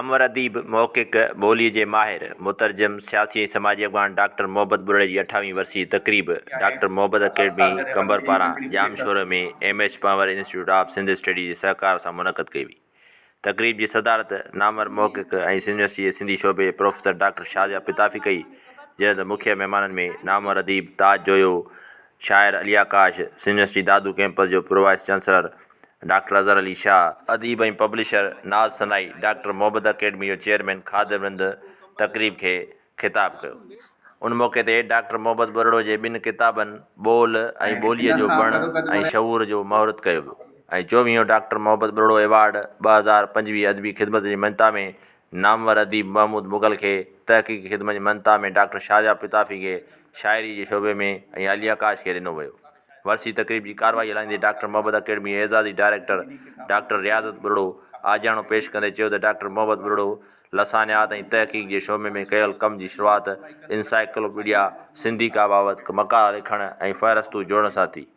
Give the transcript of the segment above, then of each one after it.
नामवर अदीब मौक़िक़ ॿोलीअ जे माहिर मुतरजम सियासी ऐं समाजी अॻवान डॉक्टर मोहब्बत बुरड़े जी 28वीं वरसी तक़रीब डॉक्टर मोहब्बत अकेडमी कंबर पारां जामशोर में MS power institute of Sindh study जे सहकार सां मुनक़द कई हुई। तक़रीब जी सदारत नामवर मौक़िक़ ऐं यूनिवर्सिटी जे सिंधी शोबे प्रोफेसर डॉक्टर शाहजहा पिताफ़ी कई, जंहिं ते मुख्य महिमाननि में नामवर अदीब ताज जोयो, शाइर अली आकाश, यूनिवर्सिटी दादू कैंपस जो pro vice chancellor doctor Azhar Ali Shah, अदीब ऐं पब्लिशर नाज़ सनाई, डॉक्टर मोहब्बत अकेडमी जो चेयरमैन खादिम रंद तक़रीब खे ख़िताब कयो। उन मौक़े ते डॉक्टर मोहब्बत बुरड़ो जे ॿिनि किताबनि ॿोल ऐं ॿोलीअ जो बण ऐं शऊर जो महूरत कयो वियो ऐं 24हों डॉक्टर मोहब्बत बुरड़ो एवार्ड 2025 अदबी ख़िदमत जी मनता में नामवर अदीब महमूद मुग़ल खे तहक़ीक़ी ख़िदमत जी मनता में डॉक्टर शाहजहा पिताफ़ी खे शाइरी जे शोबे में ऐं अली आकाश खे ॾिनो वियो। वरसी तक़रीब की कार्रवाई हलाईंदे डॉक्टर मोहब्बत अकेडमी एज़ाज़ी डायरेक्टर डॉक्टर रियाज़त बुरड़ो आजाणो पेश कंदे चयो त डॉक्टर मोहब्बत बुरड़ो लसानियात ऐं तहक़ीक़ जे शोबे में कयल कम जी शुरूआत इंसाइक्लोपीडिया सिंधी का बाबति मक़ाला लिखण ऐं फ़हरिस्तूं जोड़ण सां थी,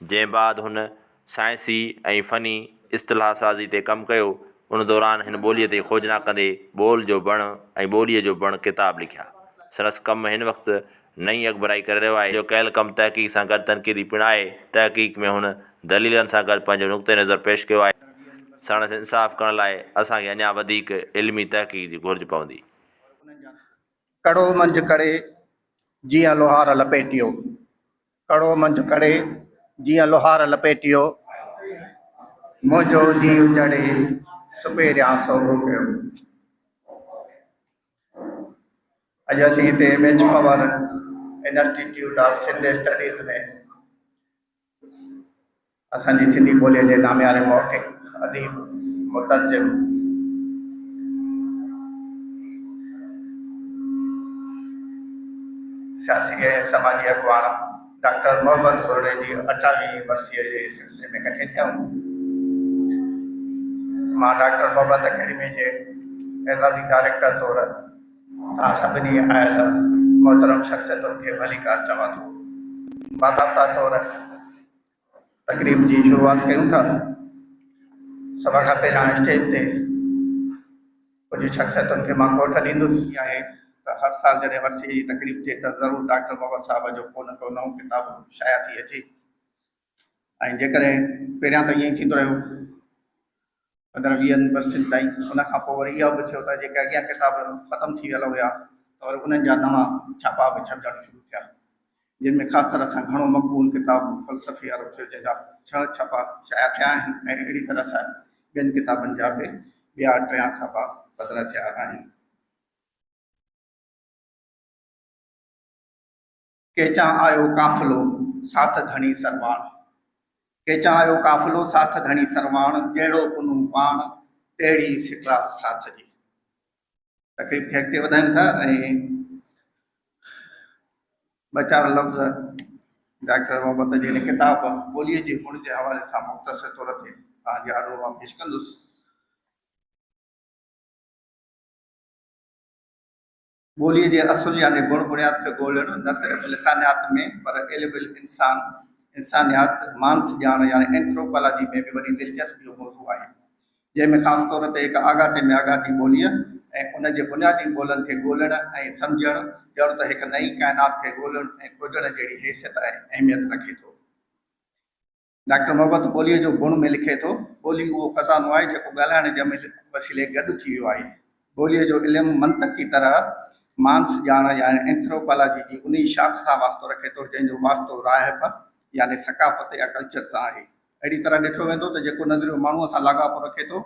जंहिं बाद हुन साइंसी ऐं फ़नी इस्तिलाह साज़ी ते कमु कयो। उन दौरान हिन ॿोलीअ ते खोजना कंदे ॿोल जो बण ऐं ॿोलीअ जो बण किताब लिखिया। संदसि कमु हिन वक़्तु नई अॻुभराई करे रहियो आहे, जो कयल कमु तहक़ीक़ सां गॾु तनक़ीदी पिणु आहे। तहक़ीक़ में हुन दलीलनि सां गॾु पंहिंजो नुक़्ते नज़र पेश कयो आहे। संदसि इंसाफ़ करण लाइ असांखे अञा वधीक इल्मी तहक़ीक़ जी घुरिज पवंदी। कड़ो मंझि करे जीअं लोहार लपेटियो, कड़ो मंझि करे जीअं लोहार लपेटियो, मुंहिंजो जीउ जड़े सुपेरियां सोहो कयो। अॼु असीं हिते MS power institute of Sindh studies में असांजी सिंधी ॿोलीअ जे नामियारे मौक़िक़ अदीब मुतरजम सियासी ऐं समाजी अॻवान डॉक्टर मोहब्बत बुरड़े जी 28वीं वरसीअ जे सिलसिले में इकठे थिया आहियूं। मां डॉक्टर मोहब्बत अकेडमी जे एज़ाज़ी डायरेक्टर तौरु तव्हां सभिनी आयल मोहतरम शख़्सियतुनि खे भलीकार चवां थो। बाज़ाब्ता तौरु तक़रीब जी शुरूआत कयूं था। सभ खां पहिरियां स्टेज ते कुझु शख़्सियतुनि खे मां कोठ ॾींदुसि आहे त हर साल जॾहिं वरसी जी तक़रीब थिए त ज़रूरु डॉक्टर मोहब्बत साहिब जो को न को नओं किताब शाया थी अचे ऐं जेकॾहिं पहिरियां त ईअं ई थींदो रहियो 15-20% ताईं, उनखां पोइ वरी इहो बि थियो त जेके अॻियां किताब ख़तमु थी वियल हुया त वरी उन्हनि जा नवां छापा बि छपजणु शुरू थिया, जिन में ख़ासि तरह सां घणो मक़बूल किताब फ़लसफ़ी वारो थियो, जंहिंजा 6 छापा शाया थिया आहिनि ऐं अहिड़ी तरह सां ॿियनि किताबनि जा बि ॿिया 3 छापा पधर थिया आहिनि। केचा आयो काफ़िलो साथ धणी सरवाण, केचा आयो काफ़िलो साथ धणी सरवाण, जहिड़ो पुनू पाण तहिड़ी सिटरा साथ जी। तक़रीब खे अॻिते वधाइनि था ऐं 2-4 लफ़्ज़ डॉक्टर मोहब्बत जी किताब ॿोलीअ जी गुण जे हवाले सां मुख़्तसर तौर ते तव्हांजे आॾो मां पेश कंदुसि। ॿोलीअ जे असुल यानी गुण बुनियाद खे ॻोल्हणु न सिर्फ़ु लिसानियात में पर इल्मुल इंसानियात मानस ॼाण यानी एंथ्रोपोलॉजी में बि वॾी दिलचस्पी जो मौज़ू आहे, जंहिंमें ख़ासि तौर ते हिकु आगाटी में आगाटी ॿोलीअ ऐं उन जे बुनियादी ॿोलनि खे ॻोल्हण ऐं सम्झणु ॼण त हिकु नई काइनात खे ॻोल्हण ऐं खोजण जहिड़ी हैसियत ऐं अहमियत रखे थो। डॉक्टर मोहब्बत ॿोलीअ जो गुण में लिखे थो, ॿोली उहो खज़ानो आहे जेको ॻाल्हाइण जे वसीले गॾु थी वियो आहे। ॿोलीअ जो इल्मु मंतक़ी तरह मानस ॼाण यानी एंथ्रोपोलॉजी जी उन शाख़ सां वास्तो रखे थो जंहिंजो वास्तो राहिब यानी सकाफ़त या कल्चर सां आहे। अहिड़ी तरह ॾिठो वेंदो त जेको नज़रियो माण्हूअ सां लाॻापो रखे थो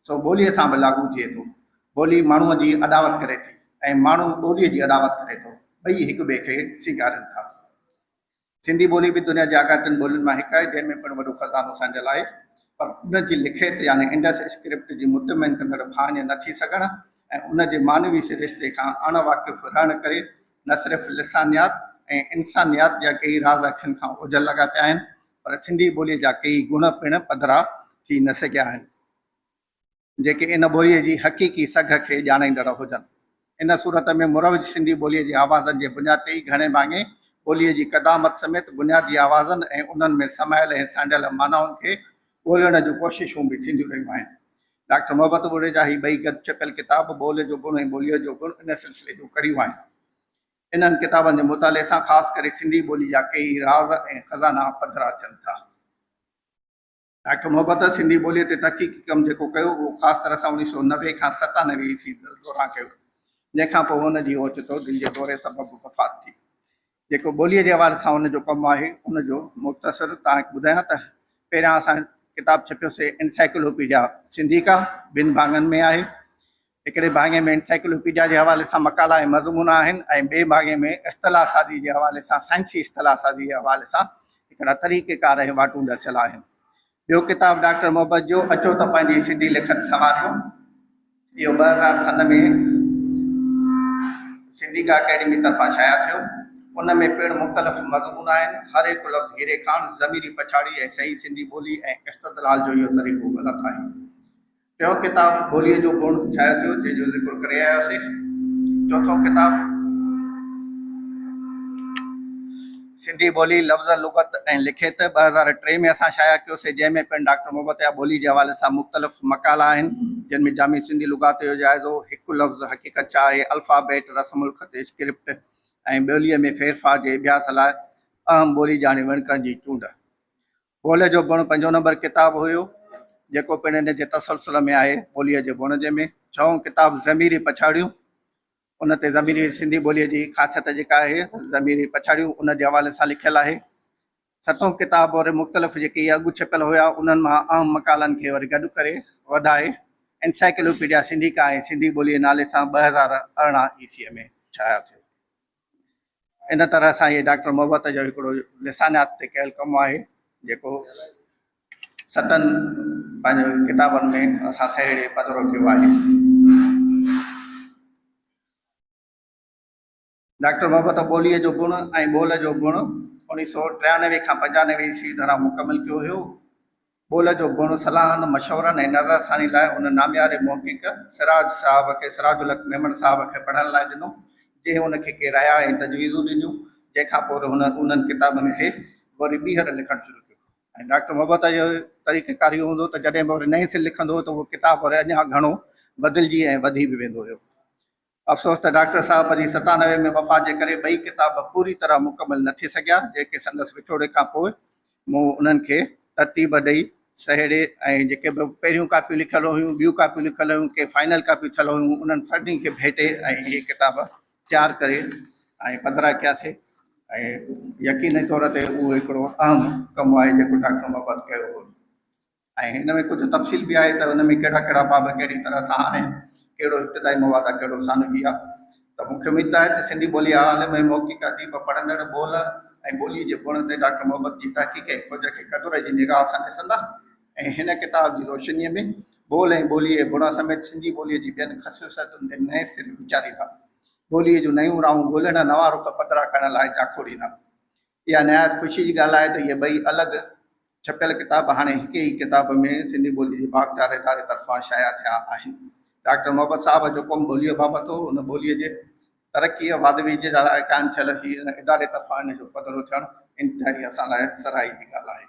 सो ॿोलीअ सां बि लागू थिए थो। ॿोली माण्हूअ जी अदावत करे थी ऐं माण्हू ॿोलीअ जी अदावत करे थो, ॿई हिक ॿिए खे सीगारनि था। सिंधी ॿोली बि दुनिया जी आगाटियुनि ॿोलियुनि मां हिकु आहे, जंहिंमें पिणु वॾो खज़ानो संडियल आहे, पर उन जी लिखित यानी इंडस स्क्रिप्ट जी मुतमिन कंदड़ भाञ न थी सघण ऐं उन जे मानवी सिरिश्ते खां अणवाक़िफ़ रहण करे न सिर्फ़ु लिसानियात ऐं इंसानियात जा कई राज़ अखियुनि खां ओझल लॻा पिया आहिनि, पर सिंधी ॿोलीअ जा कई गुण पिणु पधरा थी न सघिया आहिनि जेके इन ॿोलीअ जी हक़ीक़ी सघ खे ॼाणाईंदड़ हुजनि। इन सूरत में मुरवज सिंधी ॿोलीअ जे आवाज़नि जे बुनियाद ते ई घणे भाङे ॿोलीअ जी क़दामत समेत बुनियादी आवाज़नि ऐं उन्हनि में समायल ऐं सांडियल मानाउनि खे ॻोल्हण जूं कोशिशूं बि थींदियूं रहियूं आहिनि। डॉक्टर मोहब्बत बुरेजा ही ॿई गॾु छपियल किताब ॿोल जो गुण ऐं ॿोलीअ जो गुण इन सिलसिले जूं कड़ियूं आहिनि। इन्हनि किताबनि जे मुताले सां ख़ासि करे सिंधी ॿोली जा कई राज़ ऐं खज़ाना पधिरा अचनि था। डॉक्टर मोहब्बत सिंधी ॿोलीअ ते तहक़ीक़ी कमु जेको कयो उहो ख़ासि तरह सां 1990 खां 97 ईस्वी दौरान कयो, जंहिंखां पोइ हुनजी ओचितो दिलि जे दौरे सबबु वफ़ात थी। जेको ॿोलीअ जे हवाले सां हुनजो कमु आहे उनजो मुख़्तसर तव्हांखे ॿुधायां त पहिरियां असां किताबु छपियोसीं एनसाइक्लोपीडिया सिंधी का, 2 भाङनि में आहे। हिकिड़े भाङे में एनसाइक्लोपीडिया जे हवाले सां मकाला ऐं मज़मून आहिनि ऐं ॿिए भाङे में इस्तलाह साज़ी जे हवाले सां साइंसी इस्तलाह साज़ी जे हवाले सां हिकिड़ा तरीक़ेकार ऐं वाटूं दर्शियल आहिनि। ॿियो किताबु डॉक्टर मोहब्बत जो अचो त पंहिंजी सिंधी लिखत संवारियो, इहो 2003 में सिंधी का अकेडमी तरफ़ां शाया थियो। उन में पिणु मुख़्तलिफ़ मज़मून आहिनि। हर हिकु लफ़्ज़ हीरे खान ज़मीरी पछाड़ी ऐं सही सिंधी ॿोली ऐं इस्तदलाल जो इहो तरीक़ो ग़लति आहे। टियों किताबु ॿोलीअ जो गुण शाया थियो, जंहिंजो ज़िक्र करे आयासीं। चौथों किताबु सिंधी ॿोली लफ़्ज़ लुग़त ऐं लिखित 2003 में असां शाया कयोसीं, जंहिंमें पिणु डॉक्टर मोहब्बत या ॿोली जे हवाले सां मुख़्तलिफ़ मकाला आहिनि, जिन में जामी सिंधी लुग़ात जो जाइज़ो, हिकु लफ़्ज़ हक़ीक़त छा आहे, अल्फ़ाबेट, रस्मुल ख़त, स्क्रिप्ट ऐं ॿोलीअ में फेरफार जे अभ्यास लाइ अहम ॿोली ॼाणी विणकनि जी चूंड। ॿोल जो गुण 5 नंबर किताबु हुयो, जेको पिणु इन जे तसलसल में आहे ॿोलीअ जे गुण जे में। 6हों किताबु ज़मीरी पछाड़ियूं, उन ते ज़मीरी सिंधी ॿोलीअ जी ख़ासियत जेका आहे ज़मीरी पछाड़ियूं उन जे हवाले सां लिखियलु आहे। 7हों किताबु वरी मुख़्तलिफ़ जेके अॻु छपियल हुया उन्हनि मां अहम मकालनि खे वरी गॾु करे वधाए एनसाइक्लोपीडिया सिंधी का ऐं सिंधी ॿोलीअ नाले सां 2018 ईस्वीअ में शाया थियो। इन तरह सां इहे डॉक्टर मोहब्बत जो हिकिड़ो लिसानियात ते कयल कमु आहे, जेको 7 पंहिंजो किताबनि में असां सहेड़े पधिरो कयो आहे। डॉक्टर मोहब्बत ॿोलीअ जो गुण ऐं ॿोल जो गुण 1993 खां 95 ईस्वी दौरान मुकमिल कयो हुयो। ॿोल जो गुण सलाहनि, मशवरनि ऐं नज़रसानी लाइ हुन नामियारे मुहक़िक़ सिराज साहब खे, सिराजुल हक़ मेमण साहब खे पढ़ण लाइ ॾिनो, जंहिं हुनखे के राया ऐं तजवीज़ूं ॾिनियूं, जंहिंखां पोइ उन्हनि किताबनि खे वरी ॿीहर लिखणु शुरू कयो। ऐं डॉक्टर मोहब्बत जो तरीक़ेकार इहो हूंदो त जॾहिं बि वरी नएं सिर लिखंदो त उहो किताबु वरी अञा घणो बदिलजी ऐं वधी बि वेंदो हुयो। अफ़सोस त डॉक्टर साहब जी 97 में वफ़ात जे करे ॿई किताब पूरी तरह मुकमिल न थी सघिया, जेके संदसि विछोड़े खां पोइ मूं उन्हनि खे तरतीब ॾेई सहेड़े ऐं जेके बि पहिरियूं कापियूं लिखियल हुयूं, ॿियूं कापियूं लिखियल हुयूं, के फाइनल कापियूं थियल हुयूं, उन्हनि सभिनी खे भेटे ऐं इहे किताब तयारु करे ऐं पधिरा कयासीं। ऐं यकीनी तौर ते उहो हिकिड़ो अहम कमु आहे जेको डॉक्टर मोहब्बत कयो हो। ऐं हिन में कुझु तफ़सील बि आहे त हुन में कहिड़ा कहिड़ा बाब कहिड़ी तरह सां आहिनि, कहिड़ो इब्तिदाई मवाद आहे, कहिड़ो सानगी आहे। त मूंखे उमेद आहे त सिंधी ॿोली हवाले में मौक़िक़ अदीब पढ़ंदड़ ॿोल ऐं ॿोलीअ जे गुण ते डॉक्टर मोहब्बत जी तहक़ीक़ ऐं खोज खे क़दुर जी निगाह सां ॾिसंदा ऐं हिन किताब जी रोशनीअ में ॿोल ऐं ॿोलीअ जे गुण समेत सिंधी ॿोलीअ जी ॿियनि ख़ासियतुनि ते नएं सिरे वीचारींदा, ॿोलीअ जूं नयूं राहूं ॻोल्हण, नवां रुख पधिरा करण लाइ चाखोड़ींदा। इहा निहायत ख़ुशी जी ॻाल्हि आहे त इहे ॿई अलॻि छपियल किताब हाणे हिक ई किताब में सिंधी ॿोली जे बाग़दार इदारे तरफ़ां शाया थिया आहिनि। डॉक्टर मोहब्बत साहब जो कमु ॿोलीअ बाबति हो, हुन ॿोलीअ जे तरक़ीअ वाधवी जे लाइ क़ाइमु थियल हीअ इदारे तरफ़ां इन जो पधिरो थियणु इंतिहाई असां लाइ सराही जी ॻाल्हि आहे,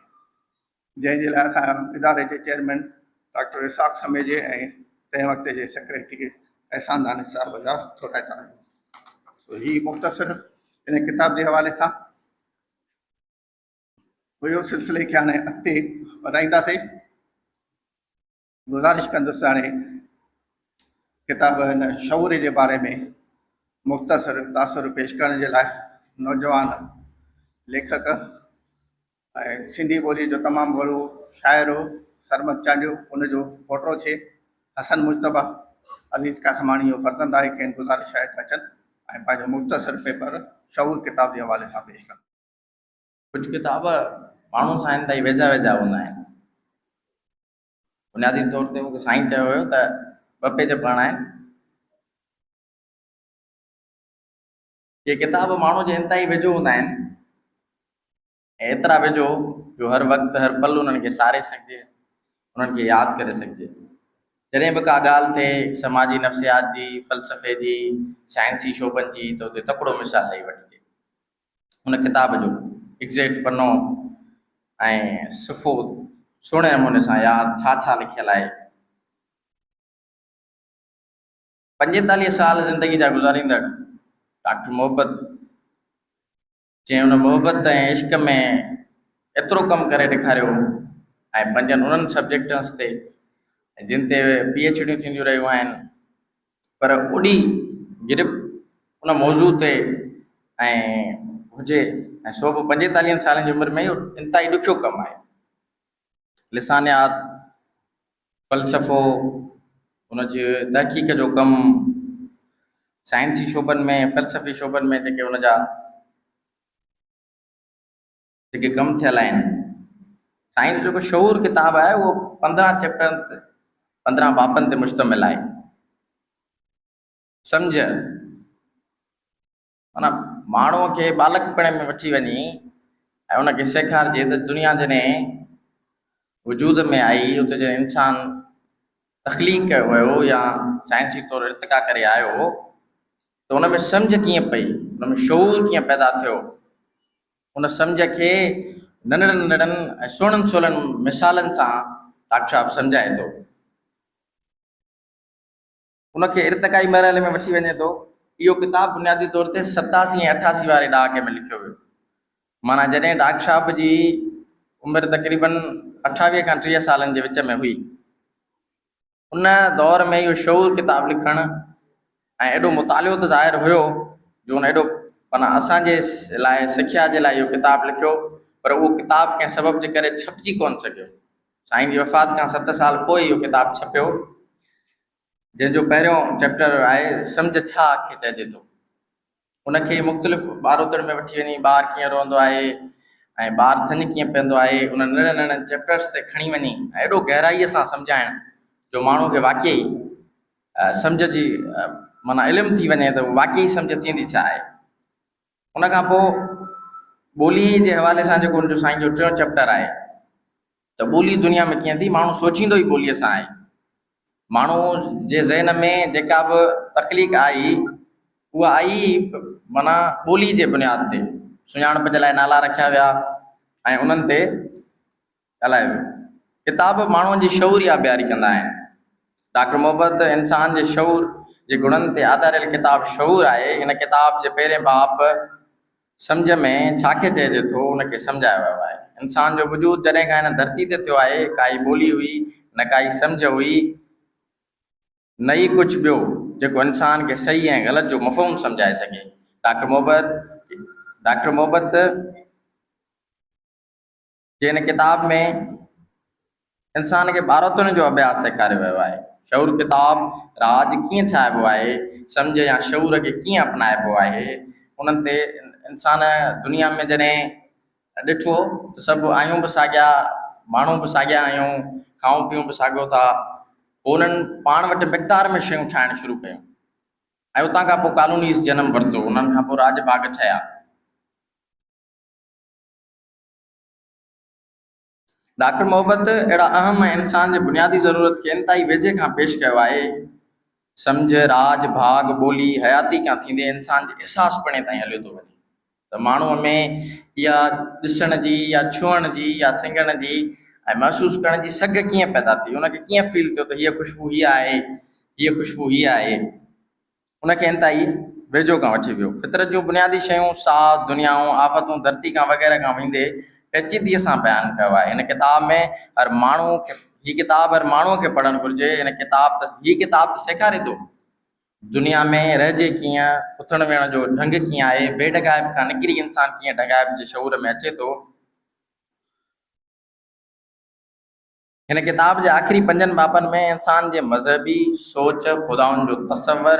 जंहिंजे लाइ असां इदारे जे चेयरमैन डॉक्टर इसाक़ समेजे ऐं तंहिं वक़्त जे सेक्रेटरी एहसान दानिश साहब जा थोराइता आहियूं। सो हीअ मुख़्तसर इन किताब जे हवाले सां हुयो। सिलसिले खे हाणे अॻिते वधाईंदासीं। गुज़ारिश कंदुसि हाणे किताब हिन शऊर जे बारे में मुख़्तसर तासुर पेश करण जे लाइ नौजवान लेखक ऐं सिंधी ॿोली जो तमामु वॾो शाइर हो, सरमद चांडियो, उनजो पोटो थिए हसन मुजतबा अज़ीज़ कासमाणी जो फर्ज़ंद आहे, खेनि गुज़ारिश आहे त अचनि ऐं पंहिंजो मुख़्तसर पेपर शऊर किताब जे हवाले सां पेश कनि। कुझु किताब माण्हू साईं ताईं वेझा वेझा हूंदा आहिनि। बुनियादी तौर ते मूंखे साईं चयो हुयो त 2 पेज पढ़णा आहिनि। इहे किताब माण्हू जे इंतिहाई वेझो हूंदा आहिनि, एतिरा वेझो जो हर वक़्तु हर पल उन्हनि खे सारे सघिजे, उन्हनि खे यादि करे सघिजे। जॾहिं बि का ॻाल्हि थिए समाजी नफ़्सियात जी, फ़लसफ़े जी, साइंसी शोबनि जी, त उते तकिड़ो मिसाल ॾेई वठिजे। उन किताब जो एग्ज़ैक्ट पनो ऐं सुफ़ो सुहिणे नमूने सां यादि छा छा लिखियलु आहे 45 साल ज़िंदगी जा गुज़ारींदड़ डॉक्टर मोहब्बत जंहिं हुन मोहब्बत ऐं इश्क में एतिरो कमु करे ॾेखारियो ऐं पंजनि उन्हनि सब्जेक्टन्स ते जिन ते PhDयूं थींदियूं रहियूं आहिनि, पर ओॾी गिरफ़ उन मौज़ू ते ऐं हुजे ऐं सो बि 45 सालनि जी उमिरि में इहो इंतिहाई ॾुखियो कमु आहे। लिसानियात, फ़लसफ़ो, हुनजी तहक़ीक़ जो कमु, साइंसी शोबनि में, फ़लसफ़ी शोबनि में जेके हुनजा जेके कमु थियल आहिनि। साईं जो जेको शऊर किताबु आहे उहो 15 चैप्टरनि ते 15 बाबनि ते मुश्तमिल आहे। सम्झ माना माण्हूअ खे बालकपणे में वठी वञी ऐं उनखे सेखारिजे त दुनिया जॾहिं वजूद में आई, उते जॾहिं इंसान तख़लीक़ कयो वियो या साइंसी तौरु इर्तिका करे आयो, त उन में सम्झ कीअं पई, उन में शऊर कीअं पैदा थियो, उन सम्झ खे नंढड़नि नंढड़नि ऐं सुहिणनि सुहिणनि मिसालनि सां डॉक्टर साहब सम्झाए थो। उनखे इर्तिकाई मरहले में वठी वञे थो। इहो किताबु बुनियादी तौर ते 87 ऐं 88 वारे ॾहाके में लिखियो वियो। माना जॾहिं डॉक्टर साहब जी उमिरि तक़रीबन 28 खां 30 सालनि जे विच में हुई, उन दौर में इहो शऊर किताबु लिखणु ऐं एॾो मुतालियो त ज़ाहिर हुयो जो उन एॾो माना असांजे लाइ सिख्या जे लाइ इहो किताबु लिखियो, पर उहो किताबु कंहिं सबब जे करे छपिजी कोन सघियो। साईं जी वफ़ात खां 7 साल पोइ इहो किताबु छपियो, जंहिंजो पहिरियों चैप्टर आहे सम्झ छा खे चइजे थो। उनखे मुख़्तलिफ़ बारोतड़ में वठी वञी ॿारु कीअं रहंदो आहे ऐं ॿारु थञ कीअं पवंदो आहे, उन नंढड़े नंढड़े चैप्टर्स ते खणी वञी ऐं एॾो गहराईअ सां सम्झाइणु जो माण्हू खे वाक़ई सम्झ जी माना इल्मु थी वञे त वाक़ई सम्झ थींदी छा आहे। उनखां पोइ ॿोली जे हवाले सां जेको उनजो साईं जो टियों चैप्टर आहे त ॿोली दुनिया में कीअं थी, माण्हू सोचींदो ई ॿोलीअ सां आहे। माण्हू जे ज़हन में जेका बि तख़लीक़ आई उहा आई माना ॿोली जे बुनियाद ते। सुञाणप जे लाइ नाला रखिया विया ऐं उन्हनि ते ॻाल्हायो वियो। किताब माण्हुनि जी शऊरिया बियारी कंदा आहिनि। डॉक्टर मोहब्बत इंसान जे शऊर जे गुणनि ते आधारियल किताबु शऊर आहे। हिन किताब जे पहिरें बाब सम्झ में छा खे चइजे थो उनखे सम्झायो वियो आहे। इंसान जो वजूद जॾहिं खां हिन धरती ते थियो आहे, काई ॿोली हुई न काई सम्झ हुई, न ई कुझु ॿियो जेको इंसान खे सही ऐं ग़लति जो मफ़हूम सम्झाए सघे। डॉक्टर मोहब्बत जे हिन किताब में इंसान खे बारोतुनि जो अभ्यास सेखारियो वियो आहे। शऊर किताब राज कीअं ठाहिबो आहे, सम्झ या शऊर खे कीअं अपनाइबो आहे, उन्हनि ते इंसान दुनिया में जॾहिं ॾिठो त सभु आहियूं बि साॻिया, माण्हू बि साॻिया आहियूं, खाऊं पीऊं बि साॻियो था। उन्हनि पाण वटि मिक़दार में शयूं ठाहिणु शुरू कयूं ऐं उतां खां पोइ कॉलोनीज़ जनम वरितो, उन्हनि खां पोइ राज बाग़ ठहिया। डॉक्टर मोहब्बत अहिड़ा अहम ऐं इंसान जे बुनियादी ज़रूरत खे इंतिहाई वेझे खां पेश कयो आहे। सम्झ, राज, भाग, ॿोली हयाती खां थींदे इंसान जे अहसास पणे ताईं हलियो थो वञे त माण्हूअ में इहा ॾिसण जी या छुअण जी या सिंगण जी ऐं महसूसु करण जी सघ कीअं पैदा थी, उनखे कीअं फील थियो त हीअ ख़ुशबू हीअ आहे, हीअ ख़ुशबू हीअ आहे, उनखे इंतिहाई वेझो खां वठी वियो। फितरत जूं बुनियादी शयूं, साह, दुनियाऊं, आफ़तूं धरती खां वग़ैरह खां वेंदे पेचीदगीअ सां बयानु कयो आहे। हिन किताब में हर माण्हू खे हीअ किताब हर माण्हूअ खे पढ़णु घुरिजे। हीअ किताब त सेखारे थो दुनिया में रहिजे कीअं, उथण वेहण जो ढंग कीअं आहे, बेढगाइब खां निकिरी इंसान कीअं ढगाइब जे शऊर में अचे थो। हिन किताब जे आख़िरी 5 बाबनि में इंसान जे मज़हबी सोच, ख़ुदाउनि जो तसवर,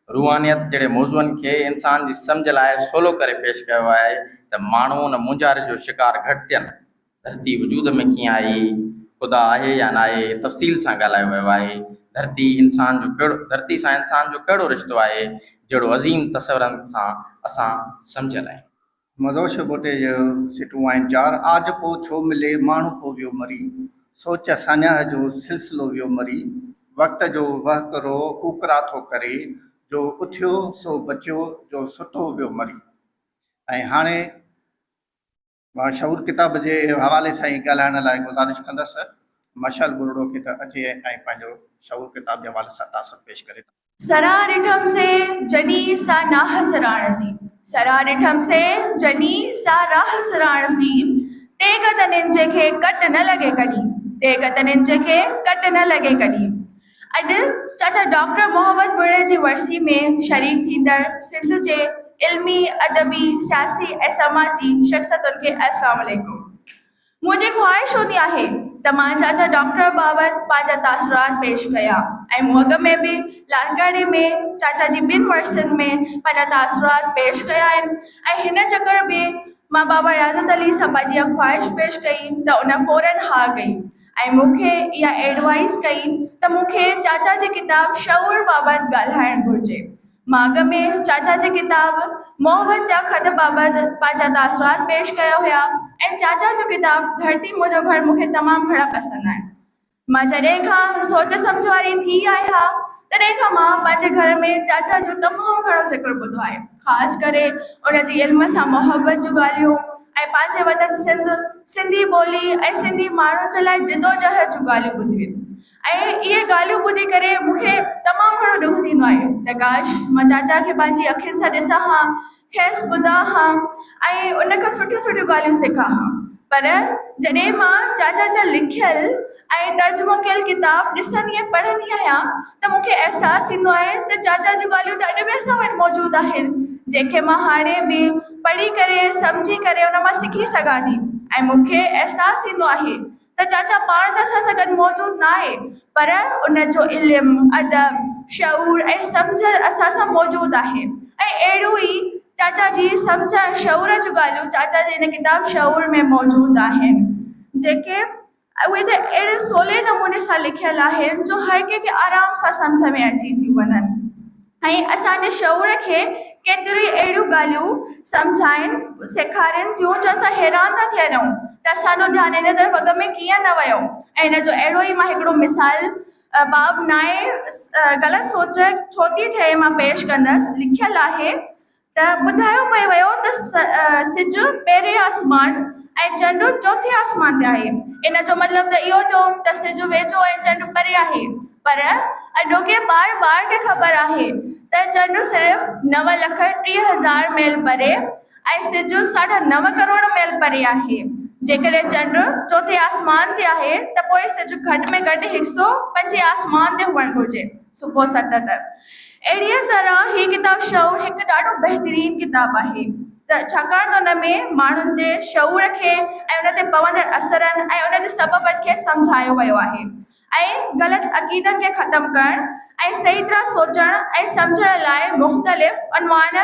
रूहानियत जहिड़े मौज़ूअनि खे इंसान जी सम्झ लाइ सवलो करे पेश कयो आहे त माण्हू उन मुंझारे जो शिकार घटि थियनि। धरती वजूद में कीअं आई, ख़ुदा आहे या न आहे, तफ़सील सां ॻाल्हायो वियो आहे। धरती सां इंसान जो कहिड़ो रिश्तो आहे जहिड़ो अज़ीम तसवरनि सां असां सम्झियल आहियूं। मदोश बोटे जो सिटूं आहिनि 4। आज पो छो मिले माण्हू पो वियो मरी, सोच सान्याह जो सिलसिलो वियो मरी, वक़्त जो वहकरो उकरा थो करे, जो उथियो सो बचियो, जो सुतो वियो मरी। ऐं हाणे मां शऊर किताब जे हवाले सां ई ॻाल्हाइण लाइ गुज़ारिश कंदसि। मशाल बुरड़ो खे त अचे ऐं पंहिंजो शऊर किताब जे हवाले सां तासर पेश करे। सरा ॾिठम से जनी सा नाह सराण जी, सरा ॾिठम से जनी सा राह सराण सी, तेग तनिन जेके कट न लगे कॾहिं, तेग तनिन जेके कट न लगे कॾहिं। अॼु चाचा डॉक्टर मोहम्मद बुरे जी वर्सी में शरीक थींदड़ सिंध जे इल्मी, अदबी, सियासी ऐं समाजी शख़्सियतुनि खे अस्सलाम वालेकुम। मुझे ख्वाहिश हूंदी आहे त मां चाचा डॉक्टर बाबति पंहिंजा तासुरात पेश कया ऐं मूं अॻ में बि लालकाणे में चाचा जी ॿिनि वर्षनि में पंहिंजा तासुरात पेश कया आहिनि ऐं हिन चकर में मां बाबा रियाज़त अली सां पंहिंजी इहा ख्वाहिश पेश कई त उन फौरन हा कई ऐं मूंखे इहा एडवाइस कई त मूंखे चाचा जी किताब शऊर बाबति ॻाल्हाइणु घुरिजे। मां अॻ में चाचा जी किताब मोहब्बत जा ख़त बाबति पंहिंजा तासुरात पेश कया हुया ऐं चाचा जो किताब धरती मुंहिंजो घर मूंखे तमामु घणा पसंदि आहिनि। मां जॾहिं खां सोच सम्झ वारी थी आहियां तॾहिं खां मां पंहिंजे घर में चाचा जो तमामु घणो ज़िक्र ॿुधो आहे, ख़ासि करे उन जी इल्म सां मोहब्बत जूं ॻाल्हियूं ऐं पंहिंजे वतन सिंधी ॿोली ऐं सिंधी माण्हुनि जे लाइ जिदोजहद जूं ॻाल्हियूं ॿुधियूं आहिनि ऐं इहे ॻाल्हियूं ॿुधी करे मूंखे तमामु घणो ॾुख थींदो आहे त काश मां चाचा खे पंहिंजी अखियुनि सां ॾिसां हा, खेसि ॿुधां हा ऐं उन खां सुठियूं सुठियूं ॻाल्हियूं सिखां हा। पर जॾहिं मां चाचा जा लिखियल ऐं तर्जुमो कयल किताब ॾिसंदी ऐं पढ़ंदी आहियां त मूंखे अहसासु थींदो आहे त चाचा जूं ॻाल्हियूं त अॼु बि असां वटि मौजूदु आहिनि, जंहिंखे मां हाणे बि पढ़ी करे सम्झी करे उन मां सिखी सघां थी ऐं मूंखे अहसासु थींदो आहे त चाचा पाण त असां सां गॾु मौजूदु न आहे पर उन जो इल्मु, अदब, शऊर ऐं सम्झ असां सां मौजूदु आहे ऐं अहिड़ो ई चाचा जी सम्झ ऐं शऊर जूं ॻाल्हियूं चाचा जी हिन किताब शऊर में मौजूदु आहिनि जेके उहे त अहिड़े सवले नमूने सां लिखियल आहिनि जो हर कंहिंखे आराम सां सम्झ में अची थियूं वञनि ऐं असांजे शऊर खे केतिरियूं अहिड़ियूं ॻाल्हियूं सम्झाइनि सेखारनि थियूं जो असां हैरान था थी वञूं त असांजो ध्यानु हिन तरफ़ अॻ में कीअं न वियो। ऐं हिन जो अहिड़ो ई मां हिकिड़ो मिसाल बाब नाए ग़लति सोच छो थी थिए मां पेश कंदसि। लिखियलु आहे त ॿुधायो पियो वियो त सिज पहिरें आसमान ऐं चंडु चौथे आसमान ते आहे। इन जो मतिलबु त इहो थियो त सिज वेझो ऐं चंडु परे आहे, पर अॼोके ॿार खे ख़बर आहे त चंडु सिर्फ़ु 9,30,000 मील परे ऐं सिज 9.5 करोड़ मील परे आहे। जेकॾहिं चंडु चौथे आसमान ते आहे त पोइ सिज घटि में घटि 105 आसमान ते हुअणु घुरिजे, सुबुह 7 त। अहिड़ीअ तरह हीअ किताब शऊर हिकु ॾाढो बहितरीनु किताबु आहे त छाकाणि त हुन में माण्हुनि जे शऊर खे ऐं उन ते पवंदड़ असरनि ऐं उन जे सबबनि खे सम्झायो वियो आहे ऐं ग़लति अक़ीदनि खे ख़तमु करणु ऐं सही तरह सोचणु ऐं सम्झण लाइ मुख़्तलिफ़ अनवान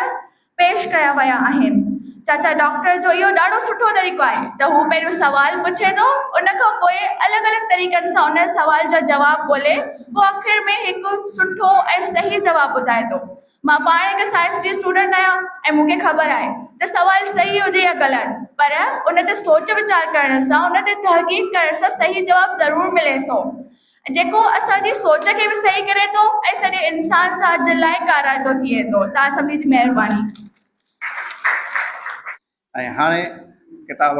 पेश कया विया आहिनि। चाचा डॉक्टर जो इहो ॾाढो सुठो तरीक़ो आहे त हू पहिरियों सुवाल पुछे थो, उन खां पोइ अलॻि अलॻि तरीक़नि सां उन सुवाल जो जवाबु ॻोल्हे पोइ आख़िर में हिकु सुठो ऐं सही जवाबु ॿुधाए थो। मां पाण हिकु साइंस जी स्टूडेंट आहियां ऐं मूंखे ख़बर आहे त सुवालु सही हुजे या ग़लति, पर उन ते सोच वीचार करण सां, उन ते तहक़ीक़ करण सां सही जवाबु ज़रूरु मिले थो, जेको असांजी सोच खे बि सही करे थो ऐं सॼे इंसान ज़ात जे लाइ काराइतो थिए थो। तव्हां सभिनी जी महिरबानी। ऐं हाणे किताब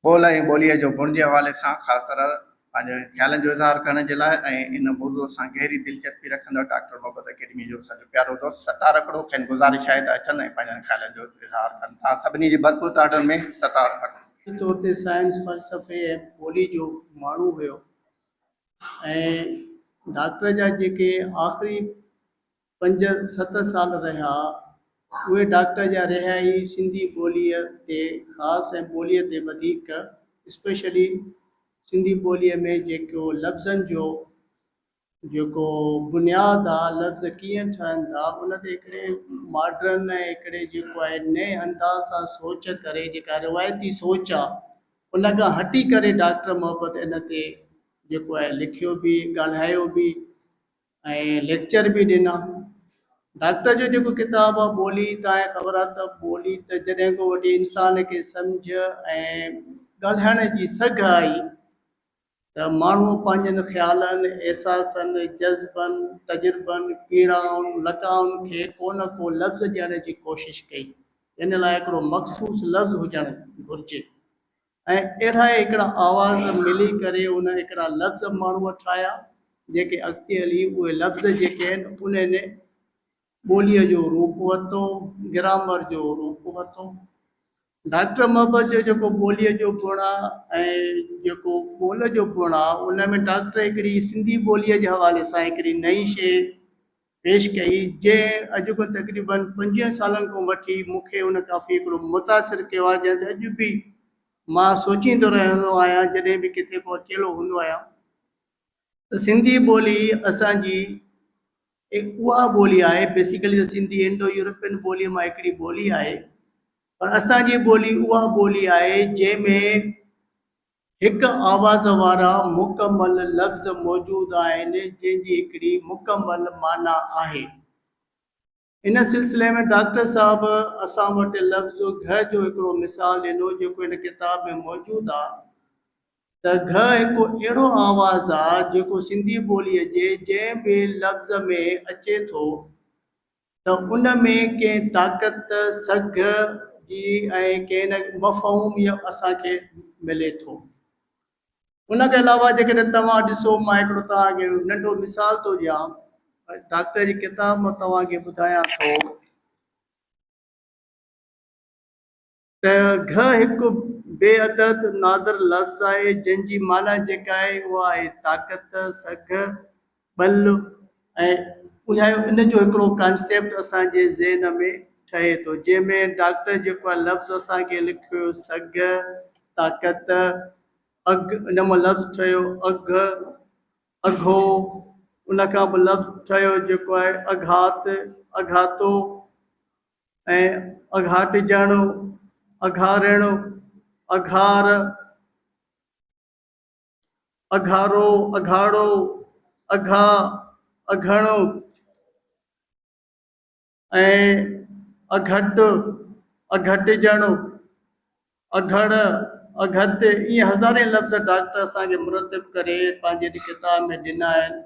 ॿोल ऐं ॿोलीअ जो गुण जे हवाले सां ख़ासि तरह पंहिंजे ख़्यालनि जो इज़हार करण जे लाइ ऐं इन मौज़ूअ सां गहरी दिलचस्पी रखंदड़ डॉक्टर मोहब्बत अकेडमी जो असांजो प्यारो दोस्त सतार अकड़ो खेनि गुज़ारिश आहे त अचनि ऐं पंहिंजनि ख़्यालनि जो इज़हार कनि। तव्हां सभिनी जी भरपूर ताड़नि में सतार अकड़ो। तौर ते साइंस फ़लसफ़े ऐं ॿोली जो माण्हू हुयो ऐं डॉक्टर जा जेके आख़िरी 5-7 साल रहिया उहे डॉक्टर जा रहिया ई सिंधी ॿोलीअ ते ख़ासि ऐं ॿोलीअ ते वधीक, स्पेशली सिंधी ॿोलीअ में जेको लफ़्ज़नि जो जेको बुनियादु आहे, लफ़्ज़ कीअं ठहनि था, उन ते हिकिड़े मॉडर्न ऐं हिकिड़े जेको आहे नए अंदाज़ सां सोच करे, जेका रिवायती सोच आहे उन खां हटी करे डॉक्टर मोहब्बत इन ते जेको आहे लिखियो बि, ॻाल्हायो बि ऐं लेक्चर बि ॾिना। डॉक्टर जो जेको किताबु आहे ॿोली, तव्हांखे ख़बर आहे त ॿोली त जॾहिं खां वठी इंसान खे सम्झ ऐं ॻाल्हाइण जी सघ आई त माण्हू पंहिंजनि ख़्यालनि, एहसासनि, जज़्बनि, तजुर्बनि, पीड़ाउनि, लकाउनि खे को न को लफ़्ज़ ॾियण जी कोशिशि कई। इन लाइ हिकिड़ो मख़सूसु लफ़्ज़ हुजणु घुरिजे ऐं अहिड़ा हिकिड़ा आवाज़ मिली करे उन हिकिड़ा लफ़्ज़ माण्हूअ ठाहिया जेके अॻिते हली उहे लफ़्ज़ जेके आहिनि उन्हनि ॿोलीअ जो रूप वरितो, ग्रामर जो रूप वरितो। डॉक्टर मोहब्बत जो जेको ॿोलीअ जो गुण आहे ऐं जेको ॿोल जो गुण आहे उन में डॉक्टर हिकिड़ी सिंधी ॿोलीअ जे हवाले सां हिकिड़ी नई शइ पेश कई जंहिं अॼु खां तक़रीबन 25 सालनि खां वठी मूंखे उन काफ़ी हिकिड़ो मुतासिर कयो आहे, जंहिं अॼु बि मां सोचींदो रहंदो आहियां जॾहिं बि किथे को अकेलो हूंदो आहियां त सिंधी ॿोली असांजी उहा ॿोली आहे। बेसिकली त सिंधी इंडो यूरोपियन ॿोलीअ मां हिकिड़ी ॿोली आहे, पर असांजी ॿोली उहा ॿोली आहे जंहिंमें हिकु आवाज़ वारा मुकमल लफ़्ज़ मौजूदु आहिनि जंहिंजी हिकिड़ी मुकमल माना आहे। इन सिलसिले में डॉक्टर साहब असां वटि लफ़्ज़ घ जो हिकिड़ो मिसाल ॾिनो जेको हिन किताब में मौजूदु आहे त घ हिकु अहिड़ो आवाज़ आहे जेको सिंधी ॿोलीअ जे जंहिं बि लफ़्ज़ में अचे थो त उन में कंहिं ताक़त सघ जी ऐं कंहिं न मफ़हूम इहो असांखे मिले थो। उन खां अलावा जेकॾहिं तव्हां ॾिसो, मां हिकिड़ो तव्हांखे नंढो मिसाल थो ॾियां, डॉक्टर जी किताब मां तव्हांखे ॿुधायां थो त घ हिकु बेअदद नादर लफ़्ज़ आहे जंहिंजी माना जेका आहे उहा आहे ताक़त, सघ, बल ऐं ॿुधायो। इन जो हिकिड़ो कॉन्सेप्ट असांजे ज़हन में ठहे थो जंहिंमें डॉक्टर जेको आहे लफ़्ज़ असांखे लिखियो सघ, ताक़त, अघ, इन मां लफ़्ज़ ठहियो अघ, अघो, उन खां पोइ लफ़्ज़ ठहियो जेको आहे अघात, अघातो ऐं अघाटिजण, अघारिण, अघार, अघारो, अघाड़ो, अघा, अघणो ऐं अघट, अघटिजण, अघड़, अघत। इहे हज़ारे लफ़्ज़ डॉक्टर असांखे मुरतब करे पंहिंजे किताब में ॾिना आहिनि।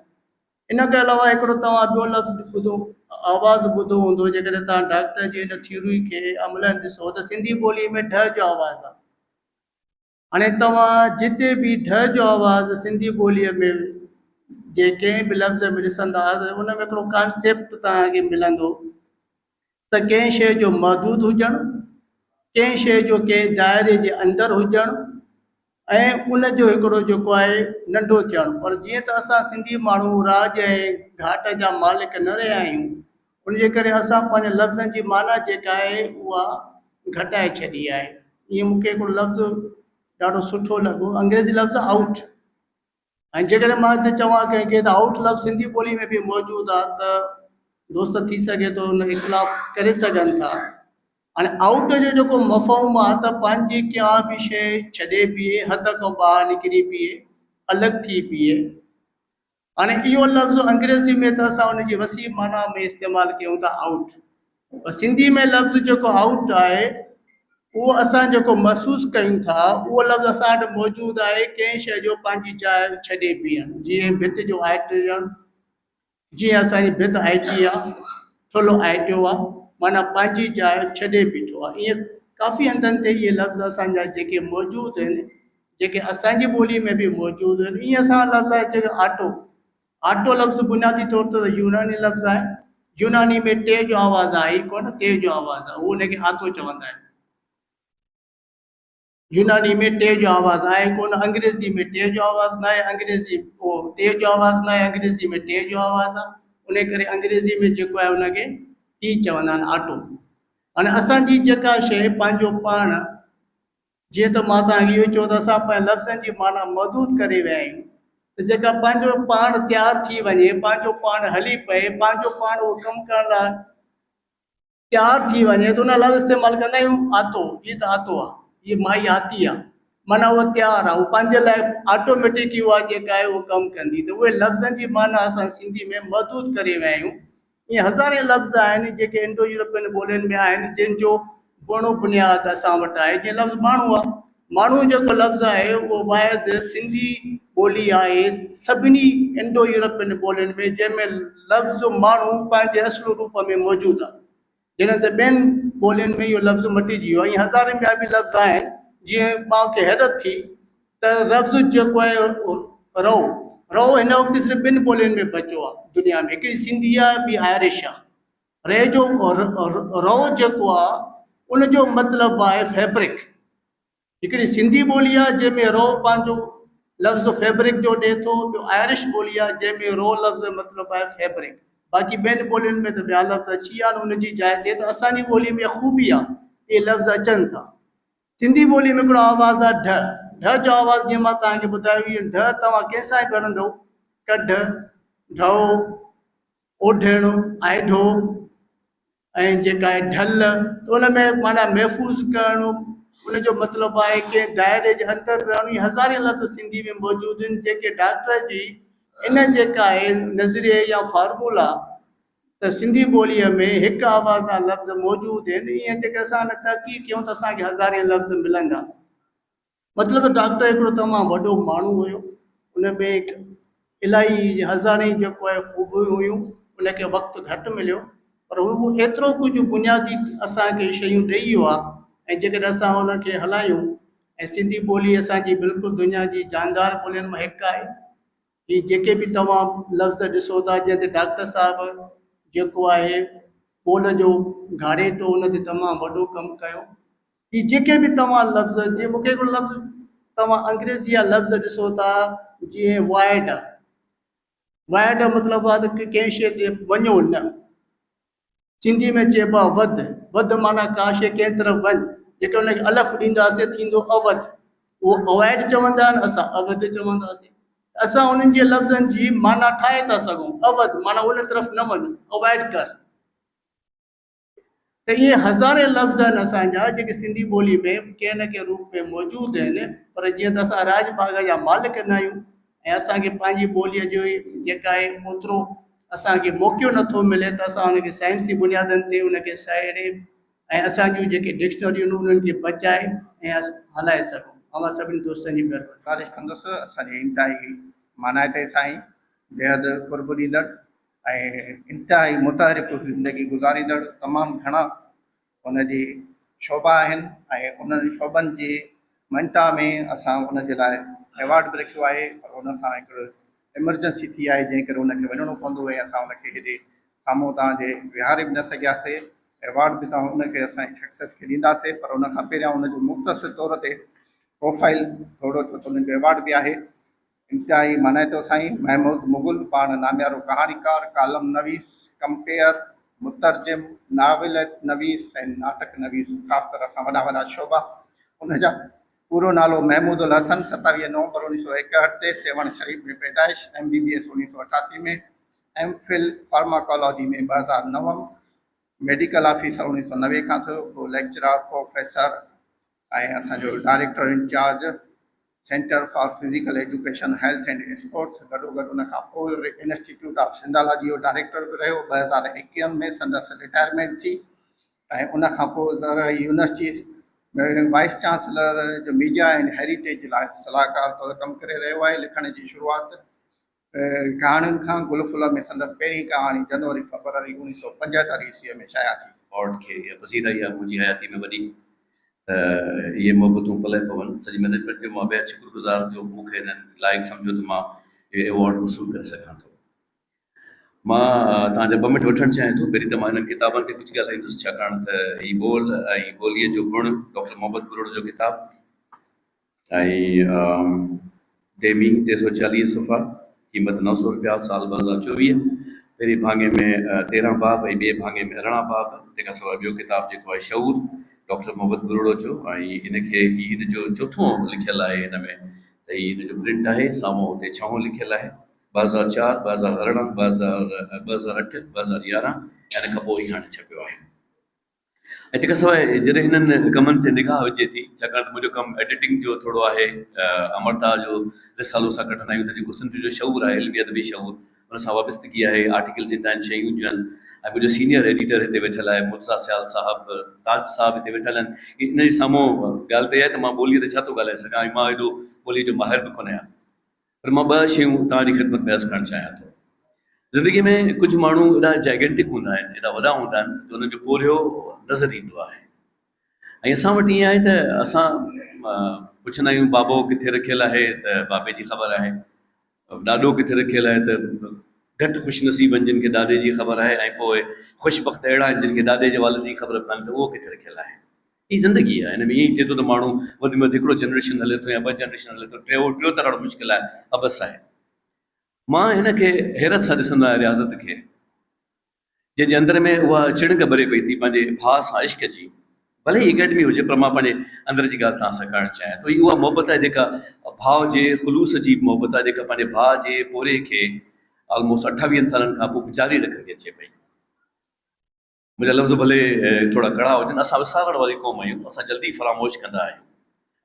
इन खां अलावा हिकिड़ो तव्हां ॿियो लफ़्ज़ ॿुधो, आवाज़ ॿुधो हूंदो, जेकॾहिं तव्हां डॉक्टर जी इन थ्योरी खे अमलनि ॾिसो त सिंधी ॿोलीअ में ढ जो आवाज़ आहे। हाणे तव्हां जिते बि ढ जो आवाज़ सिंधी ॿोलीअ में जे कंहिं बि लफ़्ज़ में ॾिसंदा त उन में हिकिड़ो कॉन्सेप्ट तव्हांखे मिलंदो त कंहिं शइ जो महदूद हुजणु, कंहिं शइ जो कंहिं दाइरे जे अंदरि हुजणु ऐं उन जो हिकिड़ो जेको आहे नंढो थियणु। पर जीअं त असां सिंधी माण्हू राज ऐं घाट जा मालिक न रहिया आहियूं, उनजे करे असां पंहिंजे लफ़्ज़नि जी माना जेका आहे उहा घटाए छॾी आहे। ईअं मूंखे हिकिड़ो लफ़्ज़ ॾाढो सुठो लॻो, अंग्रेज़ी लफ़्ज़ आउट, ऐं जेकॾहिं मां हिते चवां कंहिंखे त आउट लफ़्ज़ सिंधी ॿोली में बि मौजूदु आहे त दोस्त थी सघे थो उन इख़्तिलाफ़ करे सघनि था। हाणे आउट जो जेको मफ़हूम आहे त पंहिंजी का बि शइ छॾे बीहे, हद खां ॿाहिरि निकिरी बीहे, अलॻि थी बीहे। हाणे इहो लफ़्ज़ अंग्रेज़ी में त असां उनजी वसी माना में इस्तेमालु कयूं था आउट, पर सिंधी में लफ़्ज़ जेको आउट आहे उहो असां जेको महसूसु कयूं था उहो लफ़्ज़ असां वटि मौजूदु आहे कंहिं शइ जो पंहिंजी जाइ छॾे बीहणु। जीअं भित जो आइटिजणु, जीअं असांजी भित आइटी आहे, थुल्हो आइटियो आहे, माना पंहिंजी जाइ छॾे बीठो आहे। ईअं काफ़ी हंधनि ते इहे लफ़्ज़ असांजा जेके मौजूदु आहिनि, जेके असांजी ॿोली में बि मौजूदु आहिनि। ईअं असां लफ़्ज़ आहे जेको आटो, आटो लफ़्ज़ बुनियादी तौर ते यूनानी लफ़्ज़ आहे। यूनानी में टे जो आवाज़ आहे कोन, टे जो आवाज़ आहे, उहो उनखे आतो चवंदा आहिनि। यूनानी में टे जो आवाज़ आहे कोन, अंग्रेज़ी में टे जो आवाज़ न आहे, अंग्रेज़ी टे जो आवाज़ न आहे, अंग्रेज़ी में टे जो आवाज़ आहे, उन करे अंग्रेज़ी में जेको आहे उनखे टी चवंदा आहिनि, आटो। हाणे असांजी जेका शइ पंहिंजो पाण, जीअं त मां तव्हांखे इहो चयो त असां पंहिंजे लफ़्ज़नि जी माना महदूद करे विया आहियूं, त जेका पंहिंजो पाण तयारु थी वञे, पंहिंजो पाण हली पए, पंहिंजो पाण उहो कमु करण लाइ तयारु थी वञे त उन लफ़्ज़ इस्तेमालु कंदा आहियूं आतो। हीअ त आतो आहे, हीअ माई आती आहे, माना उहा तयारु आहे, उहो पंहिंजे लाइ ऑटोमेटिक उहा जेका आहे उहो कमु कंदी। त उहे लफ़्ज़नि जी माना असां सिंधी में महदूद करे विया आहियूं। ईअं हज़ारे लफ़्ज़ आहिनि जेके इंडो यूरोपियन ॿोलियुनि में आहिनि जंहिंजो बुणो बुनियादु असां वटि आहे। जीअं लफ़्ज़ माण्हू आहे, माण्हू जेको लफ़्ज़ आहे उहो वाहिद सिंधी ॿोली आहे सभिनी इंडो यूरोपियन ॿोलियुनि में, जंहिंमें लफ़्ज़ माण्हू पंहिंजे असुल रूप में मौजूदु आहे। जिन ते ॿियनि ॿोलियुनि में इहो लफ़्ज़ मटिजी वियो आहे। ईअं हज़ारे ॿिया बि लफ़्ज़ आहिनि। जीअं मां खे हैरत थी त लफ़्ज़ जेको आहे रओ, रो हिन वक़्तु सिर्फ़ु 2 ॿोलियुनि में बचियो आहे दुनिया में, हिकिड़ी सिंधी आहे, ॿी आयरिश आहे। रे जो रो जेको आहे उनजो मतिलबु आहे फैब्रिक। हिकिड़ी सिंधी ॿोली आहे जंहिंमें रो पंहिंजो लफ़्ज़ फैब्रिक जो ॾिए थो, ॿियो आयरिश ॿोली आहे जंहिंमें रो लफ़्ज़ मतिलबु आहे फैब्रिक। बाक़ी ॿियनि ॿोलियुनि में त ॿिया लफ़्ज़ अची विया आहिनि उनजी जाइ ते, त असांजी ॿोली में ख़ूबी आहे, इहे लफ़्ज़ अचनि था। सिंधी ॿोली में हिकिड़ो आवाज़ु आहे ढ। ढ जो आवाज़ु जीअं मां तव्हांखे ॿुधायो, इहो ढ तव्हां कंहिंसां ई पढ़ंदव, कढ, ढो, ओढण, आइढो ऐं जेका आहे ढल, त उन में माना महफ़ूज़ करणु, उनजो मतिलबु आहे कि दाइरे जे अंदरि रहणी। हज़ारे लफ़्ज़ सिंधी में मौजूदु आहिनि जेके डॉक्टर जी इन जेका आहे नज़रिए या फार्मूला त सिंधी ॿोलीअ में हिकु आवाज़ जा लफ़्ज़ मौजूदु आहिनि। ईअं जेके असां तहक़ीक़ कयूं त असांखे हज़ारे लफ़्ज़ मिलंदा। मतिलबु डॉक्टर हिकिड़ो तमामु वॾो माण्हू हुयो, उन में इलाही हज़ारे जेको आहे ख़ूबियूं हुयूं, उनखे वक़्तु घटि मिलियो, पर हू एतिरो कुझु बुनियादी असांखे शयूं ॾेई वियो आहे। ऐं जेकॾहिं असां उनखे हलायूं, ऐं सिंधी ॿोली असांजी बिल्कुलु दुनिया जी जानदार ॿोलियुनि मां हिकु आहे। ही जेके बि तव्हां लफ़्ज़ ॾिसो था जंहिं ते डॉक्टर साहिबु जेको आहे ॿोल जो घाड़े थो, उन ते तमामु वॾो कमु कयो। ही जेके बि तव्हां लफ़्ज़, जीअं मूंखे हिकिड़ो लफ़्ज़ तव्हां अंग्रेज़ी जा लफ़्ज़ ॾिसो था, जीअं वाइड। वाइड जो मतिलबु आहे त कंहिं शइ ते वञो न। सिंधी में चइबो आहे वध। वध माना का शइ कंहिं तरफ़ वञ, जेके हुनखे अलफ़ ॾींदासीं थींदो अवध, उहो अवॉइड चवंदा आहिनि, असां अवध चवंदासीं। असां उन्हनि जे लफ़्ज़नि जी माना ठाहे था सघूं। अवध माना उन तरफ़ न वञ, अवॉइड कर। त इहे हज़ारे लफ़्ज़ आहिनि असांजा जेके सिंधी ॿोली में कंहिं न कंहिं रूप में मौजूदु आहिनि, पर जीअं त असां राजबाग जा मालिक न आहियूं ऐं असांखे पंहिंजी ॿोलीअ जो जेका आहे ओतिरो असांखे मौक़ो नथो मिले त असां उनखे साइंसी बुनियादनि ते उनखे साइरे ऐं असांजूं जेके डिक्शनरियूं आहिनि उन्हनि खे बचाए ऐं हलाए सघूं। मां सभिनी दोस्तनि जी महिरबानी गुज़ारिश कंदुसि असांजी इंतिहाई मानाइते साईं बेहद क़ुर्ब ॾींदड़ ऐं इंतिहाई मुतहरिक ज़िंदगी गुज़ारींदड़ तमामु घणा उनजी शोभा आहिनि ऐं उन्हनि शोभनि जी मञता में असां उनजे लाइ अवॉर्ड बि रखियो आहे, पर उन सां हिकिड़ो एमरजेंसी थी आहे जंहिं करे उनखे वञिणो पवंदो ऐं असां उनखे हेॾे साम्हूं तव्हांजे विहारे बि न सघियासीं। अवॉर्ड बि तव्हां उनखे असांजे सक्सेस खे ॾींदासीं, पर उन खां पहिरियां उनजो मुख़्तसिर तौर ते प्रोफाइल थोरो छो त उनजो अवॉर्ड बि आहे। इंतिहाई मानाइतो साईं महमूद मुग़ल पाण नामियारो कहाणीकार, कालम नवीस, कंपेयर, मुतरजिम, नाविल नवीस ऐं नाटक नवीस, ख़ासि तरह सां वॾा वॾा शोभा। उनजा पूरो नालो महमूद उल हसन, 27 नवंबर 1961 सेवण शरीफ़ में पैदाइश, MBBS 1988 में, MPhil फार्माकोलॉजी में 2009, मेडिकल ऑफिसर 1990 खां थियो, लेक्चरर, प्रोफेसर ऐं असांजो director in charge centre for physical education, health and sports. गॾोगॾु उन खां पोइ इंस्टीट्यूट ऑफ सिंधालॉजी जो डायरेक्टर बि रहियो। 2021 में संदसि रिटायरमेंट थी ऐं उन खां पोइ ज़रूरी यूनिवर्सिटी में वाइस चांसलर जो मीडिया एंड हेरिटेज जे लाइ सलाहकार तौरु कमु करे रहियो आहे। लिखण जी शुरूआति कहाणियुनि खां गुलफुल में संदसि पहिरीं कहाणी जनवरी फरवरी 1975 ईस्वीअ में शाया थी। अवार्ड खे पसीदा इहा मुंहिंजी हयाती में वॾी इहे मोहबतूं पले पवनि। सॼी मैनेजमेंट खे मां बेहद शुक्रगुज़ार जो मूंखे हिननि लाइक़ु सम्झो त मां इहो एवॉर्ड वसूल करे सघां थो। मां तव्हांजा 2 मिंट वठणु चाहियां थो। पहिरीं त मां हिननि किताबनि ते कुझु ॻाल्हाईंदुसि, छाकाणि त हीउ ॿोल ऐं ॿोलीअ जो गुण डॉक्टर मोहम्मद बुरोड़ जो किताबु ऐं डेमी 340 सुफ़ा, क़ीमत 900 रुपया, साल 2024। पहिरीं भाङे में 13 बाब ऐं ॿिए भाङे में 18 बाब। तंहिंखां सवाइ ॿियो किताबु जेको आहे शऊर डॉक्टर मोहम्मद बुरोड़ जो, ऐं इनखे हिन जो चोथों लिखियलु आहे हिन में, त हीउ हिन जो प्रिंट आहे। साम्हूं हुते 6हों लिखियलु आहे, 2004, 2018, 2008, 2011 ऐं इन खां पोइ ई हाणे छपियो आहे। ऐं तंहिंखां सवाइ जॾहिं हिननि कमनि ते निगाह विझे थी, छाकाणि त मुंहिंजो कमु एडिटिंग जो थोरो आहे, अमरता जो रिसालो सां कढंदा आहियूं, त जेको सिंध जो शऊर आहे, इल्मी अदबी शऊर, हुन सां वाबस्तगी आहे, आर्टिकल्स ईंदा आहिनि, शयूं ईंदियूं आहिनि। ऐं मुंहिंजो सीनियर एडिटर हिते वेठल आहे, मुर्तज़ा सियाल साहिबु, ताज साहिबु हिते वेठल आहिनि। इन जे साम्हूं ॻाल्हि त इहा आहे त मां ॿोलीअ ते छा थो ॻाल्हाए सघां, ऐं मां हेॾो ॿोलीअ जो माहिर बि कोन आहियां, पर मां 2 शयूं तव्हांजी ख़िदमत में अर्ज़ु करणु चाहियां थो। ज़िंदगी में कुझु माण्हू एॾा जाइगेंटिक हूंदा आहिनि, एॾा वॾा हूंदा आहिनि, त उन्हनि जो पोरियो नज़र ईंदो आहे। ऐं असां वटि ईअं आहे त असां पुछंदा आहियूं बाबो किथे रखियलु आहे, त बाबे जी ख़बर आहे। ॾाॾो किथे रखियल आहे त घटि ख़ुशनसीबनि जिन खे ॾाॾे जी ख़बर आहे ऐं पोइ ख़ुशबख़्त अहिड़ा आहिनि जिन खे ॾाॾे जे वालिद जी ख़बर कान्हे त उहो किथे रखियल आहे। हीअ ज़िंदगी आहे, हिन में ईअं ई थिए थो त माण्हू वधि में वधि हिकिड़ो जनरेशन हले थो या 2 जनरेशन हले थो, टियों त ॾाढो मुश्किल आहे, अबस आहे। मां हिन खे हैरत सां ॾिसंदो आहियां रियाज़त खे, जंहिंजे अंदर में उहा चिणक भरे पई थी पंहिंजे भाउ सां इश्क जी, भले ही एकेडमी हुजे पर मां पंहिंजे अंदर जी ॻाल्हि तव्हां सां करणु चाहियां थो। इहा उहा मोहबत आहे जेका भाउ जे ख़ुलूस जी मोहबत आहे, जेका पंहिंजे भाउ जे पोरे खे ऑलमोस्ट 28 सालनि खां पोइ जारी रखंदी अचे पई। मुंहिंजा लफ़्ज़ भले थोरा कड़ा हुजनि, असां विसारण वारी क़ौम आहियूं, असां जल्दी फरामोश कंदा आहियूं।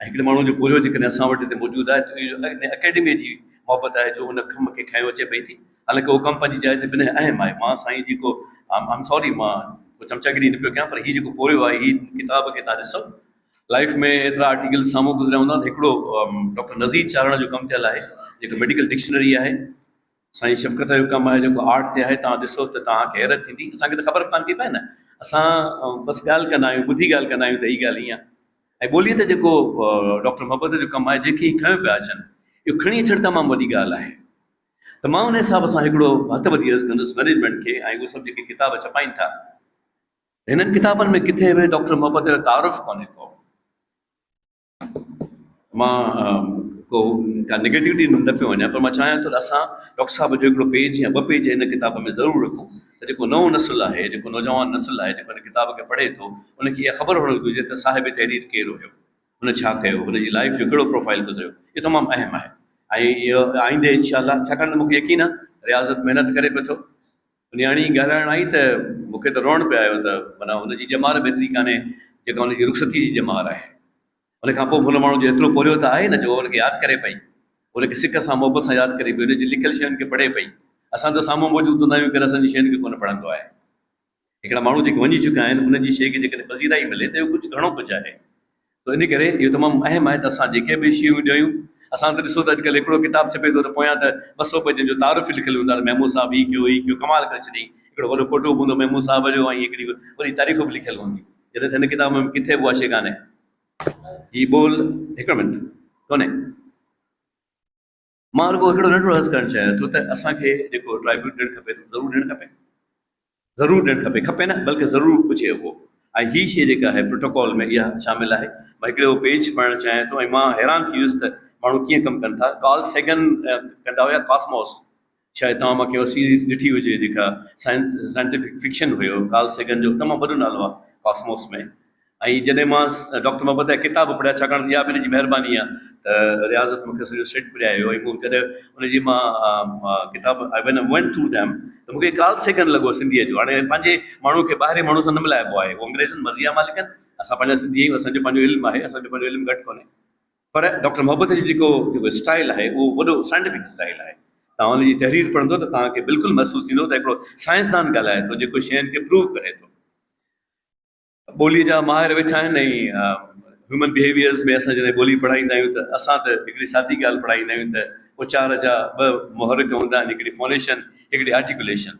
ऐं हिकिड़े माण्हू जो पोरियो जेकॾहिं असां वटि हिते मौजूदु आहे त इहो अकेडमीअ जी मोहबत आहे जो उन कम खे खयों अचे पई थी। हालांकि उहो कमु पंहिंजी जाइ ते बिल्कुलु अहम आहे। मां साईं जेको आम सॉरी मां को चमचागिरी न पियो कयां, पर हीअ जेको पोरियो आहे हीअ किताब खे तव्हां ॾिसो, लाइफ में एतिरा आर्टिकल्स साम्हूं गुज़रिया हूंदा। हिकिड़ो डॉक्टर नज़ीर चारण जो कमु थियल आहे जेको मेडिकल डिक्शनरी आहे, साईं शफ़क़त जो कमु आहे जेको आर्ट ते आहे, तव्हां ॾिसो त तव्हांखे हैरत थींदी। असांखे त ख़बर कान थी पए न, असां बसि ॻाल्हि कंदा आहियूं, ॿुधी ॻाल्हि कंदा आहियूं त हीअ ॻाल्हि ईअं। ऐं ॿोलीअ ते जेको डॉक्टर मोहब्बत जो कमु आहे, जेके खयो पिया अचनि, इहो खणी अचणु तमामु वॾी ॻाल्हि आहे। त मां उन हिसाब सां हिकिड़ो हथु वधी अर्ज़ु कंदुसि मैनेजमेंट खे, ऐं उहे सभु जेके किताब छपाइनि था, हिननि किताबनि में किथे बि डॉक्टर मोहब्बत जो तारुफ़ कोन्हे को। मां को का नेगेटिविटी न पियो वञा, पर मां चाहियां थो त असां डॉक्टर साहिब जो हिकिड़ो पेज या 2 पेज हिन किताब में ज़रूरु रखूं, त जेको नओं नस्ल आहे, जेको नौजवान नस्ल आहे, जेको हिन किताब खे पढ़े थो, उनखे इहा ख़बर हुअणु घुरिजे त साहिब तहरीर केरु हुयो, हुन छा कयो, हुनजी लाइफ जो कहिड़ो प्रोफाइल गुज़रियो। इहो तमामु अहम आहे। ऐं इहो आईंदे इनशाअल्लाह, छाकाणि त मूंखे यकीन आहे रियाज़त महिनत करे पियो थो। न्याणी ॻाल्हाइण आई त मूंखे त रोअण पियो आयो त माना हुनजी ॼमार बि एतिरी कान्हे जेका हुनजी रुख़सती जी ॼमार आहे। उन खां पोइ हुन माण्हू जो एतिरो पोरियो त आहे न जो हुनखे यादि करे पई, हुनखे सिक सां मोहबत सां यादि करे पई, हुनजी लिखियल शयुनि खे पढ़े पई। असां त साम्हूं मौजूदु हूंदा आहियूं, पर असांजी शयुनि खे कोन पढ़ंदो आहे। हिकिड़ा माण्हू जेके वञी चुका आहिनि, उन्हनि जी शइ खे जेकॾहिं पज़ीराई मिले त इहो कुझु घणो कुझु आहे। त इन करे इहो तमामु अहम आहे त असां जेके बि शयूं ॾियूं, असां त ॾिसो त अॼुकल्ह हिकिड़ो किताबु छपे थो त पोयां त 200 पेजनि जो तारीफ़ लिखियलु हूंदा, महमूद साहिब हीअ कयो कमाल करे छॾी, हिकिड़ो वॾो फोटो हूंदो महमूद साहिब जो, ऐं हिकिड़ी वॾी तारीफ़ बि लिखियलु हूंदी। जॾहिं त हिन किताब में किथे बि उहा शइ कान्हे। हीअ बोल हिकिड़ो मिंट कोन्हे। मां रुॻो हिकिड़ो नंढिड़ो अर्ज़ु करणु चाहियां थो त असांखे जेको ट्राइब्यूट ॾियणु खपे, ज़रूरु ॾियणु खपे, ज़रूरु ॾियणु खपे, खपे न बल्कि ज़रूरु हुजे उहो। ऐं हीअ शइ जेका आहे प्रोटोकॉल में इहा शामिल आहे। मां हिकिड़ो पेज पढ़णु चाहियां थो, ऐं मां हैरान थी वियुसि त माण्हू कीअं कमु कनि था। कार्ल सेगन कंदा हुया कॉस्मोस, शायदि तव्हां मूंखे उहा सीरीज़ ॾिठी हुजे जेका साइंटिफिक फिक्शन हुयो। कार्ल सेगन जो तमामु वॾो नालो आहे कॉस्मोस में। ऐं जॾहिं मां डॉक्टर मोहब्बत जा किताब पढ़िया, छाकाणि इहा बि हिनजी महिरबानी आहे त रियाज़त मूंखे सॼो सेट पुॼायो, ऐं मूं जॾहिं हुनजी मां किताब वेंट थ्रू दैम त मूंखे कार्ल सेगन लॻो सिंधीअ जो। हाणे पंहिंजे माण्हू खे ॿाहिरि माण्हू सां न मिलाइबो आहे, उहो अंग्रेज़नि मर्ज़िया मालिक आहिनि, असां पंहिंजा सिंधी आहियूं, असांजो पंहिंजो इल्मु आहे, असांजो पंहिंजो इल्मु घटि कोन्हे। पर डॉक्टर मोहब्बत जो जेको स्टाइल आहे उहो वॾो साइंटिफिक स्टाइल आहे। तव्हां हुनजी तहरीर पढ़ंदो त तव्हांखे बिल्कुलु महसूसु थींदो त हिकिड़ो साइंसदान ॻाल्हाए थो जेको शयुनि खे प्रूव करे थो। ॿोलीअ जा माहिर वेठा आहिनि, ऐं ह्यूमन बिहेवियर्स में असां जॾहिं ॿोली पढ़ाईंदा आहियूं त असां त हिकिड़ी सादी ॻाल्हि पढ़ाईंदा आहियूं त उचार जा 2 मुहरक हूंदा आहिनि, हिकिड़ी फोनेशन, हिकिड़ी आर्टिकुलेशन।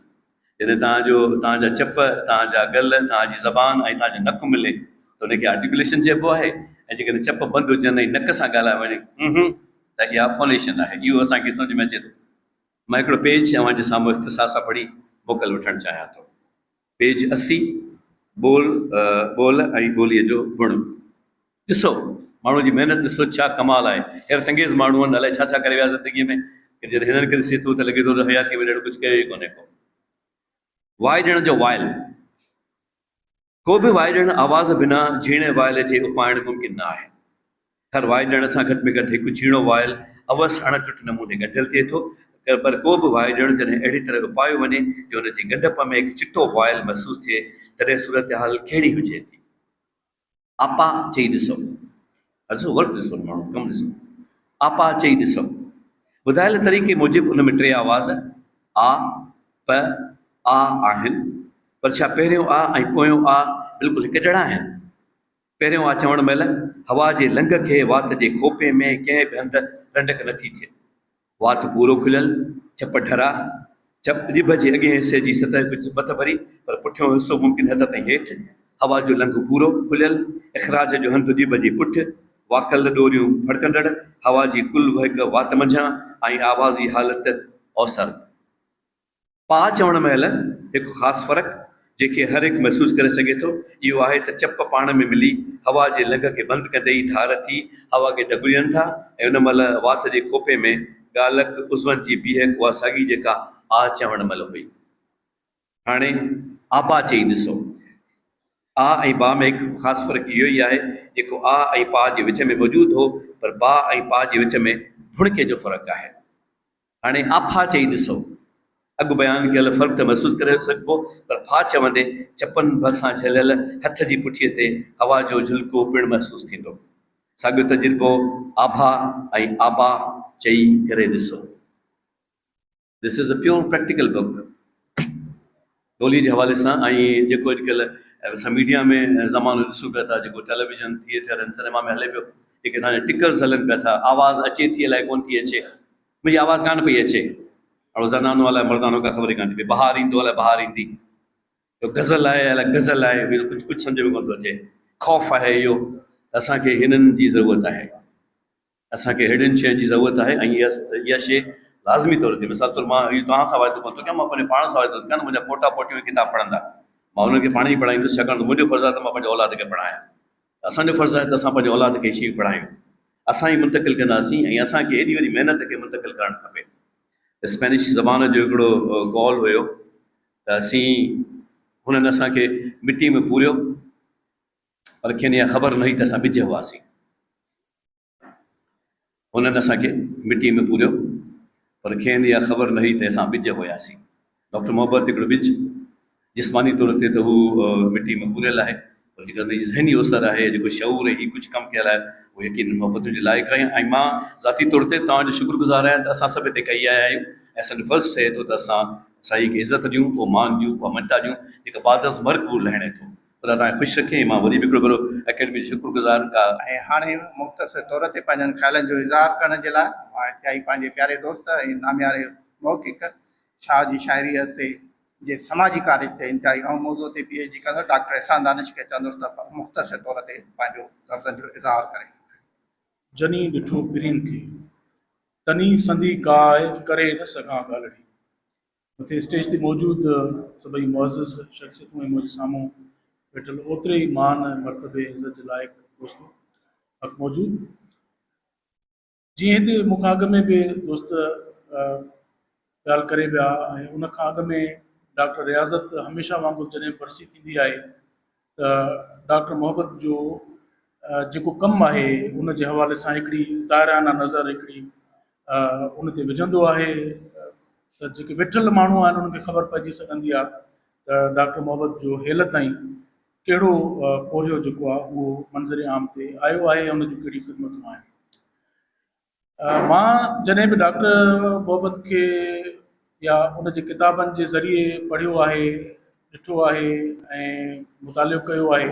जॾहिं तव्हांजा चप, तव्हांजा गल, तव्हांजी ज़बान ऐं तव्हांजो नकु मिले त हुनखे आर्टिकुलेशन चइबो आहे। ऐं जेकॾहिं चप बंदि हुजनि ऐं नक सां ॻाल्हाए वञे त इहा फोनेशन आहे। इहो असांखे सम्झ में अचे थो। मां हिकिड़ो पेज अव्हांजे साम्हूं इख़्तिसार सां पढ़ी मोकल वठणु चाहियां थो। पेज 80, ॿोल ऐं ॿोलीअ जो गुण। ॾिसो माण्हू जी महिनत ॾिसो छा कमाल आहे। हैरत अंगेज़ माण्हू आहिनि, अलाए छा छा करे विया ज़िंदगीअ में, कि जॾहिं हिननि खे ॾिसे थो त लॻे थो त हयाती में अहिड़ो कुझु कयो ई कोन्हे को। वाई ॾियण जो वाइल, को बि वाई ॾियणु आवाज़ बिना झीणे वाइल जे उपाइणु मुमकिन न आहे। हर वाई ॾियण सां घटि में घटि हिकु झीणो वाइल अवसि अणटुट नमूने गंढियल थिए थो, पर को बि वाई ॾियणु जॾहिं अहिड़ी तरह उपायो वञे जो हुनजी गंढप में हिकु चिटो वाइल महसूसु थिए, तॾहिं सूरत हाल कहिड़ी हुजे थी। आपा चई ॾिसो, ॾिसो वर्क ॾिसो, माण्हू कमु ॾिसो। आपा चई ॾिसो, ॿुधायल तरीक़े मूजिबि उन में 3 आवाज़ आ, प, आ आहिनि, पर छा पहिरियों आ ऐं पोयों आ बिल्कुलु हिकु जहिड़ा आहिनि? पहिरियों आ चवण महिल हवा जे लंघ खे वात जे खोपे में कंहिं बि हंधि रंडक नथी थिए। वात पूरो खुलियल, चप ढरा, चप ॼिभ जे अॻे हिसे जी सतह कुझु मथ भरी, पर पुठियों हिसो मुमकिन हद ताईं हेठि। हवा जो लंघ पूरो खुलियल, इख़राज जो हंधु ॼिभ जी पुठि, वाकल डोरियूं फड़कंदड़ हवा जी कुल वहिक वात मंझां ऐं आवाज़ी हालत औसर। पा चवण महिल हिकु ख़ासि फ़र्क़ु जेके हर हिकु महसूसु करे सघे थो इहो आहे त चप पाण में मिली हवा जे लंघ खे बंदि कंदे ई धार थी हवा खे डगुड़ियनि था ऐं उन महिल वात जे खोपे में ॻाल्हि उज़वनि जी बीहक उहा साॻी जेका आ चवण महिल हुई। हाणे आबा चई ॾिसो, आ ऐं बा में हिकु ख़ासि फ़र्क़ु इहो ई आहे जेको आ ऐं पा जे विच में मौजूदु हो, पर बा ऐं पा जे विच में भुणके जो फ़र्क़ु आहे। हाणे आफा चई ॾिसो, अॻु बयानु कयल फ़र्क़ु त महसूसु करे सघिबो, पर फा चवंदे चपनि भरिसां झलियल हथ जी पुठीअ ते हवा जो झुलको पिणु महसूसु थींदो। साॻियो तजुर्बो आभा ऐं आबा चई करे ॾिसो। This is a pure practical book ॿोलीअ जे हवाले सां। ऐं जेको अॼुकल्ह असां मीडिया में ज़मानो ॾिसूं पिया था, जेको टेलीविज़न थिएटर ऐं सिनेमा में हले पियो, जेके तव्हांजा टिकर्स हलनि पिया था, आवाज़ु अचे थी अलाए कोन थी अचे, मुंहिंजी आवाज़ु कान पई अचे, और ज़नानो अलाए मर्दानो का ख़बर ई कान थी पई, बहार ईंदो अलाए बहार ईंदी, तो गज़ल आहे अलाए गज़ल आहे, कुझु कुझु सम्झ में कोन थो अचे। ख़ौफ़ आहे इहो, असांखे हिननि जी ज़रूरत आहे, असांखे हेॾियुनि शयुनि जी ज़रूरत आहे। ऐं इहा शइ लाज़मी तौर ते, मिसाल तौरु मां इहो तव्हां सां वाइदो कोन थो कयां, मां पंहिंजे पाण सां वाइदो थो कयां, मुंहिंजा पोटा पोटियूं किताब पढ़ंदा, मां हुननि खे पाण ई पढ़ाईंदुसि, छाकाणि त मुंहिंजो फ़र्ज़ु आहे त मां पंहिंजे औलाद खे पढ़ायां। असांजो फ़र्ज़ु आहे त असां पंहिंजे औलाद खे शयूं पढ़ायूं, असां ई मुंतक़िल कंदासीं, ऐं असांखे एॾी वॾी महिनत खे मुंतक़िल करणु खपे। स्पेनिश ज़बान जो हिकिड़ो कॉल हुयो त असीं हुननि असांखे मिटी में पूरियो, पर खेनि इहा ख़बर न हुई त असां ॿिज हुआसीं। हुननि असांखे मिटी में पूरियो, पर खेनि इहा ख़बर न हुई त असां ॿिज हुयासीं। डॉक्टर मोहब्बत हिकिड़ो ॿिज, जिस्मानी तौर ते त हू मिटी में पूरियल आहे, पर जेका ज़हनी असरु आहे, जेको शऊर ही कुझु कमु कयल आहे, उहो यकीन मोहब्बत जे लाइक़ु आहे। ऐं मां ज़ाती तौर ते तव्हांजो शुक्रगुज़ार आहियां त असां सभु हिते कई आया आहियूं, ऐं असांजो फ़र्ज़ु थिए थो त असां साईं खे इज़त ॾियूं, पोइ मान ॾियूं, पोइ ममता ॾियूं, जेका बादस मर्ग उहो लहिणे थो। ख़ुदा तव्हां ख़ुशि रखे। मां वरी बि हिकिड़ो भेरो अकेडमी जो शुक्रगुज़ार का। ऐं हाणे मुख़्तसिर तौर ते पंहिंजनि ख़्यालनि जो इज़हार करण जे लाइ मां चई पंहिंजे प्यारे दोस्त ऐं नामियारे मौक़िक़ शाह जी शाइरीअ ते जे समाजी कार्य ते इंतिहाई अहम मौज़ूअ ते PhD कंदो डॉक्टर एहसान दानिश खे चवंदुसि त मुख़्तसिर तौर ते पंहिंजो लफ़्ज़नि जो इज़हार करे। जनी ॾिठो पिरीन खे तनी संदी काय करे न सघां ॻाल्हि। हुते स्टेज ते मौजूदु सभई मुअज़्ज़िज़ शख़्सियतूं ऐं मुंहिंजे साम्हूं वेठल ओतिरे ई मान मर्तबे इज़त जे लाइक़ु दोस्त हक़ मौजूदु। जीअं हिते मूंखां अॻु में बि दोस्त ॻाल्हि करे पिया, ऐं उन खां अॻु में डॉक्टर रियाज़त हमेशह वांगुरु जॾहिं बरसी थींदी आहे त डॉक्टर मोहब्बत जो जेको कमु आहे उन जे हवाले सां हिकिड़ी ताराना नज़र हिकिड़ी उन ते विझंदो आहे, त जेके वेठल माण्हू आहिनि उन्हनि खे ख़बर पइजी सघंदी आहे त डॉक्टर मोहब्बत जो हेल ताईं कहिड़ो पोरियो जेको आहे उहो मंज़र आम ते आयो आहे, ऐं उनजूं कहिड़ी ख़िदमतूं आहिनि। मां जॾहिं बि डॉक्टर मोहब्बत खे या उनजे किताबनि जे ज़रिए पढ़ियो आहे, ॾिठो आहे ऐं मुतालियो कयो आहे,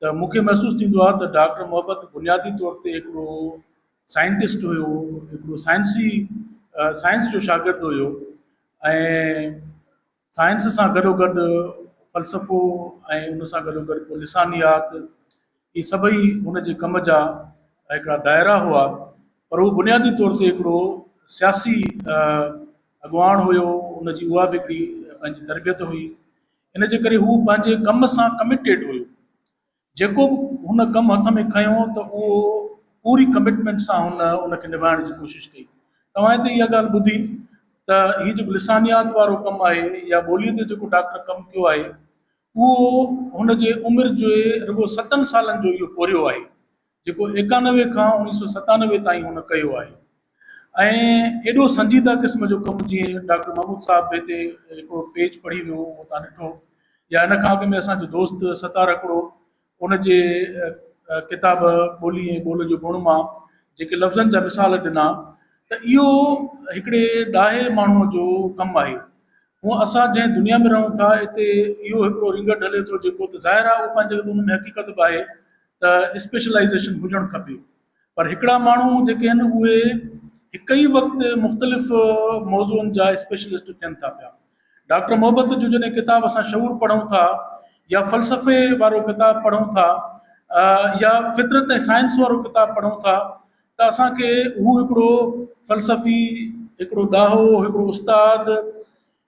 त मूंखे महसूसु थींदो आहे त डॉक्टर मोहब्बत बुनियादी तौर ते हिकिड़ो साइंटिस्ट हुयो, हिकिड़ो साइंस जो शागिर्दु हुयो, ऐं साइंस सां गॾोगॾु फ़लसफ़ो ऐं उन सां गॾोगॾु पोइ लिसानियात, इहे सभई हुनजे कम जा हिकिड़ा दायरा हुआ, पर उहो बुनियादी तौर ते हिकिड़ो सियासी अॻुवाण हुयो, उनजी उहा बि हिकिड़ी पंहिंजी तरबियत हुई। इन जे करे हू पंहिंजे कम सां कमिटेड हुयो, जेको हुन कमु हथ में खयों त उहो पूरी कमिटमेंट सां उनखे निभाइण जी कोशिशि कई। तव्हां हिते इहा ॻाल्हि ॿुधी त हीअ जेको लिसानियात वारो कमु आहे या ॿोलीअ ते जेको डॉक्टर कमु कयो आहे, उहो हुनजे उमिरि जे रुॻो 7 सालनि जो इहो पोरियो आहे, जेको 91 खां 1997 ताईं हुन कयो आहे। ऐं एॾो संजीदा क़िस्म जो कमु, जीअं डॉक्टर महमूद साहब हिते हिकिड़ो पेज पढ़ी वियो, उहो तव्हां ॾिठो, या इन खां अॻु में असांजो दोस्त सतार हिकिड़ो उनजे किताब ॿोली ऐं ॿोल जो गुण मां जेके लफ़्ज़नि जा मिसाल ॾिना, त इहो हिकिड़े ॾाहे माण्हूअ जो कमु आहे। हूअं असां जंहिं दुनिया में रहूं था, हिते इहो हिकिड़ो रिंगट हले थो, जेको त ज़ाहिर आहे उहो पंहिंजे उन में हक़ीक़त बि आहे त स्पेशलाइज़ेशन हुजणु खपे, पर हिकिड़ा माण्हू जेके आहिनि उहे हिकु ई वक़्तु मुख़्तलिफ़ मौज़ूअनि जा स्पेशलिस्ट थियनि था पिया। डॉक्टर मोहब्बत जो जॾहिं किताब असां शऊर पढ़ूं था या फ़लसफ़े वारो किताब पढ़ूं था, या फितरत ऐं साइंस वारो किताबु पढ़ूं था त असांखे हू हिकिड़ो फ़लसफ़ी, हिकिड़ो ॾाहो, हिकिड़ो उस्ताद,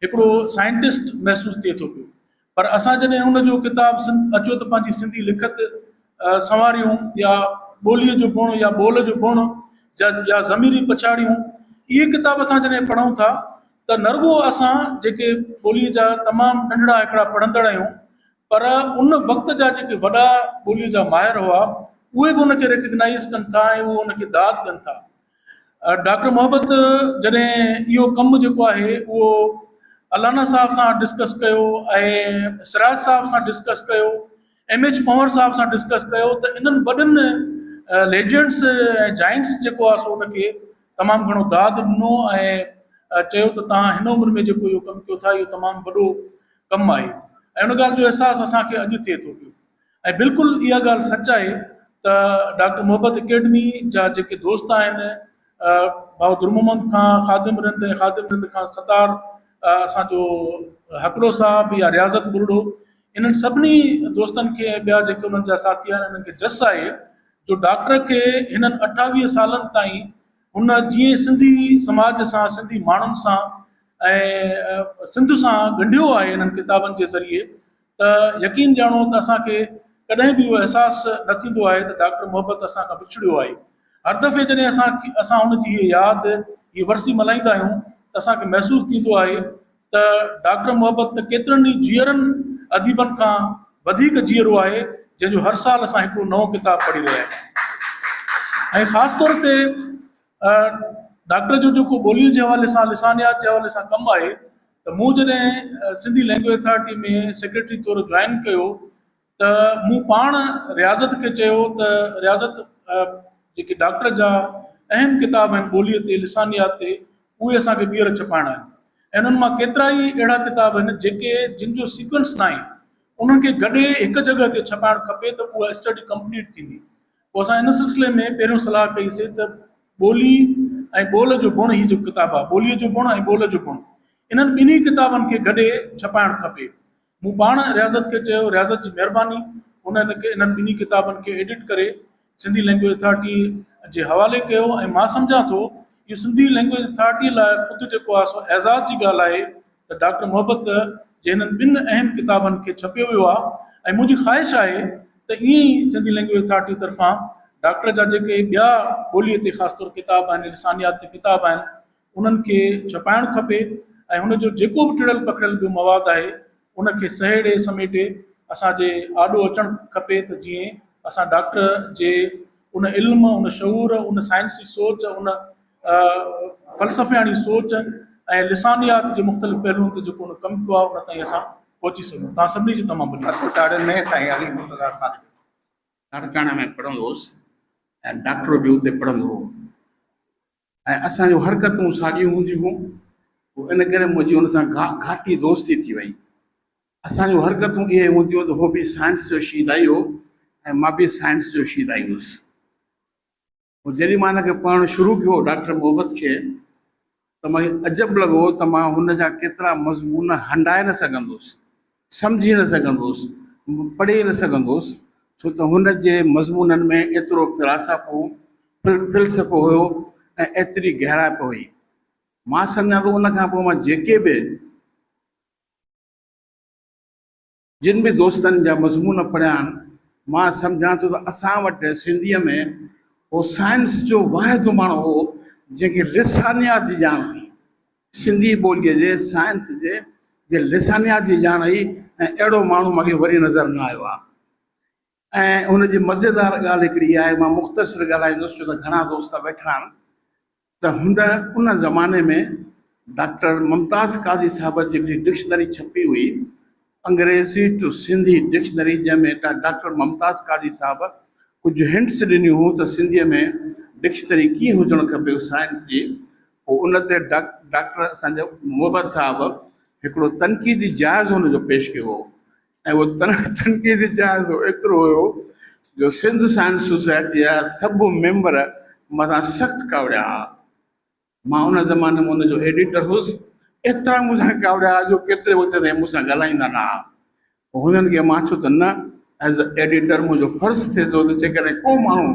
हिकिड़ो साइंटिस्ट महसूसु थिए थो पियो। पर असां जॾहिं हुनजो किताबु अचो त पंहिंजी सिंधी लिखत संवारियूं या ॿोलीअ जो गुण या ॿोल जो गुण या ज़मीरी पछाड़ियूं, इहे किताब असां जॾहिं पढ़ूं था त न रुॻो असां जेके ॿोलीअ जा तमामु नंढड़ा हिकिड़ा पढ़ंदड़ आहियूं, पर उन वक़्त जा जेके वॾा ॿोलीअ जा माहिर हुआ उहे बि उनखे रिकग्नाइज़ कनि था ऐं उहे उनखे दाद ॾियनि था। डॉक्टर मोहब्बत जॾहिं इहो कमु जेको आहे उहो अलाना साहब सां डिस्कस कयो ऐं सिराज साहब सां डिस्कस कयो, MH पंवर साहब सां डिस्कस कयो, त इन्हनि वॾनि लेजेंड्स ऐं जाइंट्स जेको आहे सो उनखे तमामु घणो दाद ॾिनो ऐं चयो त तव्हां हिन उमिरि में जेको इहो कमु कयो था इहो तमामु वॾो कमु आहे। ऐं उन ॻाल्हि जो अहसासु असांखे अॼु थिए थो पियो। ऐं बिल्कुलु इहा ॻाल्हि सच आहे त डॉक्टर मोहब्बत अकेडमी जा जेके दोस्त आहिनि, भाउ दुर्मोहम्मद खां ख़ादिम रिंद ऐं ख़ादिम रिंद खां सतार असांजो हकड़ो साहब या रियाज़त बुरड़ो, इन्हनि सभिनी दोस्तनि खे ऐं ॿिया जेके उन्हनि जा साथी आहिनि उन्हनि खे जस आहे जो डॉक्टर खे हिननि 28 सालनि ताईं हुन जीअं सिंधी समाज सां, सिंधी माण्हुनि सां ऐं सिंध सां ॻंढियो आहे इन्हनि किताबनि जे ज़रिए, त यकीन ॼाणो त असांखे कॾहिं बि उहो अहसासु न थींदो आहे त डॉक्टर मोहब्बत असां खां विछड़ियो आहे। हर दफ़े जॾहिं असां हुनजी हीअ यादि, हीअ वरसी मल्हाईंदा आहियूं त असांखे महसूसु थींदो आहे त डॉक्टर मोहब्बत त केतिरनि ई जीअरनि अदीबनि खां वधीक जीअरो आहे, जंहिंजो हर साल असां हिकिड़ो नओं किताबु पढ़ी रहिया आहियूं। ऐं ख़ासि तौर ते डॉक्टर जो जेको ॿोलीअ जे हवाले सां, लिसानियात जे हवाले सां कमु आहे, त मूं जॾहिं सिंधी लैंग्वेज अथॉरिटी में सेक्रेटरी तौरु जॉइन कयो त मूं पाण रियाज़त खे चयो त रियाज़त जेके डॉक्टर जा अहम किताब आहिनि ॿोलीअ ते, लिसानियात ते, उहे असांखे ॿीहर छपाइणा आहिनि। ऐं उन्हनि मां केतिरा ई अहिड़ा किताब आहिनि जेके जिन जो सीक्वेंस न आहे, उन्हनि खे गॾे हिकु जॻह ते छपाइणु खपे त उहा स्टडी कंप्लीट थींदी। पोइ असां इन सिलसिले में पहिरियों सलाह कईसीं त ॿोली ऐं ॿोल जो गुण ही जो किताबु आहे, ॿोलीअ जो गुण ऐं ॿोल जो गुण, इन्हनि ॿिन्ही किताबनि खे गॾे छपाइणु खपे। मूं पाण रियाज़त खे चयो, रियाज़त जी महिरबानी, हुन इन्हनि ॿिन्ही किताबनि खे एडिट करे सिंधी लैंग्वेज अथॉरिटी जे हवाले कयो। ऐं मां सम्झां थो इहो सिंधी लैंग्वेज अथॉरिटीअ लाइ ख़ुदि जेको आहे सो एज़ाज़ जी ॻाल्हि आहे त डॉक्टर मोहब्बत जे हिननि ॿिनि अहम किताबनि खे छपियो वियो आहे। ऐं मुंहिंजी ख़्वाहिश आहे त ईअं ई सिंधी लैंग्वेज अथॉरिटी तरफ़ां डॉक्टर जा जेके ॿिया ॿोलीअ ते ख़ासि तौरु किताब आहिनि, लिसानियात ते किताब आहिनि, उन्हनि खे छपाइणु खपे ऐं हुनजो जेको बि टिड़ियल पकड़ियल ॿियो मवादु आहे उनखे सहेड़े समेटे असांजे आॾो अचणु खपे त जीअं असां डॉक्टर जे उन इल्म, उन शऊर, उन साइंसी सोच, उन फ़लसफ़ियाणी सोच ऐं लिसानियात जे मुख़्तलिफ़ पहलुनि ते जेको उन कमु कयो आहे उन ताईं असां पहुची सघूं। तव्हां सभिनी जी तमामु अस्पतालनि में साईं अली मुर्तज़ा ख़ान नानकाना में पढ़ंदो हुउसि ऐं डॉक्टर बि उते पढ़ंदो हो ऐं असांजूं हरकतूं साॻियूं हूंदियूं हुयूं। पोइ इन करे मुंहिंजी हुन सां घाटी दोस्ती थी वई। असांजूं हरकतूं इहे हूंदियूं त उहो बि साइंस जो शीदाई हो ऐं मां बि साइंस जो शीदाई हुयुसि। पोइ जॾहिं मां हिनखे पढ़णु शुरू कयो डॉक्टर मोहब्बत खे, त मूंखे अजब लॻो त मां हुन जा केतिरा मज़मून हंडाए न सघंदुसि, सम्झी न सघंदुसि, पढ़ी न सघंदुसि, छो त हुन जे मज़मूननि में एतिरो फ़िलसफ़ो हुयो ऐं एतिरी गहराइप हुई। मां सम्झां थो उन खां पोइ मां जेके बि जिन बि दोस्तनि जा मज़मून पढ़िया आहिनि, मां सम्झां थो त असां वटि सिंधीअ में उहो साइंस जो वाहिदु माण्हू हो जंहिंखे लिसानियात जी ॼाण हुई, सिंधी ॿोलीअ जे साइंस जे लिसानियात जी ॼाण हुई। ऐं अहिड़ो माण्हू मूंखे वरी नज़र न आयो आहे। ऐं हुनजी मज़ेदार ॻाल्हि हिकिड़ी आहे, मां मुख़्तसिर ॻाल्हाईंदुसि छो त घणा दोस्त वेठा आहिनि, त उन ज़माने में डॉक्टर मुमताज़ काज़ी साहब जी हिकिड़ी डिक्शनरी छपी हुई, अंग्रेज़ी टू सिंधी डिक्शनरी, जंहिंमें डॉक्टर मुमताज़ काज़ी साहब कुझु हिंट्स ॾिनियूं हुयूं त सिंधीअ में डिक्शनरी कीअं हुजणु खपे साइंस जी। पोइ उन ते डॉक्टर असांजो मोहब्बत साहब हिकिड़ो तनक़ीदी जाइज़ो हुनजो पेश कयो हो। ऐं उहो तनक़ीदी जाइज़ो एतिरो हुयो जो सिंध साइंस सोसाइटी जा सभु मेंबर मथां सख़्तु कावड़िया हुआ। मां उन ज़माने में हुनजो एडिटर हुउसि, एतिरा मूंसां कावड़िया जो केतिरे वक़्त ताईं मूंसां ॻाल्हाईंदा न हुआ। पोइ हुननि खे मां चयो त न, एज़ अ एडिटर मुंहिंजो फ़र्ज़ु थिए थो त जेकॾहिं को माण्हू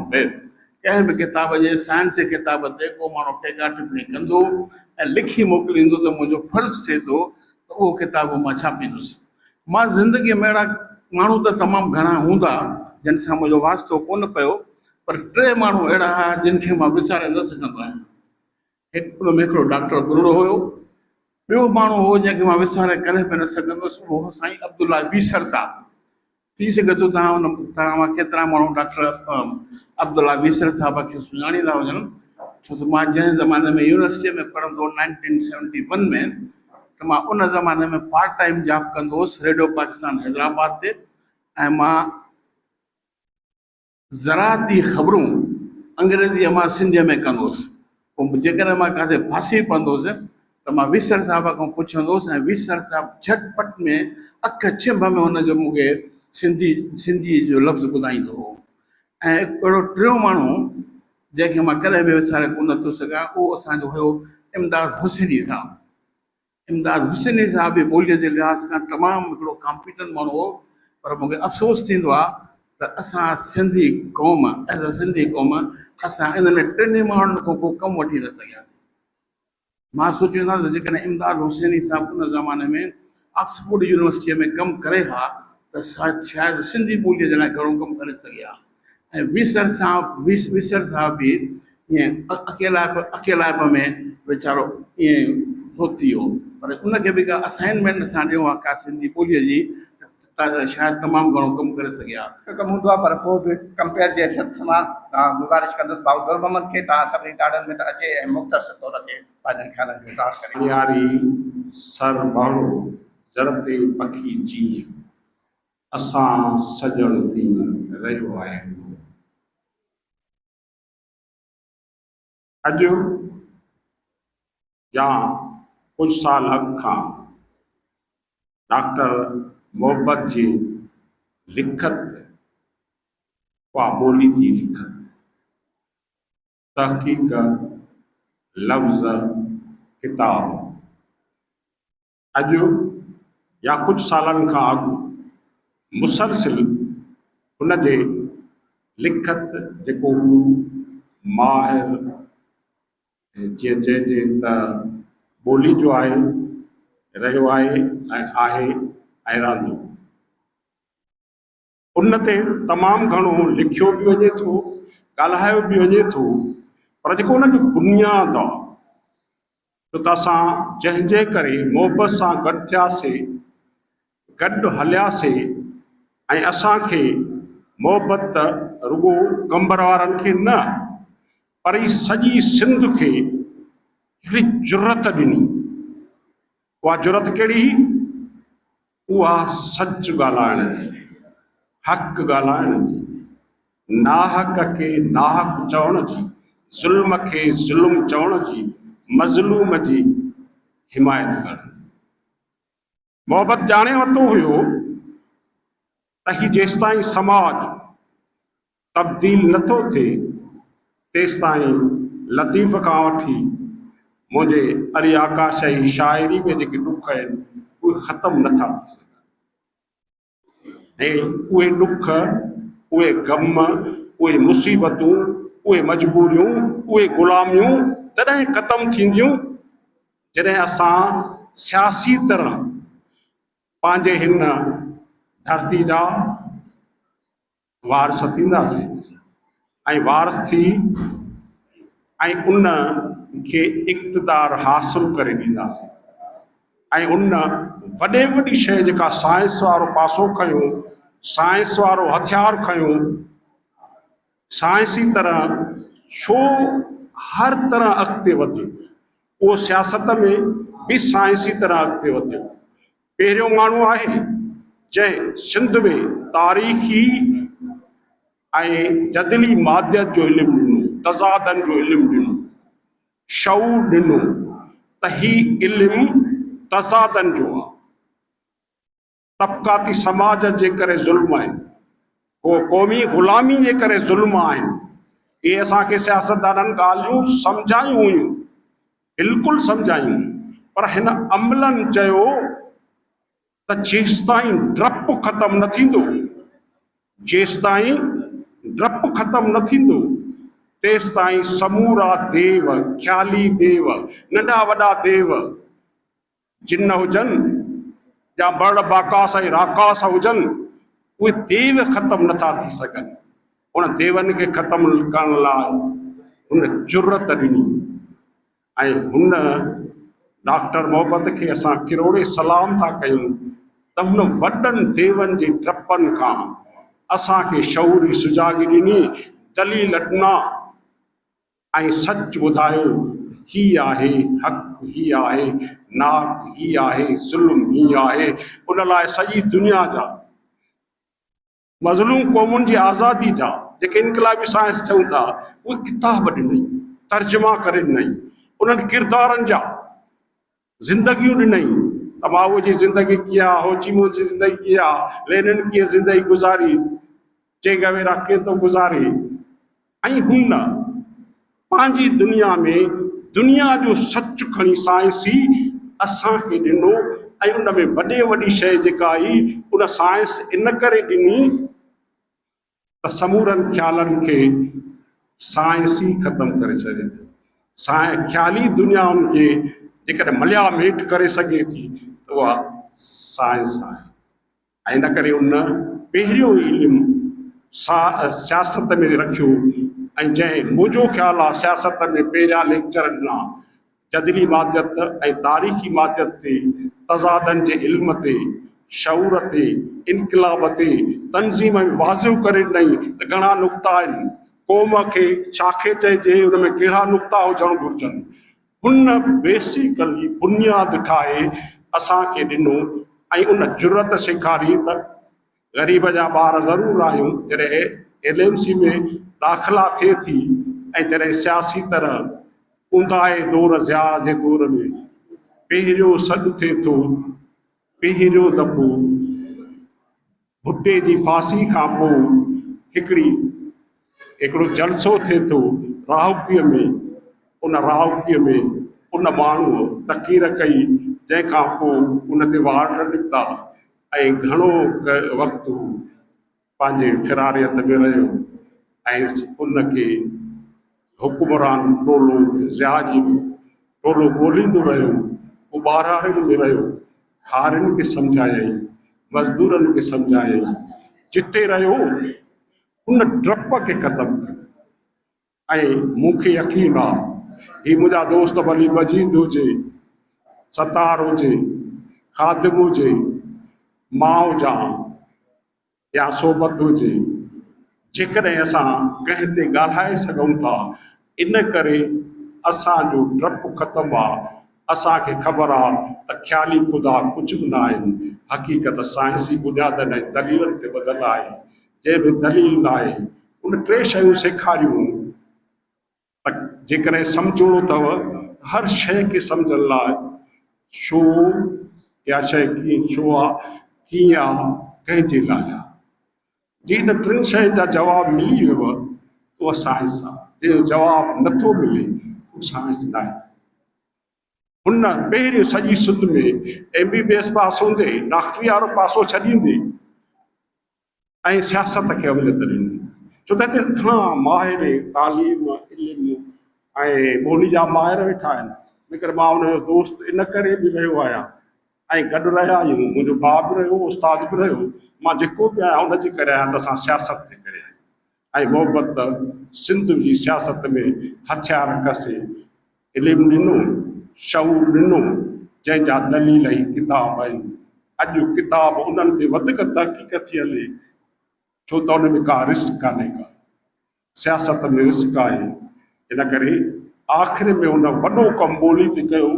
कंहिं बि किताब जे साइंस जे किताब ते को माण्हू टेका टिप्पणी कंदो ऐं लिखी मोकिलींदो त मुंहिंजो फ़र्ज़ु थिए थो त उहो किताब मां छापींदुसि। मां ज़िंदगीअ में अहिड़ा माण्हू त तमामु घणा हूंदा जिन सां मुंहिंजो वास्तो कोन पियो, पर 3 माण्हू अहिड़ा हुआ जिन खे मां विसारे न सघंदो आहियां। उन में हिकिड़ो डॉक्टर बुर्रो हुयो, ॿियो माण्हू हो जंहिंखे मां विसारे करे पिया न सघंदुसि, उहो साईं अब्दुल्ला वीसर साहब। थी सघे थो तव्हां मां केतिरा माण्हू डॉक्टर अब्दुल्ला वीसर साहब खे सुञाणींदा हुजनि, छो त मां जंहिं ज़माने में यूनिवर्सिटीअ में पढ़ंदो 1971 में, त मां उन ज़माने में पार्ट टाइम जॉब कंदो हुउसि रेडियो पाकिस्तान हैदराबाद ते, ऐं मां ज़राअती ख़बरूं अंग्रेज़ीअ मां सिंधीअ में कंदो हुउसि। पोइ जेकॾहिं मां किथे फासी पवंदो हुउसि त मां वीसर साहब खां पुछंदो हुउसि, ऐं वीसर साहब झटपट में अख छिंभ में हुनजो मूंखे सिंधी जो लफ़्ज़ ॿुधाईंदो हो। ऐं अहिड़ो 3 माण्हू जंहिंखे मां कॾहिं बि विसारे कोन थो सघां, उहो असांजो हुयो इमदाद हुसैनी साहब। इमदाद हुसैनी साहब बि ॿोलीअ जे लिहाज़ खां तमामु हिकिड़ो कॉम्पिटेंट माण्हू हो, पर मूंखे अफ़सोस थींदो आहे त असां सिंधी क़ौम एज़ अ सिंधी क़ौम असां इन्हनि 3 माण्हुनि खां को कमु वठी न सघियासीं। मां सोचींदो आहियां त जेकॾहिं इमदाद हुसैनी साहब उन ज़माने में ऑक्सफोर्ड यूनिवर्सिटीअ में कमु करे हा त शायदि सिंधी ॿोलीअ जे लाइ घणो कमु करे सघिया। ऐं वीसर साहब बि ईअं अकेलाइप में वीचारो ईअं हो थी वियो, पर उनखे बि का असाइनमेंट असां ॾियूं आहे का सिंधी ॿोलीअ जी त शायदि तमामु घणो कमु करे सघिया। कमु हूंदो आहे, पर पोइ बि कंपेयर जे हिसाब सां मां गुज़ारिश कंदुसि भाउ दुर मोहम्मद खे तव्हां सभिनी ताड़नि में त अचे ऐं मुख़्तसर तौर ते पंहिंजनि ख़्यालनि जो इज़हार करे। यारी सर माण्हू जरते पखी जीअं असां सजण थी रहियो आहियूं। अॼु या कुझु साल अॻु खां डॉक्टर मोहब्बत जी लिखत, उहा ॿोली जी लिखत, तहक़ीक़, लफ़्ज़, किताब, अॼु या कुझु सालनि खां अॻु मुसलसिल हुन जे लिखत जेको माहिर जीअं चइजे त ॿोली जो आहे, रहियो आहे ऐं आहे ऐं रहंदो, उन ते तमामु घणो लिखियो बि वञे थो, ॻाल्हायो बि वञे थो, पर जेको उनजी बुनियादु आहे, छो त असां जंहिंजे करे मोहबत सां गॾु थियासीं, गॾु हलियासीं, ऐं असांखे मोहबत रुगो कंबर वारनि खे न, पर ही सॼी सिंध खे हिकिड़ी जुरत ॾिनी। उहा जुरत कहिड़ी? उहा सच ॻाल्हाइण जी, हक़ ॻाल्हाइण जी, नाहक खे नाहक चवण जी, ज़ुल्म खे ज़ुल्म चवण जी, मज़लूम जी हिमायत करण जी। मोहब्बत ॼाणे वरितो हुयो त ही जेसिताईं समाज तब्दील नथो थिए तेसिताईं लतीफ़ खां वठी मुंहिंजे अली आकाश जी शाइरी में जेके ॾुख आहिनि उहे ख़तमु नथा थी सघनि। ऐं उहे ॾुख, उहे गम, उहे मुसीबतूं, उहे मजबूरियूं, उहे ग़ुलामियूं तॾहिं ख़तमु थींदियूं जॾहिं असां सियासी तरह पंहिंजे हिन धरती जा वारस थींदासीं, ऐं वारस थी ऐं उन खे इक़्तिदार हासिल करे ॾींदासीं, ऐं उन वॾे वॾी शइ जेका साइंस वारो पासो खयूं, साइंस वारो हथियार खयूं, साइंसी तरह छो हर तरह अॻिते वधियो, उहो सियासत में बि साइंसी तरह अॻिते वधियो। पहिरियों माण्हू आहे जंहिं सिंध में तारीख़ी ऐं जदली मादियत जो इल्मु ॾिनो, तज़ादनि जो इल्मु ॾिनो, शऊर ॾिनो त ही इल्मु तज़ादनि जो आहे। तबक़ाती समाज जे करे ज़ुल्म आहिनि, उहो क़ौमी ग़ुलामी जे करे ज़ुल्म आहिनि, इहे असांखे सियासतदाननि ॻाल्हियूं सम्झायूं हुयूं, बिल्कुलु सम्झायूं, पर हिन अमलनि चयो त जेसिताईं डपु ख़तमु न थींदो जेसिताईं डपु ख़तमु न थींदो तेसिताईं समूरा देव, ख़्याली देव, नंढा वॾा देव, जिन हुजनि या बड़ बाकास ऐं राकास हुजनि, उहे देव ख़तमु नथा थी सघनि। उन देवनि खे ख़तमु करण लाइ हुन जुरत ॾिनी ऐं हुन डॉक्टर मोहब्बत खे असां किरोड़े सलाम था कयूं त हुन वॾनि देवनि जे डपनि खां असांखे शऊरी सुजाॻी ॾिनी, दलील ॾिना ऐं सच ॿुधायो, ही आहे हक़, ही आहे नाक, ही आहे ज़ुल्म, ही आहे। उन लाइ सॼी दुनिया जा मज़लूम क़ौमुनि जी आज़ादी जा जेके इनकलाबी साइंस चऊं था, उहे किताब ॾिनई, तर्जुमा करे ॾिनई, उन्हनि किरदारनि जा ज़िंदगियूं ॾिनई। तमाहू जी ज़िंदगी कीअं आहे, होचीमो जी ज़िंदगी कीअं आहे, लेनिन कीअं ज़िंदगी गुज़ारी, चे गवेरा कीअं थो गुज़ारे। ऐं हुन पंहिंजी दुनिया में दुनिया जो सच खणी साइंसी असांखे ॾिनो ऐं उन में वॾे वॾी शइ जेका आई उन साइंस इन करे ॾिनी त समूरनि ख़्यालनि खे साइंस ई ख़तमु करे छॾे थी। ख़्याली दुनियाउनि खे जेकॾहिं मलिया मेट करे सघे थी त उहा साइंस आहे। ऐं इन करे उन पहिरियों इल्मु सियासत में रखियो ऐं जंहिं मुंहिंजो ख़्यालु आहे सियासत में पहिरियां लेक्चर ॾिना जदली मादियत ऐं तारीख़ी मादियत ते, तज़ादनि जे इल्म ते, शऊर ते, इनकलाब ते, तंज़ीम में वाज़िव करे ॾिनई त घणा नुक़्ता आहिनि, क़ौम खे छाखे चइजे, हुन में कहिड़ा नुक़्ता हुजणु घुरिजनि। हुन बेसिकली बुनियाद ठाहे असांखे ॾिनो ऐं उन जुरत सेखारी त ग़रीब जा ॿार ज़रूरु आहियूं, जॾहिं LMC में दाख़िला थिए थी ऐं जॾहिं सियासी तरह ऊंदाहे दौर ज़िया जे दौर में पहिरियों सॾु थिए थो, पहिरियों दफ़ो भुट्टे जी फांसी खां पोइ हिकिड़ो जलसो थिए थो राहुकीअ में। उन राहुकीअ में उन माण्हूअ तक़ीर कई जंहिंखां पोइ उन ते वार निकिता ऐं घणो वक़्तु पंहिंजे फिरारियत में रहियो ऐं उनखे हुकुमरान टोलो ज़िया जी टोलो ॻोल्हींदो रहियो, उहो ॿारहनि में रहियो, हारियुनि खे सम्झायई, मज़दूरनि खे सम्झायई, जिते रहियो उन डप खे ख़तमु कयो। ऐं मूंखे यकीन आहे ही मुंहिंजा दोस्त भली मजीद हुजे, सतार हुजे, ख़ादिम हुजे, माउ जा या सोबत हुजे, जेकॾहिं असां कंहिं ते ॻाल्हाए सघूं था इन करे असांजो डपु ख़तमु आहे। असांखे ख़बर आहे त ख़्याली ख़ुदा कुझु बि न आहिनि, हक़ीक़त साइंसी बुनियादनि ऐं दलीलनि ते ॿधल आहे। जंहिं बि दलील न आहे उन टे शयूं सेखारियूं त जेकॾहिं सम्झणो अथव हर शइ खे सम्झण लाइ छो या शइ कीअं छो आहे, कीअं आहे, कंहिंजे लाइ आहे। जे इन टिनि शयुनि जा जवाब मिली वियो उहा साइंस आहे, जे जवाब नथो मिले उहो साइंस न आहे। हुन पहिरियों सॼी सुध में MBBS पास हूंदे डॉक्टरी वारो पासो छॾींदे ऐं सियासत खे अवलियत ॾिनी, छो त हिते घणा माहिर तालीम इल्मु ऐं ॿोली जा माहिर वेठा आहिनि। जेकर मां हुनजो दोस्त इन करे बि रहियो आहियां ऐं गॾु रहिया आहियूं, मुंहिंजो भाउ बि रहियो, उस्ताद बि रहियो, मां जेको बि आहियां हुनजे करे आहियां त असां सियासत जे करे आहियूं। ऐं मोहब्बत सिंध जी सियासत में हथियार कसे, इल्मु ॾिनो, शऊर ॾिनो, जंहिंजा दलील ई किताब आहिनि। अॼु किताब उन्हनि ते वधीक तहक़ीक़ थी हले छो त उन में का रिस्क कान्हे, का सियासत में रिस्क आहे। इन करे आख़िर में उन वॾो कमु ॿोली ते कयो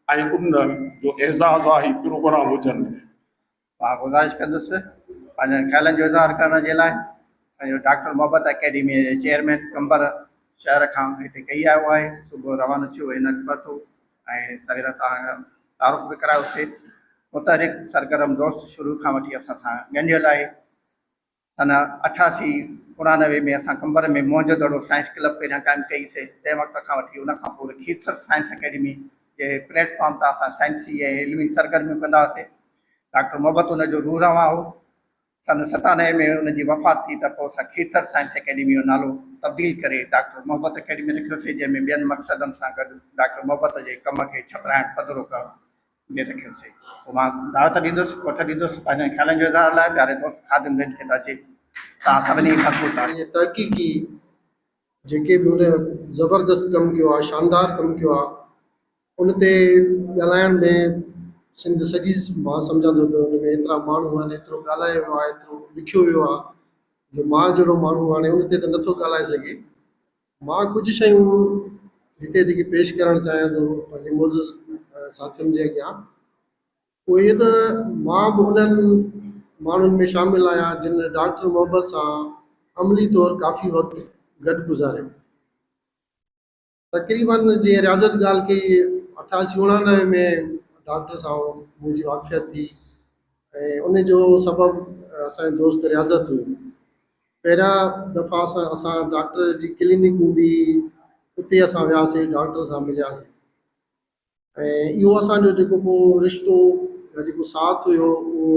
ऐं उन जो एज़ाज़ आहे ही प्रोग्राम हुजनि। मां गुज़ारिश कंदुसि पंहिंजनि ख़्यालनि जो इज़हार करण जे लाइ। असांजो डॉक्टर मोहब्बत अकेडमी जे चेयरमैन कंबर शहर खां हिते कई आयो आहे, सुबुह रवानो थियो हिन पतो ऐं सवेर तव्हां तारुफ़ बि करायोसीं। मुतहरिक सरगरम दोस्त शुरू खां वठी असां सां ॻंढियल आहे। सन 88-89 में असां कंबर में मोहज दड़ो साइंस क्लब पहिरियां क़ाइमु कईसीं। तंहिं वक़्त खां वठी उन खां पोइ खीरथर साइंस अकेडमी जे प्लेटफॉर्म तां असां साइंसी ऐं इल्मी सरगर्मियूं कंदा हुआसीं। डॉक्टर मोहब्बत उन जो रूह रवां हो। सन 97 में उनजी वफ़ात थी त पोइ असां खीरसर साइंस अकेडमी जो नालो तब्दील करे डॉक्टर मोहब्बत अकेडमी रखियोसीं, जंहिंमें ॿियनि मक़सदनि सां गॾु डॉक्टर मोहब्बत जे कम खे छपराइण पधिरो करणु जे रखियोसीं। पोइ मां दावत ॾींदुसि, कोठ ॾींदुसि पंहिंजे ख़्यालनि जो इज़हार लाइ। प्यारे दोस्त ख़ादिम रिज खे त अचे, तव्हां सभिनी ख़ुशबू ये तहक़ीक़ी जेके बि उन ज़बरदस्त कमु कयो आहे, शानदार कमु कयो आहे, उन ते ॻाल्हाइण में सिंध सॼी मां सम्झंदो त उन में एतिरा माण्हू आहिनि, एतिरो ॻाल्हायो वियो आहे, एतिरो लिखियो वियो आहे, जो मां जहिड़ो माण्हू हाणे उन ते त नथो ॻाल्हाए सघे। मां कुझु शयूं हिते जेकी पेश करणु चाहियां थो पंहिंजे मोज़िज़ साथियुनि जे अॻियां, उहे इहे त मां बि उन्हनि माण्हुनि में शामिलु आहियां जिन डॉक्टर मोहब्बत सां अमली तौरु काफ़ी वक़्तु गॾु गुज़ारियो। तक़रीबन जीअं रियाज़त ॻाल्हि कई, 88-89 में डॉक्टर सां मुंहिंजी वाक़फ़ियत थी ऐं उन जो सबबु असांजो दोस्त रियाज़त हुयो। पहिरियां दफ़ा असां डॉक्टर जी क्लिनिक हूंदी, उते असां वियासीं, डॉक्टर सां मिलियासीं ऐं इहो असांजो जेको पोइ रिश्तो या जेको साथ हुयो उहो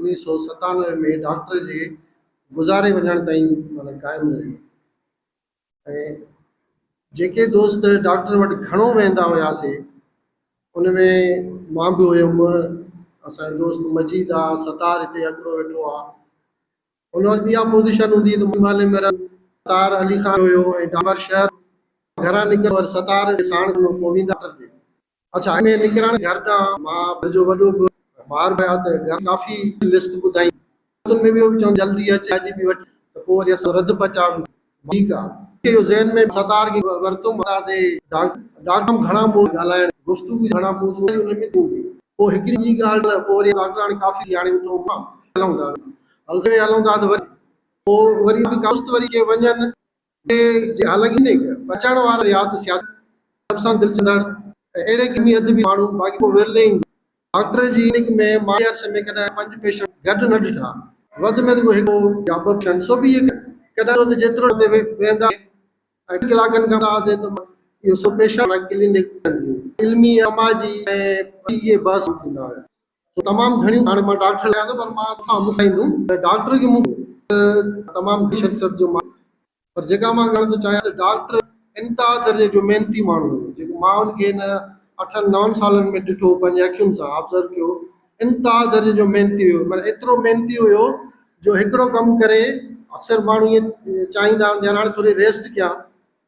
1997 में डॉक्टर जे गुज़ारे वञण ताईं माना क़ाइमु रहियो। ऐं जेके दोस्त डॉक्टर वटि घणो वेंदा हुआसीं उन में मां बि हुयुमि, असांजो दोस्त मजीद आहे, सतार हिते हिकिड़ो वेठो आहे। उन वक़्तु इहा पोज़ीशन हूंदी त माले में सतार अली ख़ान हुयो ऐं डाबर शहर घरां निकिर और सतार साण पोइ वेंदा डॉक्टर। अच्छा, में निकिरण घर खां मां जो वॾो ॿार पिया त घर काफ़ी लिस्ट ॿुधाई, उन में बि चवनि जल्दी अचे, अॼु बि वठी, त पोइ वरी असां रद्द पचाऊं। ठीकु आहे, इहो ज़हन में सतार खे वरितो मांसीं। डॉक्टर घणा मौज़ू ॻाल्हाइण, गुफ़्तगू घणा मौज़ू उन में थींदी। पोइ हिकिड़ी ॿी ॻाल्हि, पोइ वरी डॉक्टर हाणे काफ़ी हाणे थो मां हलूं था, हलूं था त वरी पोइ वरी बि दोस्त वरी के वञनि हालांकि न बचाइण वारा यादि सियासत सभ सां दिलचंदड़ अहिड़े किनी हद बि माण्हू बाक़ी पोइ विरले ईंदो। डॉक्टर जी क्लिनिक में मां में कॾहिं 5 पेशेंट गॾु न ॾिठा, वधि में वधि हिकु या ॿ पेशेंट, सो बि इहे कॾहिं जेतिरो वेंदा ऐं कलाकनि खां आसे त इहो सभु पेशेंट क्लिनिक इल्मी समाजी ऐं इहे बस थींदा हुया। तमामु घणियूं, हाणे मां डॉक्टर आहियां पर मां खां मुखाईंदुमि डॉक्टर खे तमामु शख़्सियत जो मां, पर जेका मां ॻाल्हि थो चाहियां त डॉक्टर इंतिहा दर्जे जो महिनती माण्हू हुयो, जेको मां उनखे हिन 8-9 सालनि में ॾिठो, पंहिंजे अखियुनि सां ऑब्ज़र्व कयो, इंतिहा दर्जे जो महिनती हुयो। माना एतिरो महिनती हुयो जो हिकिड़ो कमु करे, अक्सर माण्हू ईअं चाहींदा आहिनि हाणे थोरी रेस्ट कयां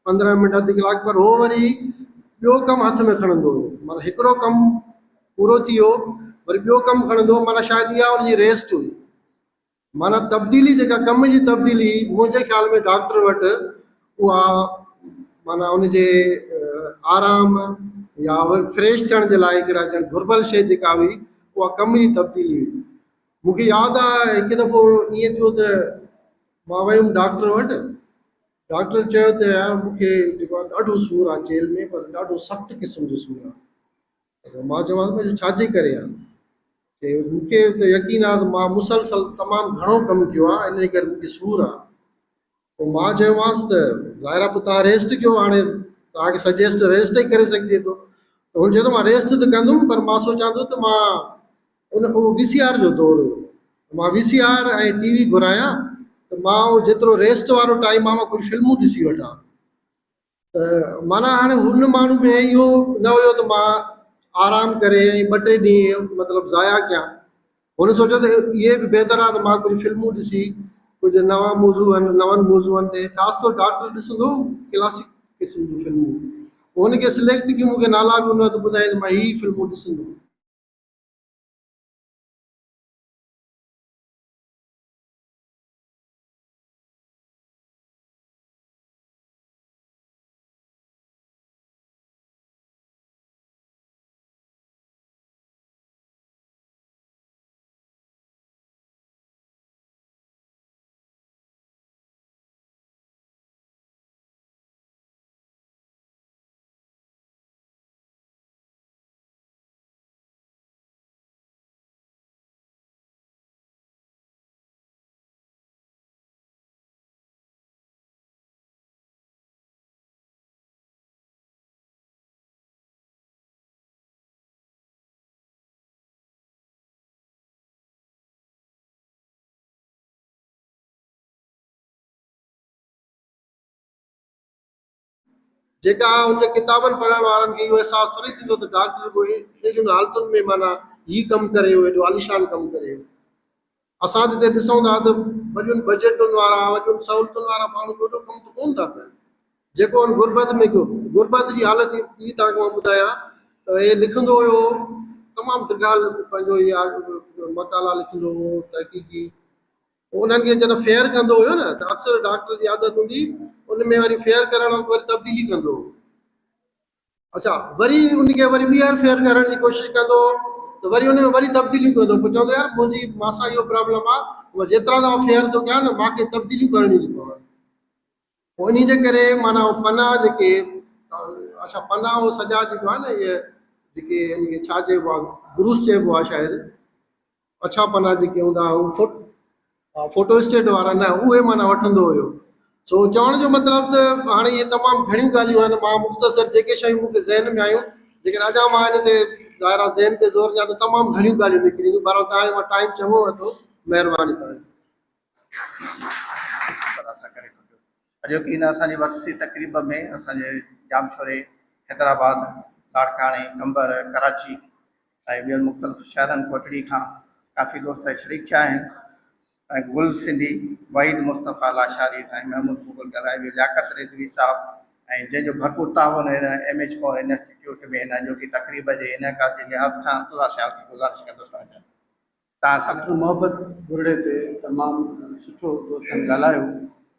15 मिंट अधु कलाक, पर उहो वरी ॿियो कमु हथ में खणंदो हुयो। माना हिकिड़ो कमु पूरो थी वियो वरी ॿियो कमु खणंदो, माना शायदि इहा उनजी रेस्ट हुई। माना तब्दीली, जेका कम जी तब्दीली मुंहिंजे ख़्याल में डॉक्टर वटि उहा माना उनजे आराम या फ्रेश थियण जे लाइ हिकिड़ा ॼण घुर्बल शइ जेका हुई उहा कम जी तब्दीली हुई। मूंखे यादि आहे हिकु दफ़ो ईअं थियो त मां वियुमि डॉक्टर वटि, डॉक्टर चयो त यार मूंखे जेको आहे ॾाढो सूरु आहे चेल में, पर ॾाढो सख़्तु क़िस्म जो सूरु आहे। मां चवां थो छाजे करे आहे, मूंखे त यकीन आहे त मां मुसलसल तमामु घणो कमु कयो आहे, इन करे मूंखे सूरु आहे। पोइ मां चयोमांसि त ज़ाहिर आहे पोइ तव्हां रेस्ट कयो, हाणे तव्हांखे सजेस्ट रेस्ट ई करे सघिजे थो। त हुन चयो त मां रेस्ट त कंदुमि, पर मां सोचां थो त मां उहो VCR जो दौरु हुयो, मां VCR ऐं TV घुरायां त मां उहो जेतिरो रेस्ट वारो टाइम आहे मां कोई फिल्मूं ॾिसी वठां। त माना हाणे हुन माण्हू में इहो न हुयो त मां आराम करे 2-3 ॾींहं मतिलबु ज़ाया कयां। हुन सोचियो त इहे बि बहितर आहे त मां कुझु फिल्मूं ॾिसी कुझु नवां नवनि मौज़ूअनि ते, ख़ासि तौरु डॉक्टर ॾिसंदो क्लासिक क़िस्म जूं फिल्मूं, हुनखे सिलेक्ट कयूं, मूंखे नाला बि हुन वक़्तु ॿुधाए त मां ही फिल्मूं ॾिसंदुमि। जेका उन किताबनि पढ़ण वारनि खे इहो अहसासु थोरी थींदो त डॉक्टर को अहिड़ियुनि हालतुनि में माना हीउ कमु करे एॾो आलिशान कमु करे। असां त हिते ॾिसूं था त वॾियुनि बजटुनि वारा वॾियुनि सहूलियतुनि वारा माण्हू एॾो कमु त कोन था कनि जेको हुन गुरबत में कयो। गुरबत जी हालत ॿी तव्हांखे मां ॿुधायां त हे लिखंदो हुयो तमामु ॾिघाल पंहिंजो इहा मकाला लिखंदो हुओ तहक़ीक़ी। उन्हनि खे जॾहिं फेयर कंदो हुयो न त अक्सर डॉक्टर जी आदत हूंदी उन में वरी फेयर करण वक़्तु वरी तब्दीली कंदो हो। अच्छा वरी उनखे वरी ॿीहर फेयर करण जी कोशिशि कंदो त वरी उन में वरी तब्दीलियूं कंदो। पोइ चवंदो यार मुंहिंजी मासां इहो प्रॉब्लम आहे जेतिरा दफ़ा फेयर थो कयां न मूंखे तब्दीलियूं करणियूं थी पवनि। पोइ इन जे करे माना पना जेके अच्छा पना उहो सॼा जेको आहे न इहे जेके इनखे छा चइबो आहे ब्रूस चइबो आहे शायदि अच्छा पना जेके हूंदा उहे फोटो स्टेट वारा न उहे माना वठंदो हुयो। सो चवण जो मतिलबु त हाणे इहे तमामु घणियूं ॻाल्हियूं आहिनि। मां मुख़्तसर जेके शयूं मूंखे ज़हन में आयूं जेकॾहिं अञा मां हिन ते ज़ाहिर आहे ज़हन ते ज़ोर ॾियां त तमामु घणियूं ॻाल्हियूं निकिरंदियूं पर तव्हांजो मां टाइम चङो वरितो महिरबानी तव्हांजी। अॼोकी इन असांजी वरसी तक़रीब में असांजे जामशोरे हैदराबाद लाड़काणे कंबर कराची ऐं ॿियनि मुख़्तलिफ़ शहरनि कोटड़ी खां काफ़ी दोस्त शरीक थिया आहिनि। ऐं गुल सिंधी वहीद मुस्तफ़ा लाशारी ऐं महमूद मुगल ॻाल्हाए वियो लियाकत रिज़वी साहब ऐं जंहिंजो भरपूर ताउन MH पॉवर इंस्टीट्यूट में हिन जो की तक़रीब जे इनक़ाद जे लिहाज़ खां अब्दुल्ला साहब खे गुज़ारिश कंदुसि तव्हां सां डॉक्टर मोहब्बत बुरड़े ते तमामु सुठो दोस्तनि ॻाल्हायो।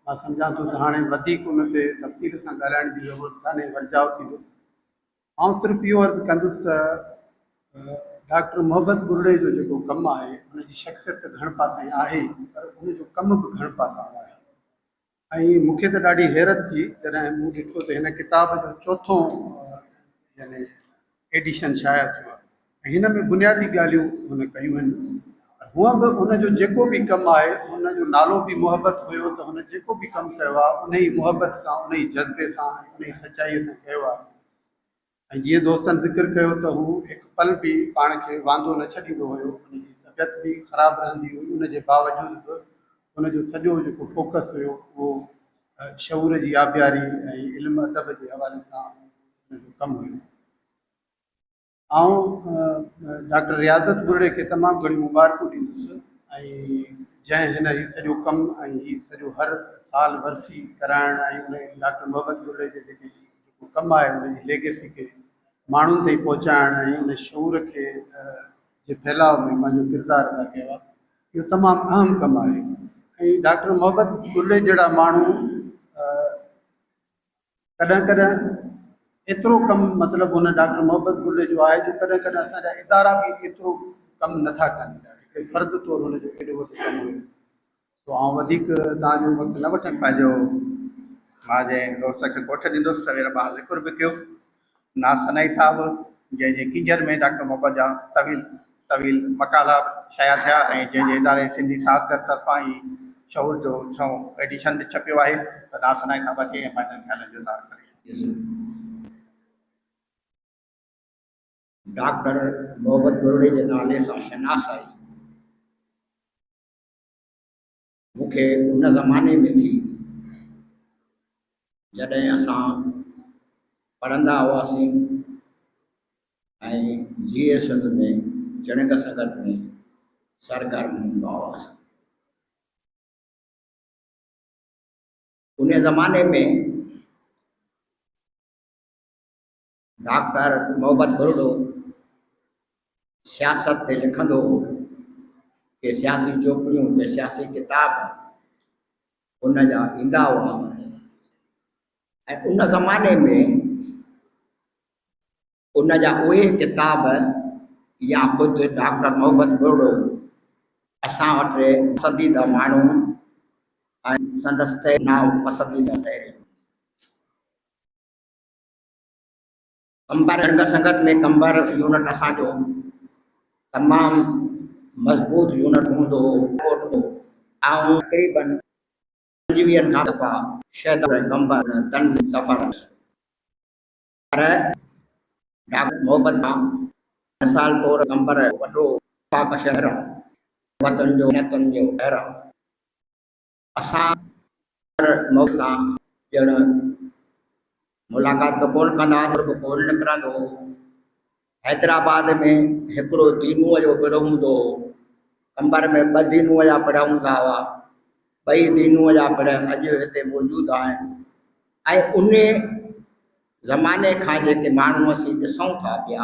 मां सम्झां थो त हाणे वधीक उन ते तफ़सील सां ॻाल्हाइण जी ज़रूरत कान्हे वर्जाउ थींदो। ऐं सिर्फ़ु इहो अर्ज़ु कंदुसि त डॉक्टर मोहब्बत बुरड़े जो जेको कमु आहे हुनजी शख़्सियत घण पासे आहे पर उनजो कमु बि घण पासा आहे। ऐं मूंखे त ॾाढी हैरत थी जॾहिं मूं ॾिठो त हिन किताब जो चोथों यानी एडिशन शाया थियो आहे ऐं हिन में बुनियादी ॻाल्हियूं हुन कयूं आहिनि। हूअं बि हुनजो जेको बि कमु आहे हुनजो नालो बि मोहबत हुयो त हुन जेको बि कमु कयो आहे उन ई मोहबत सां उन ई जज़्बे सां उन ई सचाईअ सां कयो आहे। ऐं जीअं दोस्तनि ज़िक्र कयो त हू हिकु पल बि पाण खे वांदो न छॾींदो हुयो। उनजी तबियत बि ख़राबु रहंदी हुई उनजे बावजूदि बि उनजो सॼो जेको फोकस हुयो उहो शऊर जी आबियारी ऐं इल्मु अदब जे हवाले सां उनजो कमु हुयो। डॉक्टर रियाज़त बुरड़े के तमामु घणी मुबारकूं ॾींदुसि ऐं जंहिं हिन हीउ सॼो कमु ऐं हीउ सॼो हर साल वरसी कराइण ऐं उन डॉक्टर मोहब्बत बुरड़े जे जेको कमु आहे उनजी लेगेसी खे माण्हुनि ताईं पहुचाइण ऐं उन शऊर खे जे फैलाव में पंहिंजो किरदारु अदा कयो आहे इहो तमामु अहम कमु आहे। ऐं डॉक्टर मोहब्बत बुरड़े जहिड़ा माण्हू कॾहिं कॾहिं एतिरो कमु मतिलबु हुन डॉक्टर मोहब्बत बुरड़े जो आहे जो कॾहिं कॾहिं असांजा इदारा बि एतिरो कमु नथा कनि पिया। हिकिड़े फ़र्द तौरु हुनजो एॾो वॾो कमु हुयो। तो आउं वधीक तव्हांजो वक़्तु न वठनि पंहिंजो मां जंहिं दोस्त खे कोठ ॾींदुसि सवेर ॿाहिरि ज़िक्र बि कयो नासनाई साहिबु जंहिंजे कीजर में डॉक्टर मोहब्बत जा तवील मकाला शाया थिया ऐं जंहिंजे इदारे सिंधी साहबकर तरफ़ां ई शऊर जो 6 एडिशन बि छपियो आहे त नासनाई साहिब खे ऐं पंहिंजनि ख़्यालनि जो इज़हार करे। डॉक्टर मोहब्बत बुरड़े जे नाले सां शनासाई मूंखे उन ज़माने में थी जॾहिं असां पढ़ंदा हुआसीं ऐं GSL में चणक संगत में सरगर्म हूंदा हुआसीं। उन ज़माने में डॉक्टर मोहब्बत बुरड़ो सियासत ते लिखंदो हो के सियासी चोपड़ियूं के सियासी किताब उन जा ईंदा हुआ ऐं उन ज़माने में उन जा उहे किताब या ख़ुदि डॉक्टर मोहब्बत बुरड़ो असां वटि पसंदीदा माण्हू ऐं संदसि नाम पसंदीदा तहरीर कंबर चणक संगत में कंबर यूनिट असांजो तमामु मज़बूत यूनिट हूंदो हो ऐं तक़रीबन 25 खां दफ़ा शहदर कंबर तंज़ सफ़र पर डॉक्टर मोहब्बत खां मिसाल तौर कंबर वॾो पाक शहर वतन जो नेतन जो शहर असां सां ॼण मुलाक़ात बि कोन कंदासीं, बि कोन निकिरंदो। हैदराबाद में हिकिड़ो दीनूअ जो पिणु हूंदो हो, कंबर में 2 दीनूअ जा पिण हूंदा हुआ। 2 दीनूअ जा पिण अॼु हिते मौजूदु आहिनि। ऐं उन ज़माने खां जेके माण्हू असीं ॾिसूं था पिया,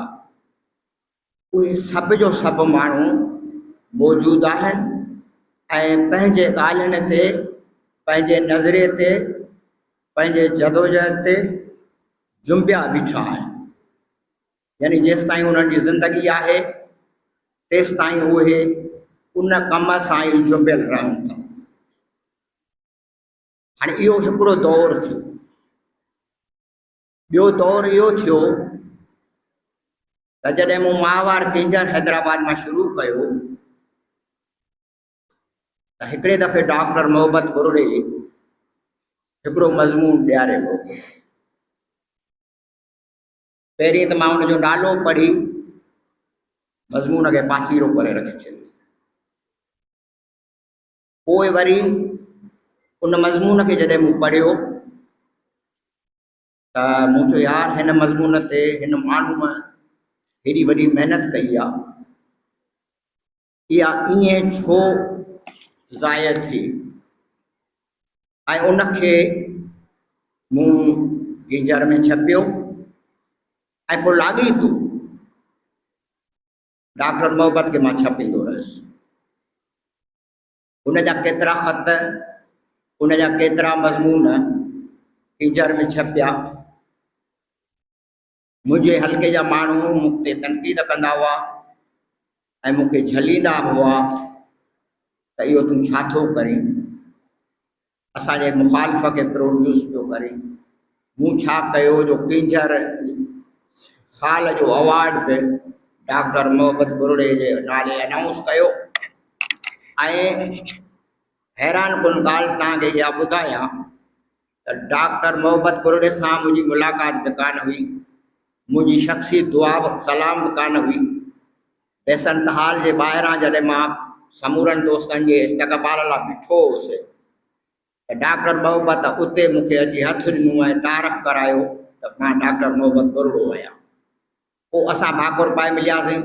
उहे सभ जो सभु माण्हू मौजूदु आहिनि ऐं पंहिंजे ॻाल्हियुनि ते, पंहिंजे नज़रिए ते, पंहिंजे जदोजहद ते जुंबिया बीठा आहिनि। यानी जेसिताईं उन्हनि जी ज़िंदगी आहे तेसिताईं उहे उन कम सां ई जुंबियल रहनि था। हाणे इहो हिकिड़ो दौरु थियो। ॿियो दौरु इहो थियो त जॾहिं मूं माहवार टिंजर हैदराबाद मां शुरू कयो त हिकिड़े दफ़े डॉक्टर मोहब्बत बुरड़े हिकिड़ो मज़मून ॾियारे पियो। पहिरीं त मां हुनजो नालो पढ़ी मज़मून खे पासीरो करे रखी छॾियो। पोइ वरी उन मज़मून खे जॾहिं मूं पढ़ियो त मूं चयो यार हिन मज़मून ते हिन माण्हूअ हेॾी वॾी महिनत कई आहे, इहा ईअं छो ज़ाया थी। ऐं उनखे मूं गीजर में छपियो ऐं पोइ लाॻीतो डॉक्टर मोहब्बत खे मां छपींदो रहियुसि। उनजा केतिरा ख़त, उनजा केतिरा मज़मून गीजर में छपिया। मुंहिंजे हल्के जा माण्हू मूं ते तनक़ीद कंदा हुआ ऐं मूंखे झलींदा हुआ त इहो तूं छा थो करीं, असांजे मुखालिफ़ खे प्रोड्यूस पियो करे। मूं छा कयो जो टिंजर साल जो अवार्ड बि डॉक्टर मोहब्बत बुरड़े जे नाले अनाउंस कयो। ऐं हैरान कुन ॻाल्हि तव्हांखे इहा ॿुधायां त डॉक्टर मोहब्बत बुरड़े सां मुंहिंजी मुलाक़ात बि कान हुई, मुंहिंजी शख़्सी दुआ सलाम बि कान हुई। बेसंत हाल जे ॿाहिरां जॾहिं मां समूरनि दोस्तनि जे इस्तक़बाल लाइ बीठो हुउसि त डॉक्टर मोहब्बत उते मूंखे अची हथु ॾिनो ऐं तारीफ़ करायो त मां डॉक्टर मोहब्बत बुरड़ो आहियां। पोइ असां भाकुर पाए मिलियासीं।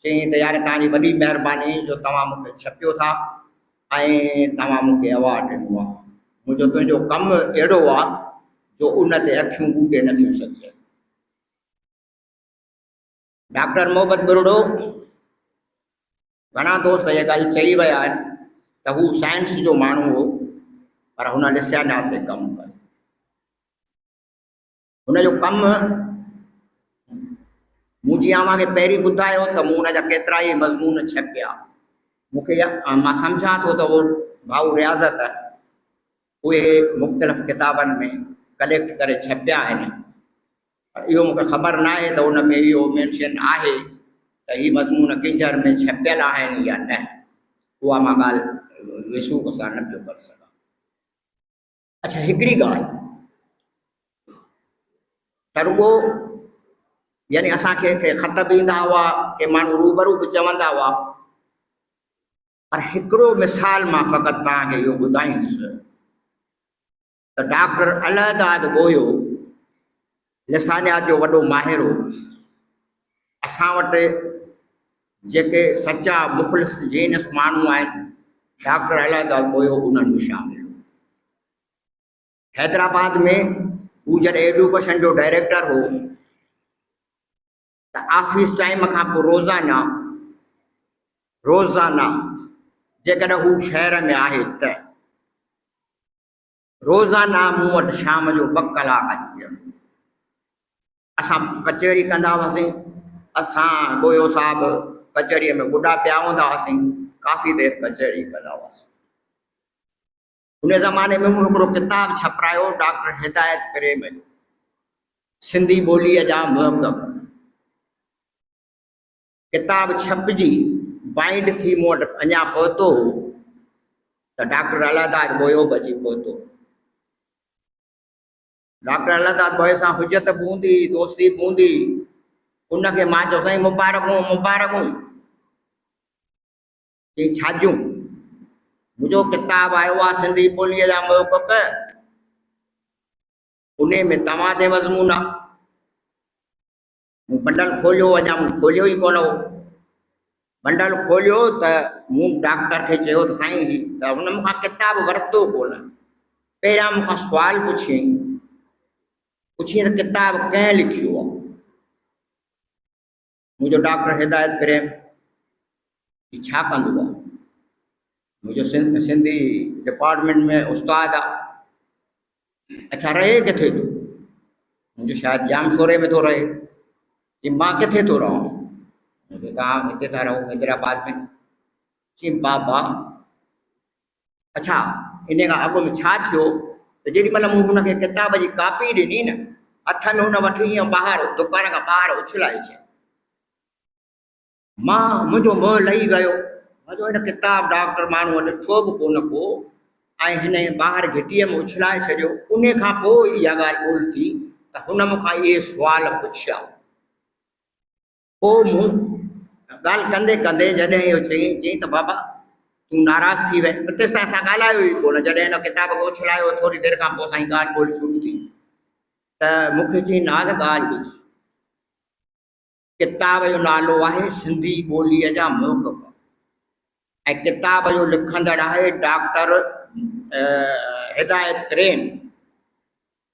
चई त यार तव्हांजी वॾी महिरबानी जो तव्हां मूंखे छपियो था ऐं तव्हां मूंखे अवार्ड ॾिनो आहे। मुंहिंजो तुंहिंजो कमु अहिड़ो आहे जो उन ते अखियूं ॿूटे नथियूं सघजनि। डॉक्टर मोहब्बत बुरड़ो घणा दोस्त इहा ॻाल्हि चई विया आहिनि त हू साइंस जो माण्हू हो, पर हुन लिसियानात ते कमु कयो। हुनजो कमु मूं जीअं तव्हांखे पहिरीं ॿुधायो त मूं हुनजा केतिरा ई मज़मून छपिया। मूंखे मां सम्झां थो त उहो भाऊ रियाज़त उहे मुख़्तलिफ़ किताबनि में कलेक्ट करे छपिया आहिनि, पर इहो मूंखे ख़बर न आहे त उन में इहो मेंशन आहे त हीअ मज़मून गिजर में छपियल आहिनि या न। उहा मां ॻाल्हि विसूख सां न पियो करे सघां। अच्छा, हिकिड़ी ॻाल्हि त रुॻो यानी असांखे के ख़त बि ईंदा हुआ, के माण्हू रूबरू बि चवंदा हुआ, पर हिकिड़ो मिसाल मां फ़क़ति तव्हांखे इहो ॿुधाईंदुसि त डॉक्टर अलहदाद ॻोयो लिसानियात जो वॾो माहिर हो। असां वटि जेके सचा मुख़लिस जीनस माण्हू आहिनि डॉक्टर अलहदाद ॻोयो उन्हनि में शामिल हो। हैदराबाद में हू जॾहिं एडुकेशन जो डायरेक्टर हो त ऑफिस टाइम खां पोइ रोज़ाना जेकॾहिं हू शहर में आहे त रोज़ाना मूं वटि शाम जो 2 कलाक अची वियो। असां कचहरी कंदा हुआसीं, असां ॻोयो साहिबु कचहरीअ में ॿुॾा पिया हूंदा हुआसीं, काफ़ी देरि कचहरी कंदा हुआसीं। उन ज़माने में मूं हिकिड़ो किताबु छपायो डॉक्टर हिदायत प्रेम जो, सिंधी ॿोलीअ जा महकम। किताब छपजी बाइंड थी मूं वटि अञा पहुतो त डॉक्टर अलहदाद ॻोयो बि अची पहुतो। डॉक्टर अलहदाद ॻोए सां हुजत बि हूंदी, दोस्ती बि हूंदी। उनखे मां चयो साईं मुबारकूं मुबारकूं। चई छाजूं? मुंहिंजो किताबु आयो आहे सिंधी ॿोलीअ जा महकम, उन में तमाम मज़मून आहे। मूं बंडल खोलियो, अञा मूं खोलियो ई कोन हो। बंडल खोलियो त मूं डॉक्टर खे चयो त साईं त हुन मूंखां किताब वरितो कोन। पहिरियां मूंखां सुवाल पुछियईं त किताब कंहिं लिखियो आहे। मुंहिंजो डॉक्टर हिदायत प्रेम छा कंदो आहे? मुंहिंजो सिंधी डिपार्टमेंट में उस्ताद आहे। अच्छा, रहे किथे थो? मुंहिंजो शायदि जामशोरे में थो रहे। कि मां किथे थो रहां? मुंहिंजो तव्हां हिते था रहो हैदराबाद में। चई बाबा अच्छा, इन खां अॻु में छा थियो त जेॾी महिल मूं हुनखे किताब जी कापी ॾिनी न, हथ में हुन वठी ईअं ॿाहिरि दुकान खां ॿाहिरि उछलाए छॾी। मुंहिंजो मुंहुं लही वियो। मुंहिंजो हिन किताब डॉक्टर माण्हूअ ॾिठो बि कोन को ऐं हिन ॿाहिरि घिटीअ में उछलाए छॾियो। उन खां पोइ इहा ॻाल्हि ॻोल्हि थी त हुन मूंखां इहे सुवाल पुछिया। पोइ मूं ॻाल्हि कंदे कंदे जॾहिं इहो चई त बाबा तूं नाराज़ थी वए। तेसि ताईं असां ॻाल्हायो ई कोन। जॾहिं हिन किताब खे उछलायो थोरी देरि खां पोइ असांजी ॻाल्हि ॿोल्हि शुरू थी त मूंखे चई नाल ॻाल्हि ॿुध। किताब जो नालो आहे सिंधी ॿोलीअ जा महकम ऐं किताब जो लिखंदड़ आहे डॉक्टर हिदायत प्रेम।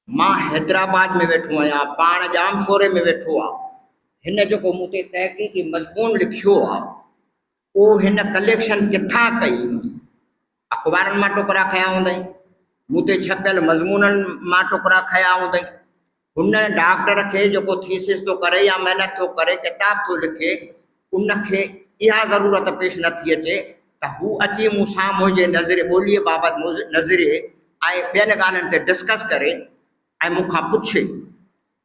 मां हैदराबाद में वेठो आहियां, पाण जामशोरे में वेठो आहे। हिन जेको मूं ते तहक़ीक़ी मज़मून लिखियो आहे उहो हिन कलेक्शन किथां कई? अख़बारनि मां टुकड़ा खया हूंदई, मूं ते छपियल मज़मूननि मां टुकड़ा खया हूंदई। हुन डॉक्टर खे जेको थीसिस थो करे या महिनत थो करे, किताब थो लिखे, उनखे इहा ज़रूरत पेश न थी अचे त हू अची मूंसां मुंहिंजे नज़रिए ॿोलीअ बाबति नज़रिए ऐं ॿियनि ॻाल्हियुनि ते डिस्कस करे ऐं मूंखां पुछे।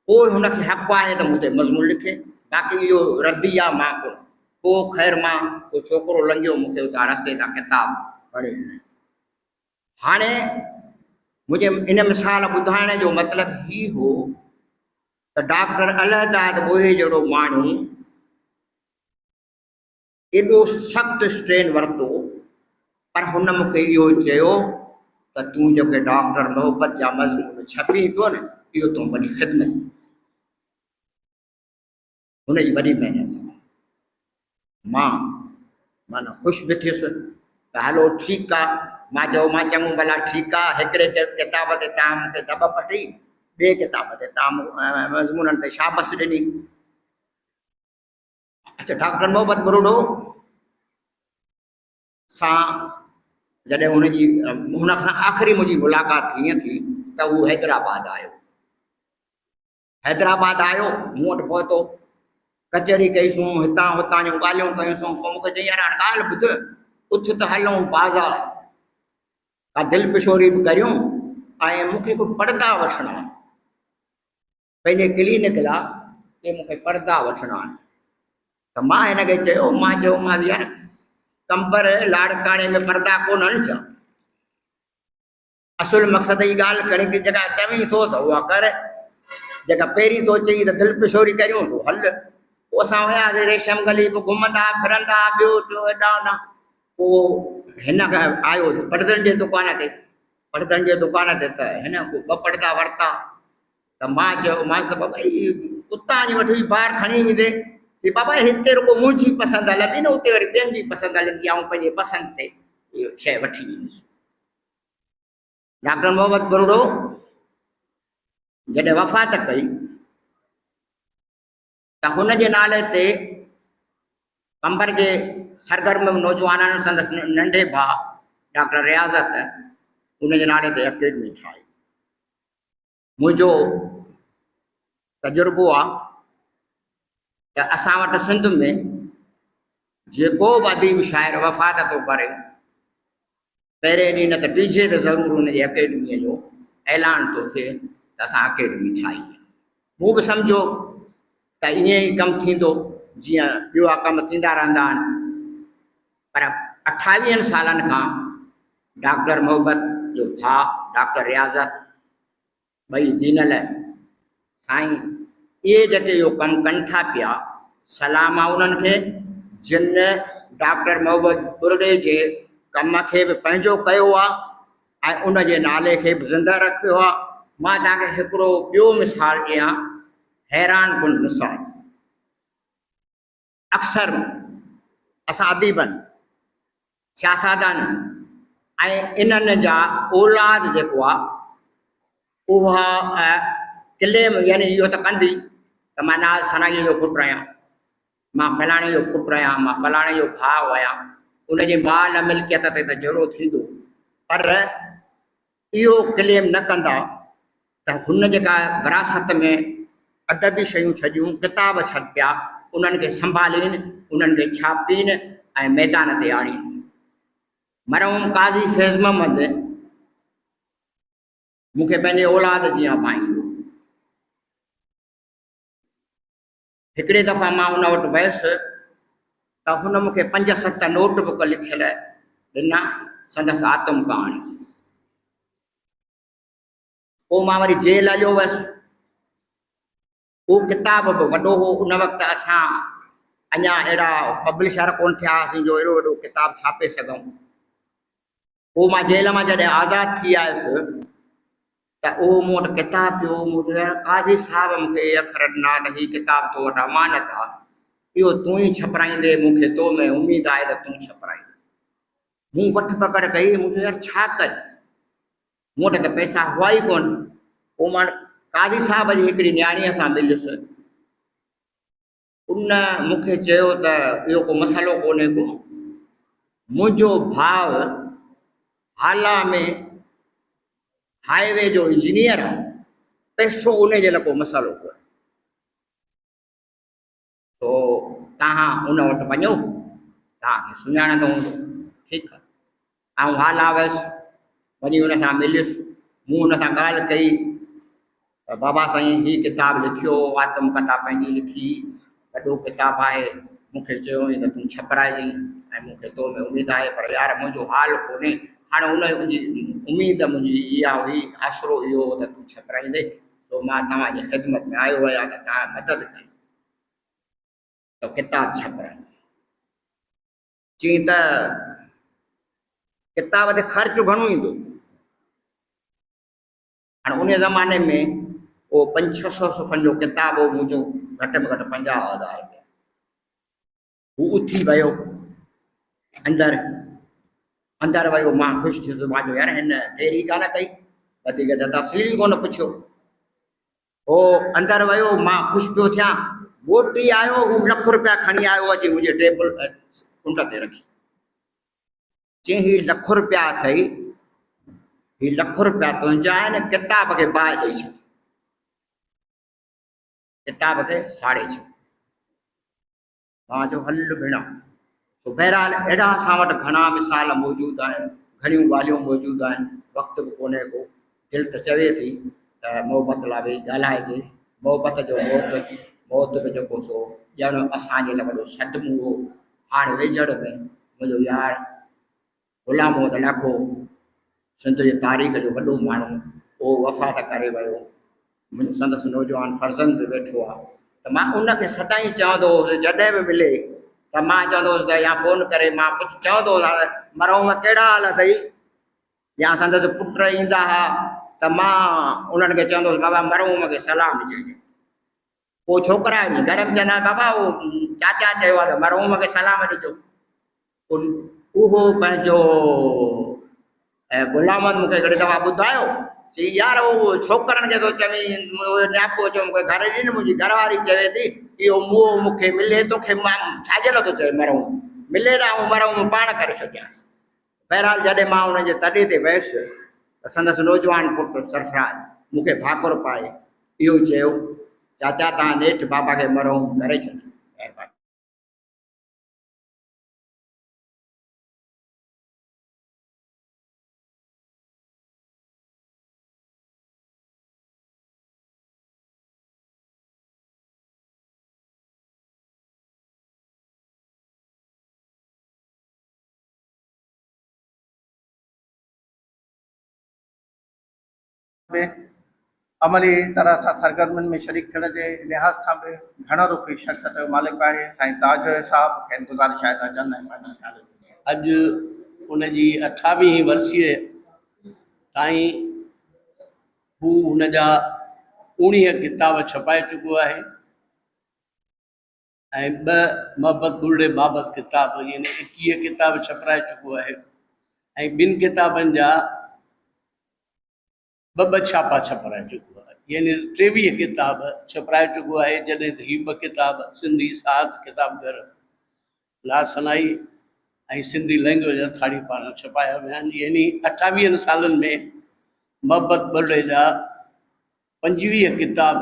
पोइ हुनखे हक़ु आहे त मूं ते मज़मून लिखे। बाक़ी इहो रद्दी आहे मां कोन। पोइ ख़ैर मां को छोकिरो लंघियो, मूंखे उतां रस्ते तां किताब खणी ॾिनई। हाणे मुंहिंजे इन मिसाल ॿुधाइण जो मतिलबु ही हो त डॉक्टर अलहदाद ॻोहे जहिड़ो माण्हू एॾो सख़्तु स्ट्रेन वरितो, पर हुन मूंखे इहो चयो त तूं जेके डॉक्टर मोहब्बत जा मज़मून छपी पियो न, इहो तूं वॾी ख़िदमत, हुनजी वॾी महिनत। माना ख़ुशि बि थियुसि त हलो ठीकु आहे। मां चङो भला ठीकु आहे। हिकिड़े किताब ते तव्हां मूंखे दॿ पटी, ॿिए किताब ते तव्हां मज़मूननि ते शाबस ॾिनी। अच्छा, डॉक्टर मोहब्बत बुरोडो सां जॾहिं हुन खां आख़िरी मुंहिंजी मुलाक़ात हीअं थी त हू हैदराबाद आयो। मूं वटि पहुतो, कचहरी कईसूं, हितां हुतां जूं ॻाल्हियूं कयूंसूं। पोइ मूंखे चई यार ॻाल्हि ॿुध, उथ त हलूं बाज़ार, का दिलि पिशोरी बि करियूं ऐं मूंखे को पर्दा वठिणा आहिनि। पंहिंजे क्लिनिक लाइ मूंखे पर्दा वठिणा आहिनि। त मां हिनखे चयोमांसि यार कंबर लाड़काणे में पर्दा कोन्हनि छा? असुल मक़सद जी ॻाल्हि करी की जेका चवीं थो त उहा कर, जेका पहिरीं थो चई त दिलि पिशोरी करियूं थो हल। पोइ असां वियासीं रेशम गली, पोइ घुमंदा फिरंदा ॿियो टियों हेॾां होॾां। पोइ हिन खां आयो पर्दनि जे दुकान ते। त हिन ॿ पर्दा वरिता। त मां चयोमांसि त बाबा उतां जी वठी ॿाहिरि खणी वेंदे। चई बाबा हिते रुको मुंहिंजी पसंदि हलंदी न, उते वरी ॿियनि जी पसंदि हलंदी, ऐं पंहिंजे पसंदि ते इहो शइ वठी ईंदुसि। डॉक्टर मोहब्बत बुरोडो जॾहिं वफ़ात कई त हुनजे नाले ते कंबर जे सरगर्म नौजवाननि संदसि नंढे भाउ डॉक्टर रियाज़त उनजे नाले ते अकेडमी ठाही। मुंहिंजो तजुर्बो आहे त असां वटि सिंध में जेको बि अदीब शाइर वफ़ात थो करे, पहिरें ॾींहुं न त टीजे ते ज़रूरु हुनजी अकेडमीअ जो ऐलान थो थिए त असां अकेडमी ठाही। मूं बि सम्झो त ईअं ई कमु थींदो जीअं ॿिया कम थींदा रहंदा आहिनि। पर 28 सालनि खां डॉक्टर मोहब्बत जो भाउ डॉक्टर रियाज़त ॿई दीन लाइ साईं इहे जेके इहो कमु कनि था पिया, सलाम आहे उन्हनि खे जिन डॉक्टर मोहब्बत बुरोडे जे कम खे बि पंहिंजो कयो आहे ऐं उन जे नाले खे बि ज़िंदा रखियो आहे। मां तव्हांखे हिकिड़ो ॿियो मिसाल ॾियां, हैरान कुन मिसाल। अक्सर असां अदीबनि, सियासतदान ऐं इन्हनि जा औलाद जेको आहे उहा क्लेम यानी इहो त कंदी त मां नाज़ सनाईअ जो पुटु आहियां, मां फलाणे जो पुटु आहियां, मां फलाणे जो भाउ आहियां, उनजे माल मिल्कियत ते त जहिड़ो थींदो, पर इहो क्लेम न कंदा त हुन जेका विरासत में अदबी शयूं छॾियूं, किताब छॾ पिया, उन्हनि खे संभालीनि, उन्हनि खे छापीनि ऐं मैदान ते आणीनि। मरहूम काज़ी फैज़ मोहम्मद मूंखे पंहिंजे औलाद जीअं पाईंदो। हिकिड़े दफ़ा मां हुन वटि वियुसि त हुन मूंखे 5-7 नोटबुक लिखियल ॾिना, संदसि आत्म कहाणी। पोइ मां वरी जेल हलियो हुअसि। उहो किताब बि वॾो हो, उन वक़्तु असां अञा अहिड़ा पब्लिशर कोन थिया हुआसीं जो एॾो वॾो किताब छापे सघूं। पोइ मां जेल मां जॾहिं आज़ादु थी आयुसि त उहो मूं वटि किताब पियो। मूं चयो यार काज़ी साहिब मूंखे इहे अखर ॾिना त हीअ किताब तो वटि अमानत आहे, इहो तूं ई छपाईंदे, मूंखे तो में उमेद आहे त तूं छपाईंदे। मूं वठि पकड़ कई। मूं चयो यार छा कनि, मूं वटि त पैसा हुआ ई कोन। पोइ मां काज़ी साहिब जी हिकिड़ी न्याणीअ सां मिलियुसि। उन मूंखे चयो त इहो को मसालो कोन्हे को, मुंहिंजो भाउ हाला में हाईवे जो इंजीनियर आहे, पैसो उन जे लाइ को मसालो कोन्हे, तो तव्हां उन वटि वञो, तव्हांखे सुञाणंदो हूंदो। ठीकु आहे, ऐं हाला वियुसि, वञी हुन सां मिलियुसि। मूं हुन सां ॻाल्हि कई त बाबा साईं हीअ किताब लिखियो, आत्मकथा पंहिंजी लिखी, वॾो किताब आहे, मूंखे चयो त तूं छपराइजांइ ऐं मूंखे तो में उमेद आहे, पर यार मुंहिंजो हाल कोन्हे। हाणे उन जी उमेद मुंहिंजी इहा हुई, आसरो इहो हो त तूं छपराईंदे, सो मां तव्हांजी ख़िदमत में आयो आहियां त तव्हां मदद कयो त किताब छपराए। चई त किताब ते ख़र्चु घणो ईंदो। हाणे उन ज़माने में उहो 500-600 सुफ़्हनि जो किताब हो, मुंहिंजो घटि में घटि 50,000 रुपया। हू उथी वियो अंदरि वियो। मां ख़ुशि थियुसि। मां चयो यार हिन देरी कान कई, वधीक त तफ़सील ई कोन पुछियो। हो अंदरि वियो, मां ख़ुशि पियो थियां। ॻोठी आयो, हू ₹1 रुपया खणी आयो, अची मुंहिंजे टेबल कुंड ते रखी। चई हीअ ₹1 रुपया अथई, हीअ ₹1 रुपया तुंहिंजा आहिनि, किताब खे बाहि ॾेई छॾ, किताब खे साड़े छॾ। मां चयो हल भेणा। तो बहरहाल अहिड़ा असां वटि घणा मिसाल मौजूदु आहिनि, घणियूं ॻाल्हियूं मौजूदु आहिनि। वक़्तु बि कोन्हे को, दिलि त चवे थी त मोहबत लाइ वेही ॻाल्हाइजे। मोहबत जो मौत बि जेको सो ॼण असांजे लाइ वॾो सदमो हो। हाणे वेझड़ में मुंहिंजो यार ग़ुलाम मोहम्मद लाखो, सिंध जे तारीख़ जो वॾो माण्हू, उहो वफ़ात करे वियो। मुंहिंजो संदसि नौजवान फर्ज़ंद बि वेठो आहे। त मां उनखे सदाईं चवंदो हुउसि, जॾहिं बि मिले त मां चवंदो हुउसि त या फ़ोन करे मां चवंदो हुउसि मरहूम कहिड़ा हाल अथई, या संदसि पुट ईंदा हुआ त मां उन्हनि खे चवंदो हुउसि बाबा मरहूम खे सलाम चइजे। पोइ छोकिरा घर में चवंदा बाबा उहो चाचा चयो आहे त मरहूम खे सलाम ॾिजो। उहो पंहिंजो ग़ुलाम मूंखे हिकिड़ी दफ़ा ॿुधायो, चई यार उहो छोकिरनि खे थो चवी नियापो चयो, मूंखे घर ॾिन, मुंहिंजी घरवारी चवे थी इहो मुंहुं मूंखे मिले तोखे, मां छाजे लाइ थो चए मरहूम, मिले त आऊं मरहूम पाण करे छॾियांसि। बहरहाल जॾहिं मां हुनजे तॾे ते वियुसि त संदसि नौजवान पुटु सरफराज मूंखे भाकुर पाए इहो चयो, चाचा तव्हां नेठि बाबा खे मरहूम करे छॾियो, महिरबानी। में अमली तरह सां सरगर्मियुनि में शरीक थियण जे लिहाज़ खां बि घणो रुपी शख़्सियत जो मालिक आहे। साईं ताज साहब खेनि गुज़ारिश आहे त अचनि ऐं पंहिंजा ख़्याल अॼु उनजी 28वीं वर्सीअ ताईं हू हुन जा 19 किताब छपाए चुको आहे ऐं 2 मोहब्बत बुर्ड़े बाबति किताब यानी 21 किताब छपाए चुको आहे ऐं 2 किताबनि जा 2 छापा छपाए चुको आहे यानी 23 किताब छपाए चुको आहे। जॾहिं त हीअ 2 किताब सिंधी साहित्य किताबघर लासनाई ऐं सिंधी लैंग्वेज अथाड़ी पारां छपाया विया आहिनि। यानी 28 सालनि में मोहब्बत बुर्ड़े जा 25 किताब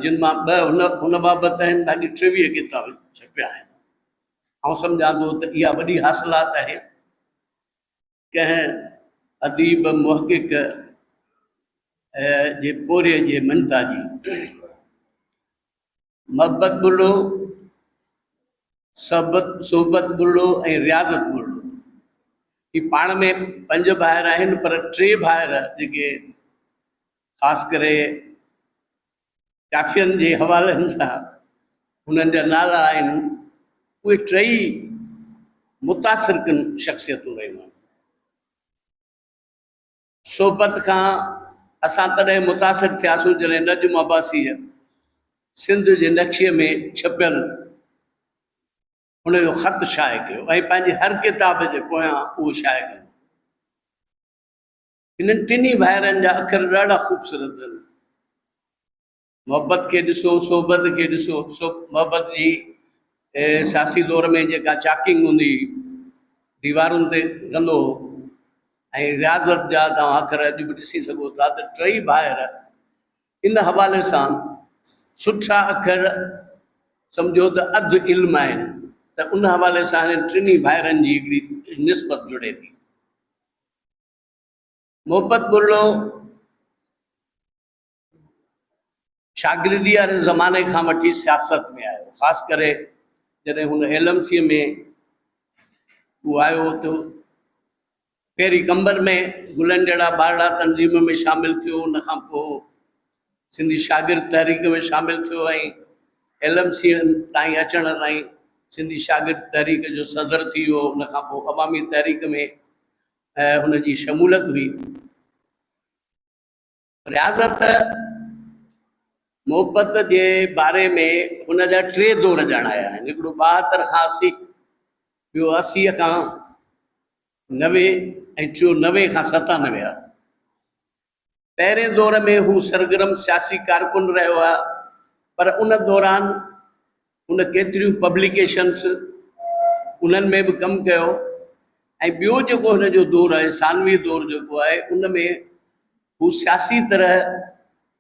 जिन मां 2 हुन बाबति आहिनि, बाक़ी 23 किताब छपिया आहिनि। ऐं सम्झां थो त इहा वॾी हासिलात आहे कंहिं अदीब मुहक़िक़ जे पोरे जे मनता जी। मोहब्बत बुर्ड़ो, सोबत बुर्ड़ो ऐं रियाज़त बुर्ड़ो ही पाण में 5 भाइर आहिनि, पर 3 भाइर जेके ख़ासि करे काफ़ियनि जे हवालनि सां हुननि जा नाला आहिनि, उहे 3 मुतासिर कन शख़्सियतूं रहियूं आहिनि। सोबत खां असां तॾहिं मुतासिर थियासीं जॾहिं नजम अब्बासीअ सिंध जे नक्शे में छपियल हुनजो ख़त शाये कयो ऐं पंहिंजी हर किताब जे पोयां उहो शाये कयो। हिननि 3 भाइरनि जा अखर ॾाढा ख़ूबसूरत आहिनि। मोहब्बत खे ॾिसो, सोबत खे ॾिसो। मोहब्बत जी सियासी दौर में जेका चाकिंग हूंदी दीवारुनि ते कंदो ऐं रियाज़त जा तव्हां अखर अॼु बि ॾिसी सघो था त 3 भाइर इन हवाले सां सुठा अखर सम्झो त अधु इल्मु आहिनि, त उन हवाले सां हिन 3 भाइरनि जी हिकिड़ी निस्बत जुड़े थी। मोहब्बत बुर्ड़ो शागिर्दी वारे ज़माने खां वठी सियासत में आयो, ख़ासि करे जॾहिं हुन LMC में उहो आयो त पहिरीं कंबर में गुलनि जहिड़ा ॿारड़ा तंज़ीम में शामिल थियो, उन खां पोइ सिंधी शागिर्द तहरीक में शामिल थियो ऐं LMC ताईं अचण ताईं सिंधी शागिर्द तहरीक जो सदर थी वियो। उन खां पोइ अवामी तहरीक में हुनजी शमूलियत हुई। रियाज़त मोहब्बत जे बारे में हुन जा 3 दौर ॼाणाया आहिनि, हिकिड़ो 72 खां 80, ॿियो 80 खां 90 ऐं टियों 90 खां 97 आहे। पहिरें दौर में हू सरगर्म सियासी कारकुन रहियो आहे, पर उन दौरान हुन केतिरियूं पब्लिकेशन्स उन्हनि में बि कमु कयो ऐं ॿियो जेको हुनजो दौर आहे सानवी दौर जेको आहे उन में हू सियासी तरह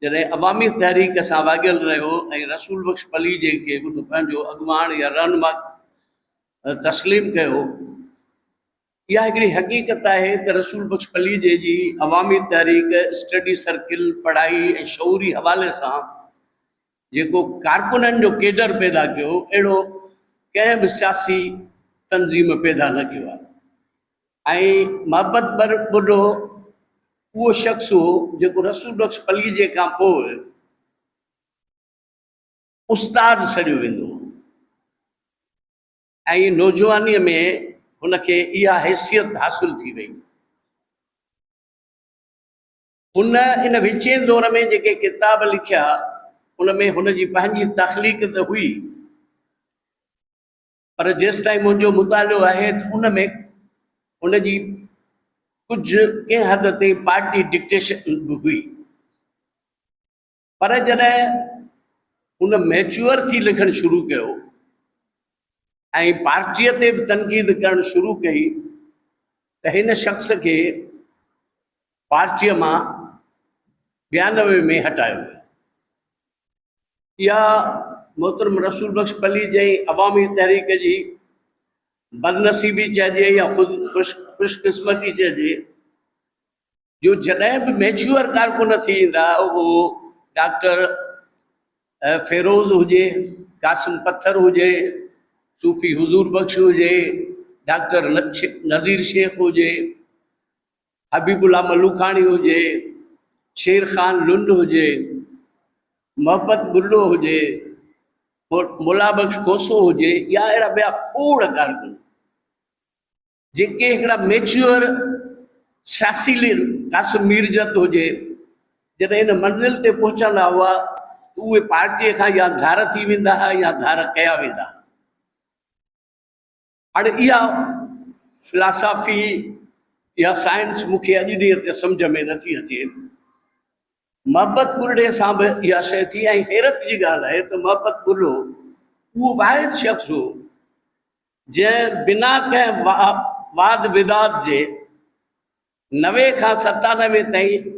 जॾहिं अवामी तहरीक सां वाॻियल रहियो ऐं रसूल बख्श पली जेके बि पंहिंजो अॻुवाण या रहनुमा तस्लीम कयो। इहा हिकिड़ी हक़ीक़त आहे त रसूल बख्श पली जी अवामी तहरीक स्टडी सर्किल पढ़ाई ऐं शऊरी हवाले सां जेको कारकुननि जो केडर पैदा कयो अहिड़ो कंहिं बि सियासी तंज़ीम पैदा न कयो आहे। ऐं मोहब्बत बुर्ड़ो उहो शख़्स हो जेको रसूल बख्श पली जे खां पोइ उस्ताद सॾियो वेंदो ऐं नौजवानीअ में हुनखे इहा हैसियत हासिल थी वई। हुन इन विचें दौर में जेके किताब लिखिया उन में हुनजी पंहिंजी तख़लीक़ त हुई, पर जेसि ताईं मुंहिंजो मुतालियो आहे त उन में हुनजी कुझु कंहिं हद ताईं पार्टी डिक्टेशन बि हुई। पर जॾहिं हुन मैच्योर थी लिखणु शुरू कयो ऐं पार्टीअ ते बि तनक़ीद करणु शुरू कई त हिन शख़्स खे पार्टीअ मां 92 में हटायो वियो। इहा मोहतरम रसूल बख्श पली जी अवामी तहरीक जी बदनसीबी चइजे या ख़ुदि ख़ुशकिस्मती चइजे जो जॾहिं बि मैच्योर कारकुन थी ईंदा उहो डॉक्टर फेरोज़ हुजे, कासिम पत्थर हुजे, सूफ़ी हुज़ूर बख्श हुजे, डॉक्टर नज़ीर शेख हुजे, हबीबुल्ला मलूखानी हुजे, शेर ख़ान लुंड हुजे, मोहब्बत बुर्ड़ो हुजे, मुला बख्श कोसो हुजे या अहिड़ा ॿिया खोड़ कारकुन जेके हिकिड़ा मैच्योर सियासी कासिम मीरजत हुजे, जॾहिं हिन मंज़िल ते पहुचंदा हुआ त उहे पार्टीअ खां या धार थी वेंदा हुआ या धार कया वेंदा। हाणे इहा फिलासफ़ी या साइंस मूंखे अॼु ॾींहं ते सम्झ में नथी अचे। मोहब्बत बुर्ड़े सां बि इहा शइ थी। ऐं हैरत जी ॻाल्हि आहे त मोहब्बत बुर्ड़ो उहो वाहिद शख़्स हो जंहिं बिना कंहिं वाद विवाद जे 90 खां 97 ताईं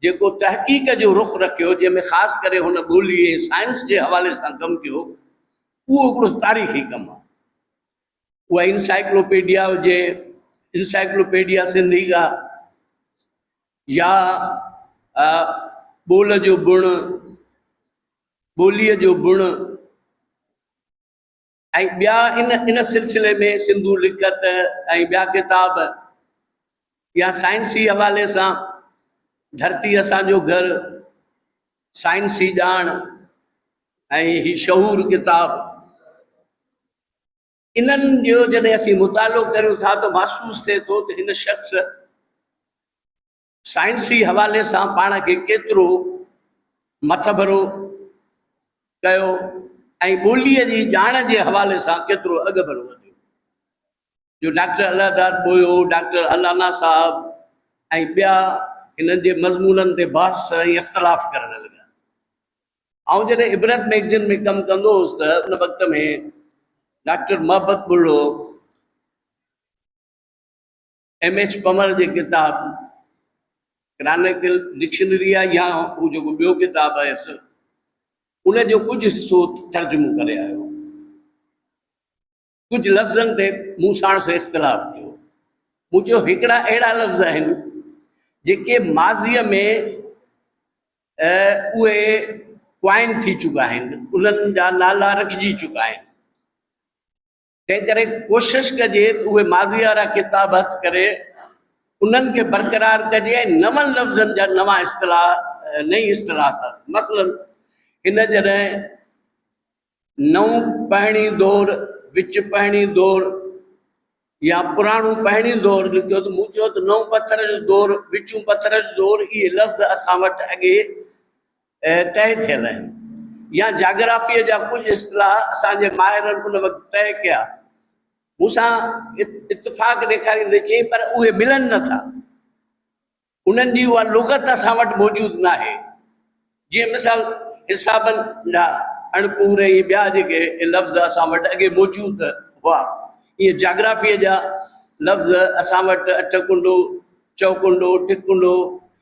जेको तहक़ीक़ जो रुख़ रखियो, जंहिंमें ख़ासि करे हुन ॿोली ऐं साइंस जे हवाले सां कमु कयो, उहो हिकिड़ो तारीख़ी कमु आहे। उहा इंसाइक्लोपीडिया हुजे, इंसाइक्लोपीडिया सिंधी का, या ॿोल जो गुण, ॿोलीअ जो गुण, ऐं ॿिया इन सिलसिले में सिंधू लिखत ऐं ॿिया किताब, या साइंसी हवाले सां धरती असांजो घर, साइंसी ॼाण ऐं ही शहूर किताब, इन्हनि जो जॾहिं असीं मुतालो करियूं था त महसूस थिए थो त हिन शख़्स साइंसी हवाले सां पाण खे केतिरो मथभरो कयो ऐं ॿोलीअ जी ॼाण जे हवाले सां केतिरो अॻभरो वधियो। जो डॉक्टर अलादाद बोयो, डॉक्टर अलाना साहब ऐं ॿिया हिननि जे मज़मूननि ते बहस ऐं इख़्तिलाफ़ करण लॻा। ऐं जॾहिं इबरत मैगज़ीन में कमु कंदो हुउसि त उन वक़्त में डॉक्टर मोहब्बत बुर्ड़ो M.H. पंवर जी किताब क्रॉनिकल डिक्शनरी आहे या हू जेको ॿियो किताब आहे उन जो कुझु हिसो तर्जुमो करे आयो। कुझु लफ़्ज़नि ते मूं साण सां इख़्तिलाफ़ कयो। मूं चयो हिकिड़ा अहिड़ा लफ़्ज़ आहिनि जेके माज़ीअ में उहे क्वाइन थी चुका आहिनि, उन्हनि जा नाला रखिजी चुका आहिनि। तंहिं करे कोशिशि कजे त उहे माज़ी वारा किताब हथ करे उन्हनि खे बरक़रार कजे ऐं नवनि लफ़्ज़नि जा नवां इस्तिलाह, नई इस्तिलाह सां। मसलन हिन जॾहिं नओं पहिणी दौर, विच पहिणी दौर या पुराणो पहिणी दौर लिखियो त मूं चयो त नओं पथर जो दौर, विचूं पथर जो दौर, इहे लफ़्ज़ असां वटि अॻे तय थियल आहिनि। या जाग्राफीअ जा कुझु इस्तिलाह असांजे माहिरनि उन वक़्तु तय कया, मूंसां इत्तिफ़ाक़ ॾेखारींदे चई पर उहे मिलनि नथा, उन्हनि जी उहा लुग़त असां वटि मौजूदु न आहे। जीअं मिसाल हिसाबनि जा अणपूर ऐं ॿिया जेके लफ़्ज़ असां वटि अॻे मौजूदु हुआ, ईअं जाग्राफीअ जा लफ़्ज़ असां वटि अठ कुंडो, चौकुंडो, टिकुंडो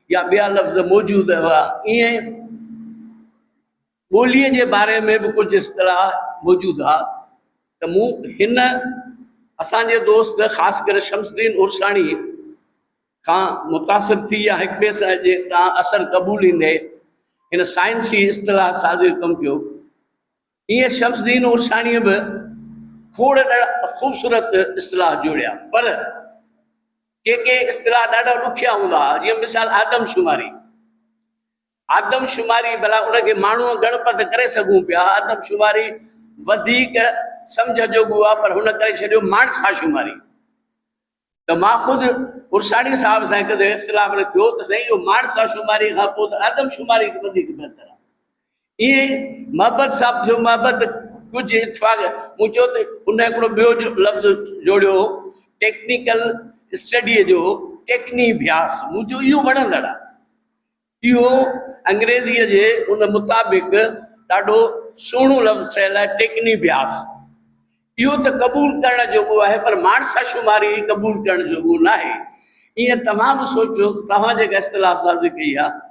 या ॿिया लफ़्ज़ मौजूदु हुआ। ईअं ॿोलीअ जे बारे में बि कुझु इस्तिलाह मौजूदु आहे। त मूं हिन असांजे दोस्त ख़ासि करे शमसुद्दीन उर्साणी खां मुतासिर थी या हिक ॿिए सां जे तव्हां असरु क़बूल ईंदे हिन साइंसी इस्तिलाह साज़ी कमु कयो। ईअं शमसुद्दीन उर्साणीअ बि खोड़ ॾाढा ख़ूबसूरत इस्तिलाह जोड़िया, पर के इस्तिलाह ॾाढा ॾुखिया हूंदा हुआ। जीअं मिसाल आदमशुमारी, आदमशुमारी भला उनखे माण्हूअ गणपत करे सघूं पिया, आदमशुमारी वधीक सम्झ जोॻो आहे, पर हुन करे छॾियो माणसाशुमारी। त मां ख़ुदि उर्साणी साहिब सां हिकु इख़्तिलाफ़ रखियो त साईं इहो माणसाशुमारी खां पोइ त आदमशुमारी वधीक बहितर आहे। ईअं मोहब्बत साहिब जो मोहब्बत कुझु इत्तिफ़ाक़, मूं चयो त हुन हिकिड़ो ॿियो लफ़्ज़ जोड़ियो टेक्निकल स्टडीअ जो, टेक्नीभ्यास। मूं चयो इहो वणंदड़ आहे। इहो अंग्रेज़ीअ जे उन मुताबिक़ ॾाढो सुहिणो लफ़्ज़ ठहियलु आहे, टेक्नीभ्यास। इहो त क़बूल करण जोॻो आहे, पर माणसाशुमारी क़बूल करण जोॻो न आहे। ईअं तव्हां बि सोचो तव्हां जेका इस्तिलाह साज़ी कई आहे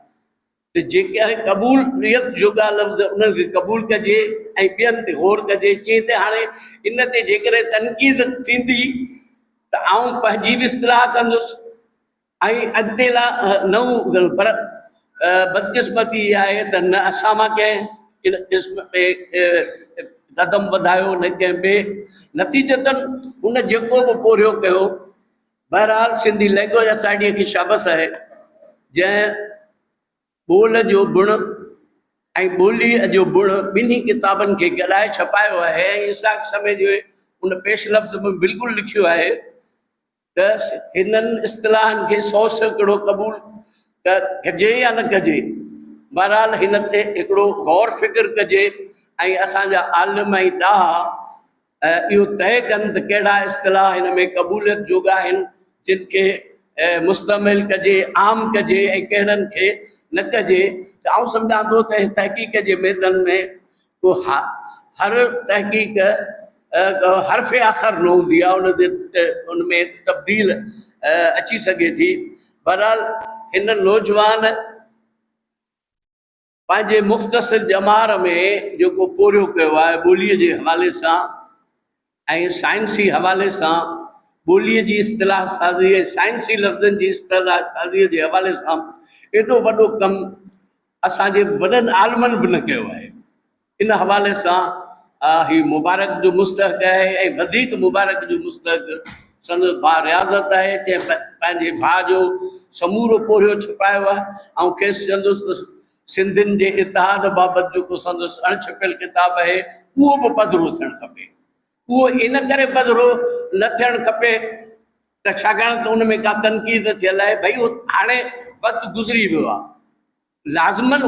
त जेके क़बूलियत जोॻा लफ़्ज़ उन्हनि खे क़बूल कजे ऐं ॿियनि ते गौर कजे। चई त हाणे इन ते जेकॾहिं तनक़ीद थींदी त आउं पंहिंजी बि इस्तिलाह कंदुसि ऐं अॻिते लाइ नओं, पर बदकिस्मती इहा आहे त न असां मां कंहिं इन क़िस्म में कदम वधायो न कंहिं ॿिए। नतीजतन हुन जेको बि पोरियो कयो, बहरहाल सिंधी लैंग्वेज असांजी खे शाबस आहे जंहिं ॿोल जो गुण ऐं ॿोलीअ जो गुण ॿिन्ही किताबनि खे गॾाए छपायो आहे। ऐं इसाक समय जो उन पेश लफ़्ज़ में बिल्कुलु लिखियो आहे त हिननि इस्तिलाहनि खे 100% क़बूल कजे या न कजे, बहरहाल हिन ते हिकिड़ो गौर फिक्र कजे ऐं असांजा आलिम ऐं ॾाहा इहो तइ कनि त कहिड़ा इस्तिलाह हिन में क़बूलियत जोॻा आहिनि जिन खे मुस्तमिल कजे आम कजे ऐं कहिड़नि खे न कजे। त आउं सम्झां थो त तहक़ीक़ जे मैदान में को हर तहक़ीक़ हर्फ़ आख़िर न हूंदी आहे, उन में तब्दील अची सघे थी। बहरहाल हिन नौजवान पंहिंजे मुख़्तसिर ॼमार में जेको पोरियो कयो आहे ॿोलीअ जे हवाले सां ऐं साइंसी हवाले सां, ॿोलीअ जी इस्तिलाह साज़ी ऐं साइंसी लफ़्ज़नि जी इस्तिलाह साज़ीअ जे हवाले सां एॾो वॾो कमु असांजे वॾनि आलिमनि बि न कयो आहे। इन हवाले सां हीउ मुबारक जो मुस्तहक़ आहे ऐं वधीक मुबारक जो मुस्तहक़ संदसि भाउ रियाज़त आहे, जंहिं पंहिंजे भाउ जो समूरो पोरियो छपायो आहे। ऐं खेसि चवंदुसि त सिंधियुनि जे इतिहाद बाबति जेको संदसि अणछपियल किताबु आहे उहो बि पधिरो थियणु खपे। उहो इन करे पधिरो न थियणु खपे त छाकाणि त उन में का तनक़ीद थियल आहे, भई उहो हाणे वक़्तु गुज़री वियो आहे, लाज़मन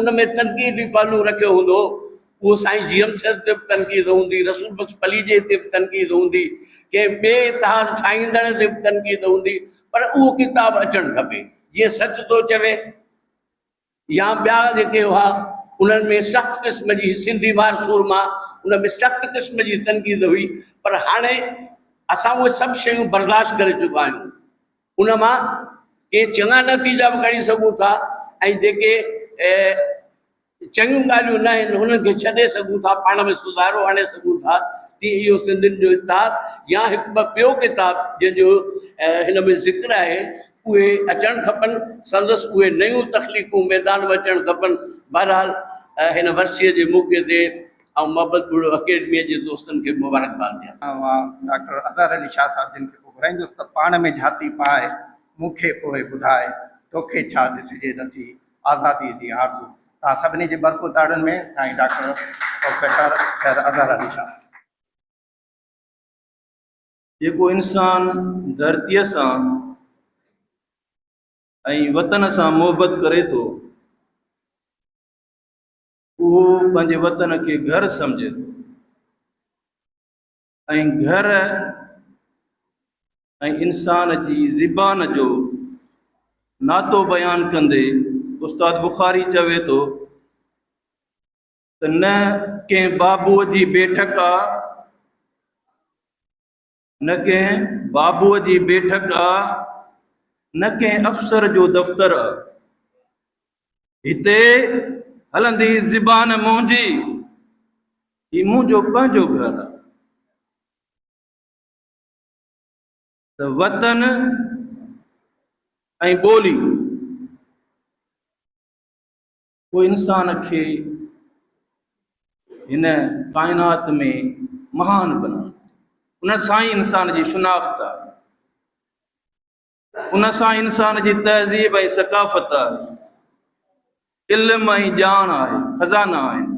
उन में तनक़ीदी पहलू रखियो हूंदो। उहो साईं जीएमशद ते बि तनक़ीद हूंदी, रसूल बख़्श पलीजे ते बि तनक़ीद हूंदी, कंहिं ॿिए इतिहाद ठाहींदड़ ते बि तनक़ीद हूंदी, पर उहो किताबु अचणु खपे जीअं सच थो चवे या ॿिया जेके हुआ उन्हनि में सख़्तु क़िस्म जी सिंधी मार सूरमा उन में सख़्तु क़िस्म जी तनक़ीद हुई, पर हाणे असां उहे सभु शयूं बर्दाश्त करे चुका आहियूं। उन मां के चङा नतीजा बि कढी सघूं था ऐं जेके चङियूं ॻाल्हियूं न आहिनि हुननि खे छॾे सघूं था, पाण में सुधारो आणे सघूं था। तीअं इहो सिंधियुनि जो इतिहाद या हिकु ॿियो किताबु जंहिंजो हिन में ज़िक्र आहे उहे अचणु खपनि, संदसि उहे नयूं तख़लीक़ूं मैदान में अचणु खपनि। बहरहाल हिन वर्सीअ जे मौक़े ते ऐं मोहब्बत बुढ़ो अकेडमीअ जे दोस्तनि खे मुबारकबाद ॾियां। डॉक्टर अज़हर अली शाह साहिब जिन खे पोइ घुराईंदुसि त पाण में झाती पाए मूंखे पोइ ॿुधाए तोखे छा ॾिसिजे नथी आज़ादीअ जी आरज़ू। तव्हां सभिनी जे बरक़ुताड़ियुनि में साईं डॉक्टर प्रोफेसर सैयद अज़हर अली शाह। जेको इंसान धरतीअ सां ऐं वतन सां मोहबत करे थो उहो पंहिंजे वतन खे घर सम्झे थो ऐं घर ऐं इंसान जी ज़िबान जो नातो बयानु कंदे उस्ताद बुखारी चवे थो त न कंहिं बाबूअ जी बेठक आहे, न कंहिं बाबूअ जी बेठक आहे, न कंहिं अफ़सर जो दफ़्तर आहे। हिते हलंदी ज़िबान मुंहिंजी, ही मुंहिंजो पंहिंजो घर आहे। त वतन ऐं ॿोली को इंसान खे हिन काइनात में महान बनाए, उन सां ई इंसान जी शिनाख़्त आहे, उन सां इंसान जी तहज़ीब ऐं सकाफ़त आहे, इल्म ऐं ॼाण आहे, खज़ाना आहिनि।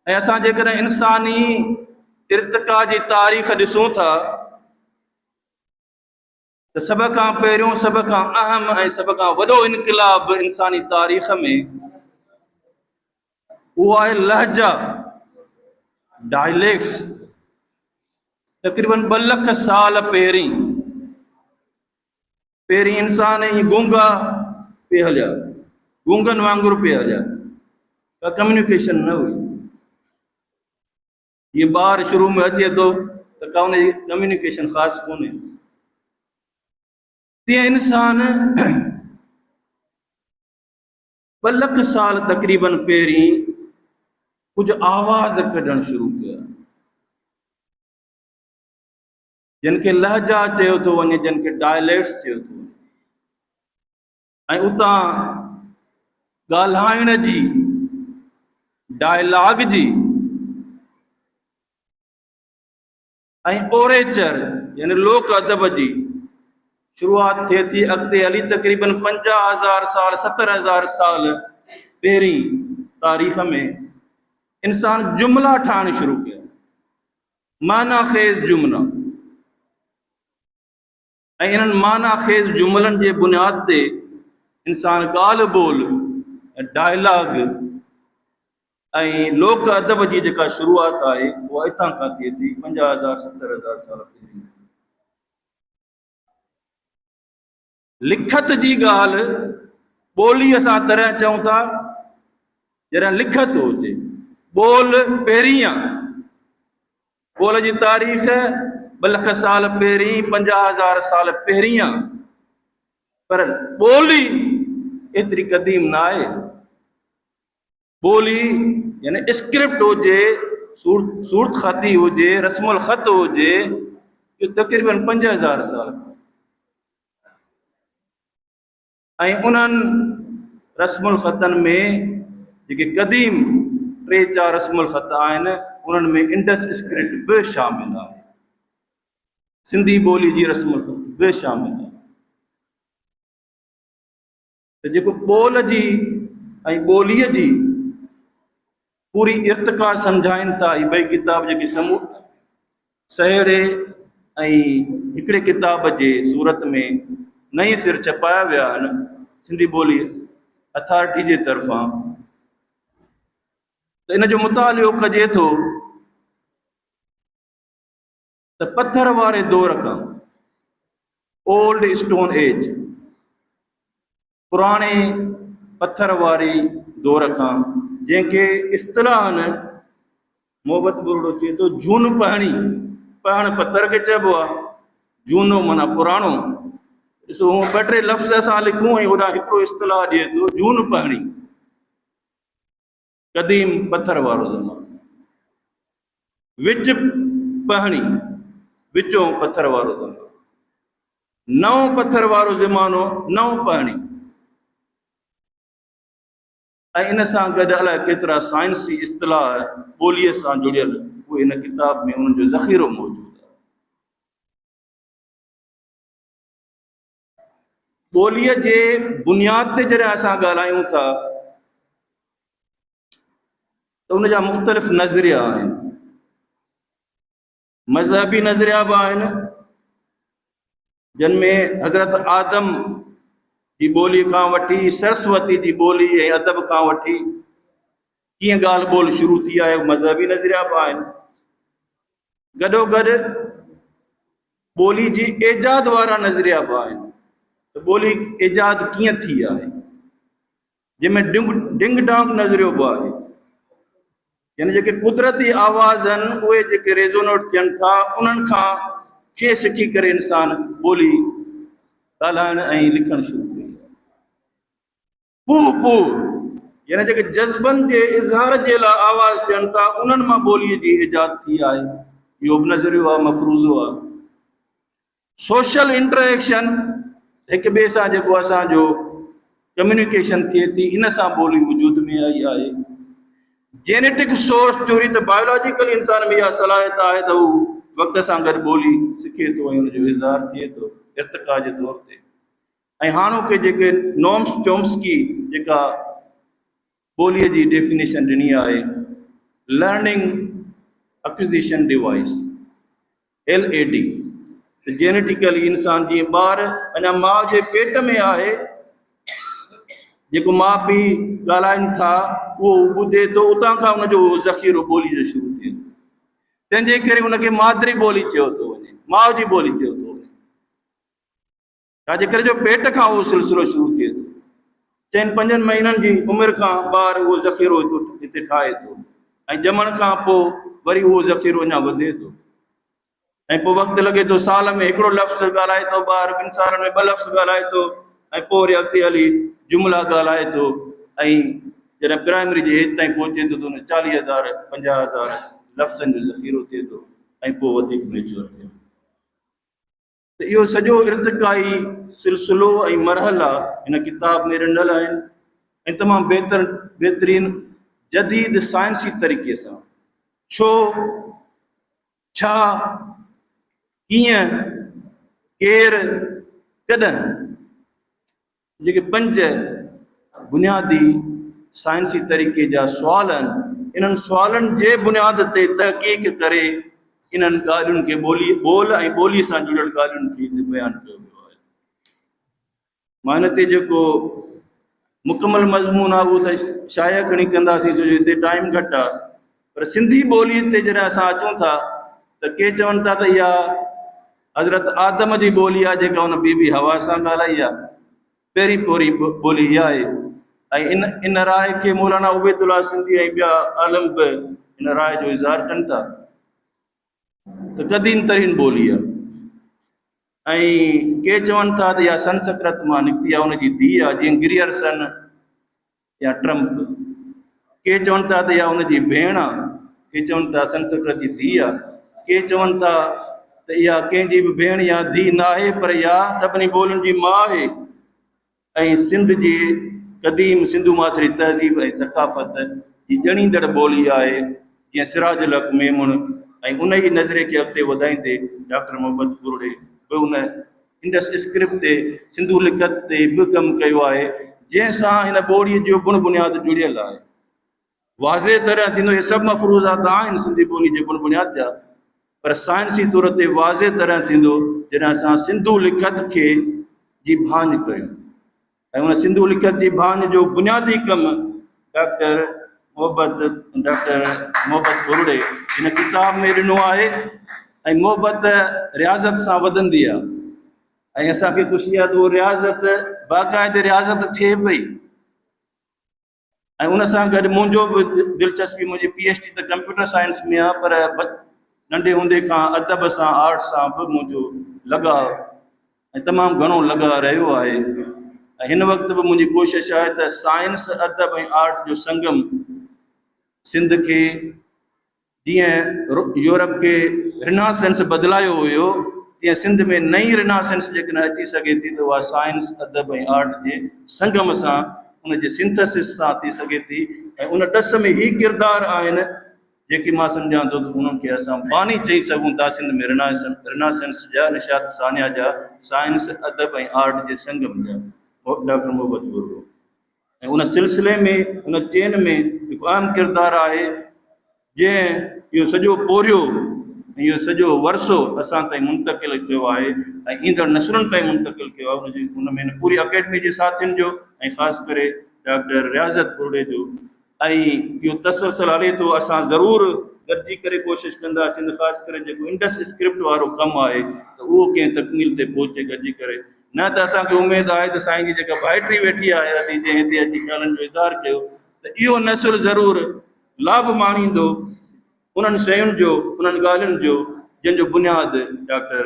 ऐं असां जेकॾहिं इंसानी इर्तिक़ा जी तारीख़ ॾिसूं था त सभ खां पहिरियों, सभ खां अहम ऐं सभ खां वॾो इनक़िलाब इंसानी तारीख़ में उहो आहे लहजा, डायलेक्ट्स। तक़रीबन 2 लख साल पहिरीं इंसान ई गूंगा पे हलिया, गूंगनि वांगुरु पे हलिया, का कम्युनिकेशन न हुई। ये ॿार शुरू में अचे थो त का उनजी कम्युनिकेशन ख़ासि कोन्हे। तीअं इंसान 2 लख साल तक़रीबन पहिरीं कुझु आवाज़ कढणु शुरू कया, जिन खे लहजा चयो थो वञे, जिन खे डायलेक्ट्स चयो थो वञे। ऐं उतां ॻाल्हाइण जी, डायलॉग जी ऐं ओरेचर यानी लोक अदब जी शुरूआत थिए थी। अॻिते हली तक़रीबन 50,000 साल 70,000 साल पहिरीं तारीख़ में इंसान जुमला ठाहिण शुरू कया, माना ख़ेज़ जुमला। ऐं इन्हनि माना ख़ेज़ जुमलनि जे बुनियाद ते इंसान ॻाल्हि ॿोल डायलॉग ऐं लोक अदब जी जेका शुरूआत आहे उहा हितां खां थिए थी 50,000 70,000 साल पहिरीं। लिखत जी ॻाल्हि ॿोलीअ सां तॾहिं चऊं था जॾहिं लिखत हुजे, ॿोल पहिरीं आहे। ॿोल जी तारीख़ 2 लख साल पहिरीं 50,000 साल पहिरीं आहे, पर ॿोली एतिरी क़दीम न आहे। ॿोली यानी स्क्रिप्ट हुजे, सूरत ख़ती हुजे, रस्मुल ख़त हुजे, इहो तक़रीबन 5,000 साल। ऐं उन्हनि रस्मुल ख़तनि में जेके क़दीम 3-4 रस्मुल ख़त आहिनि उन्हनि में इंडस स्क्रिप्ट बि शामिल आहे, सिंधी ॿोली जी रस्मुल ख़त बि शामिल आहे। त जेको ॿोल जी ऐं ॿोलीअ जी पूरी इर्तिका सम्झाइनि था हीअ ॿई किताब जेके सहेड़े ऐं हिकिड़े किताब जे सूरत में नई सिर छपाया विया आहिनि सिंधी ॿोली अथॉरिटी जे तरफ़ां। त इन जो मुतालियो कजे थो त पथर वारे दौर खां, ओल्ड स्टोन एज, पुराणे पथर वारी दौर खां, जंहिंखे इस्तिलाहन मोहबत बुरड़ो चए थो जून पहणी, पहण पथर खे चइबो आहे, जूनो माना पुराणो। ॾिसो 2-3 लफ़्ज़ असां लिखूं ऐं होॾां हिकिड़ो इस्तिलाह ॾिए थो जून पहणी, क़दीम पथर वारो ज़मानो, विच पहणी, विचों पथर वारो ज़मानो, नओं पथर वारो ज़मानो, नओं पहणी। ऐं इन सां गॾु अलाए केतिरा साइंसी इस्तिलाह ॿोलीअ सां जुड़ियल उहे इन किताब में उन्हनि जो ज़ख़ीरो मौजूदु आहे। ॿोलीअ जे बुनियाद ते जॾहिं असां ॻाल्हायूं था त उन जा मुख़्तलिफ़ नज़रिया आहिनि। मज़हबी नज़रिया बि आहिनि जिन में हज़रत आदम जी ॿोली खां वठी सरस्वती जी ॿोली ऐं अदब खां वठी कीअं ॻाल्हि ॿोल शुरू थी आहे, मज़हबी नज़रिया बि आहिनि। गॾोगॾु ॿोली जी एजाद वारा नज़रिया बि आहिनि त ॿोली एजाद कीअं थी आहे, जंहिंमें डिंग डांग नज़रियो बि आहे, यानी जेके कुदरती आवाज़ आहिनि उहे जेके रेज़ोनेट थियनि था उन्हनि खां खे सिखी करे इंसान ॿोली ॻाल्हाइण ऐं लिखणु शुरू कई। पू यानी जेके जज़्बनि जे इज़हार जे लाइ आवाज़ थियनि था उन्हनि मां ॿोलीअ जी इजाद थी आहे, इहो बि नज़रियो आहे, मफ़रूज़ो आहे। सोशल इंटरेक्शन, हिक ॿिए सां जेको असांजो कम्युनिकेशन थिए थी, इन सां ॿोली वजूद में आई आहे। जेनेटिक सोर्स थ्योरी त बायोलॉजिकल इंसान में इहा सलाहियत आहे त हू वक़्त सां गॾु ॿोली सिखे थो ऐं हुनजो इज़हार थिए थो इर्तिका जे तौर ते। ऐं हाणोके जेके नॉम चॉम्स्की जेका ॿोलीअ जी डेफिनेशन ॾिनी आहे, लर्निंग एक्विज़िशन डिवाइस LAD, जेनेटिकली इंसान जीअं ॿार अञा माउ जे पेट में आहे, जेको माउ पीउ ॻाल्हाइनि था उहो ॿुधे थो, उतां खां हुनजो ज़ख़ीरो ॿोली जो शुरू थिए थो। तंहिंजे करे हुनखे मादरी ॿोली चयो थो वञे, माउ जी ॿोली चयो थो वञे, छाजे करे जो पेट खां उहो सिलसिलो शुरू थिए थो। 4-5 महीननि जी उमिरि खां ॿार उहो ज़ख़ीरो हिते ठाहे थो ऐं ॼमण खां पोइ वरी उहो ज़ख़ीरो अञा वधे थो ऐं पोइ वक़्तु लॻे थो साल में हिकिड़ो लफ़्ज़ ॻाल्हाए थो ॿार, 2 सालनि में 2 लफ़्ज़ ॻाल्हाए थो ऐं पोइ वरी अॻिते हली जुमिला ॻाल्हाए थो ऐं जॾहिं प्राइमरी जे हेठि ताईं पहुचे थो त हुन 40,000 50,000 लफ़्ज़नि जो ज़ख़ीरो थिए थो ऐं पोइ वधीक मेच्योर थिए। त इहो सॼो इर्तिकाई सिलसिलो ऐं मरहला हिन किताब में ॾिनल आहिनि ऐं तमामु बहितरीन जदीद साइंसी तरीक़े सां छो, छा, कीअं, केरु, कॾहिं, जेके 5 बुनियादी साइंसी तरीक़े जा सुवाल आहिनि, इन्हनि सुवालनि जे बुनियाद ते तहक़ीक़ करे इन्हनि ॻाल्हियुनि खे ॿोल ऐं ॿोलीअ सां जुड़ियल ॻाल्हियुनि खे बयानु कयो वियो आहे। मां हिन ते जेको मुकमल मज़मून आहे उहो त शाया खणी कंदासीं छो जो हिते टाइम घटि आहे, पर सिंधी ॿोलीअ ते जॾहिं असां अचूं था त के चवनि था त इहा हज़रत आदम जी ॿोली आहे जेका हुन बीबी हवा सां ॻाल्हाई आहे, पहिरीं पोरी ॿोली इहा आहे। ऐं इन राय खे मौलाना उबैदुल्ला सिंधी ऐं ॿिया आलम बि इन राय जो इज़हार कनि था त क़दीम तरीन ॿोली आहे। ऐं के चवनि था त इहा संस्कृत मां निकिती आहे, हुनजी धीउ आहे, जीअं ग्रियर्सन या ट्रम्प। के चवनि था त इहा हुनजी भेण आहे, के चवनि था संस्कृत जी धीउ आहे, के चवनि था त इहा कंहिंजी बि भेण या धीउ न आहे, पर इहा सभिनी ॿोलियुनि जी माउ आहे। ऐं सिंध जी क़दीम सिंधु माथरी तहज़ीब ऐं सक़ाफ़त जी ॼणींदड़ ॿोली आहे, जीअं सिराजुल हक़ मेमुण। ऐं उन ई नज़रे खे अॻिते वधाईंदे डॉक्टर मोहम्मद बुरड़े बि उन इंडस स्क्रिप्ट ते सिंधु लिखत ते बि कमु कयो आहे, जंहिंसां हिन ॿोलीअ जो बुण बुनियादु जुड़ियल आहे। वाज़े तरह थींदो, इहे सभु मफ़रूज़ात आहिनि सिंधी ॿोली जे बुण बुनियाद जा, पर साइंसी तौर ते वाज़े तरह थींदो जॾहिं असां सिंधु लिखत खे जी भांज कयूं। ऐं उन सिंधु लिखत जी भांज जो बुनियादी कमु डॉक्टर मोहब्बत बुरड़े हिन किताब में ॾिनो आहे। ऐं मोहबत रियाज़त सां वधंदी आहे ऐं असांखे ख़ुशी आहे त उहो रियाज़त बाक़ाइदे रियाज़त थिए पई। ऐं उन सां गॾु मुंहिंजो बि दिलचस्पी, मुंहिंजी PhD त कंप्यूटर साइंस में आहे, पर नंढे हूंदे खां अदब सां आर्ट सां बि मुंहिंजो लॻाव ऐं तमामु घणो लॻाव रहियो आहे। ऐं हिन वक़्तु बि मुंहिंजी कोशिशि आहे त साइंस अदब ऐं आर्ट जो संगम सिंध खे, जीअं यूरोप खे रिनासेंस बदिलायो हुयो, तीअं सिंध में नई रिनासेंस जेकॾहिं अची सघे थी त उहा साइंस अदब ऐं आर्ट जे संगम सां, उन जे सिंथसिस सां थी सघे थी। ऐं उन ॾस में ई किरदार आहिनि जेके मां सम्झां थो त उन्हनि खे असां बानी चई सघूं था सिंध में रिनासेंस जा, निशात सानिया जा, साइंस अदब ऐं आर्ट जे संगम जा, डॉक्टर मोहब्बत बुरड़ो। ऐं उन सिलसिले में, उन चेन में हिकु अहम किरदारु आहे जंहिं इहो सॼो पोरियो, इहो सॼो वरसो असां ताईं मुंतक़िल कयो आहे ऐं ईंदड़ नसलुनि ताईं मुंतक़िल कयो आहे। उनजी उन में पूरी अकेडमी जे साथियुनि जो ऐं ख़ासि करे डॉक्टर रियाज़त बुरड़े जो। ऐं इहो तसलसल हले थो, असां ज़रूरु गॾिजी करे कोशिशि कंदासीं त ख़ासि करे जेको इंडस स्क्रिप्ट वारो कमु आहे त उहो कंहिं तकमील ते पहुचे गॾिजी करे। न त असांखे उमेदु आहे त साईं जी जेका भाइटी वेठी आहे अची, जंहिं हिते अची ख़्यालनि जो इज़हार कयो, त इहो नसुलु ज़रूरु लाभ माणींदो उन्हनि शयुनि जो, उन्हनि ॻाल्हियुनि जो जंहिंजो बुनियादु डॉक्टर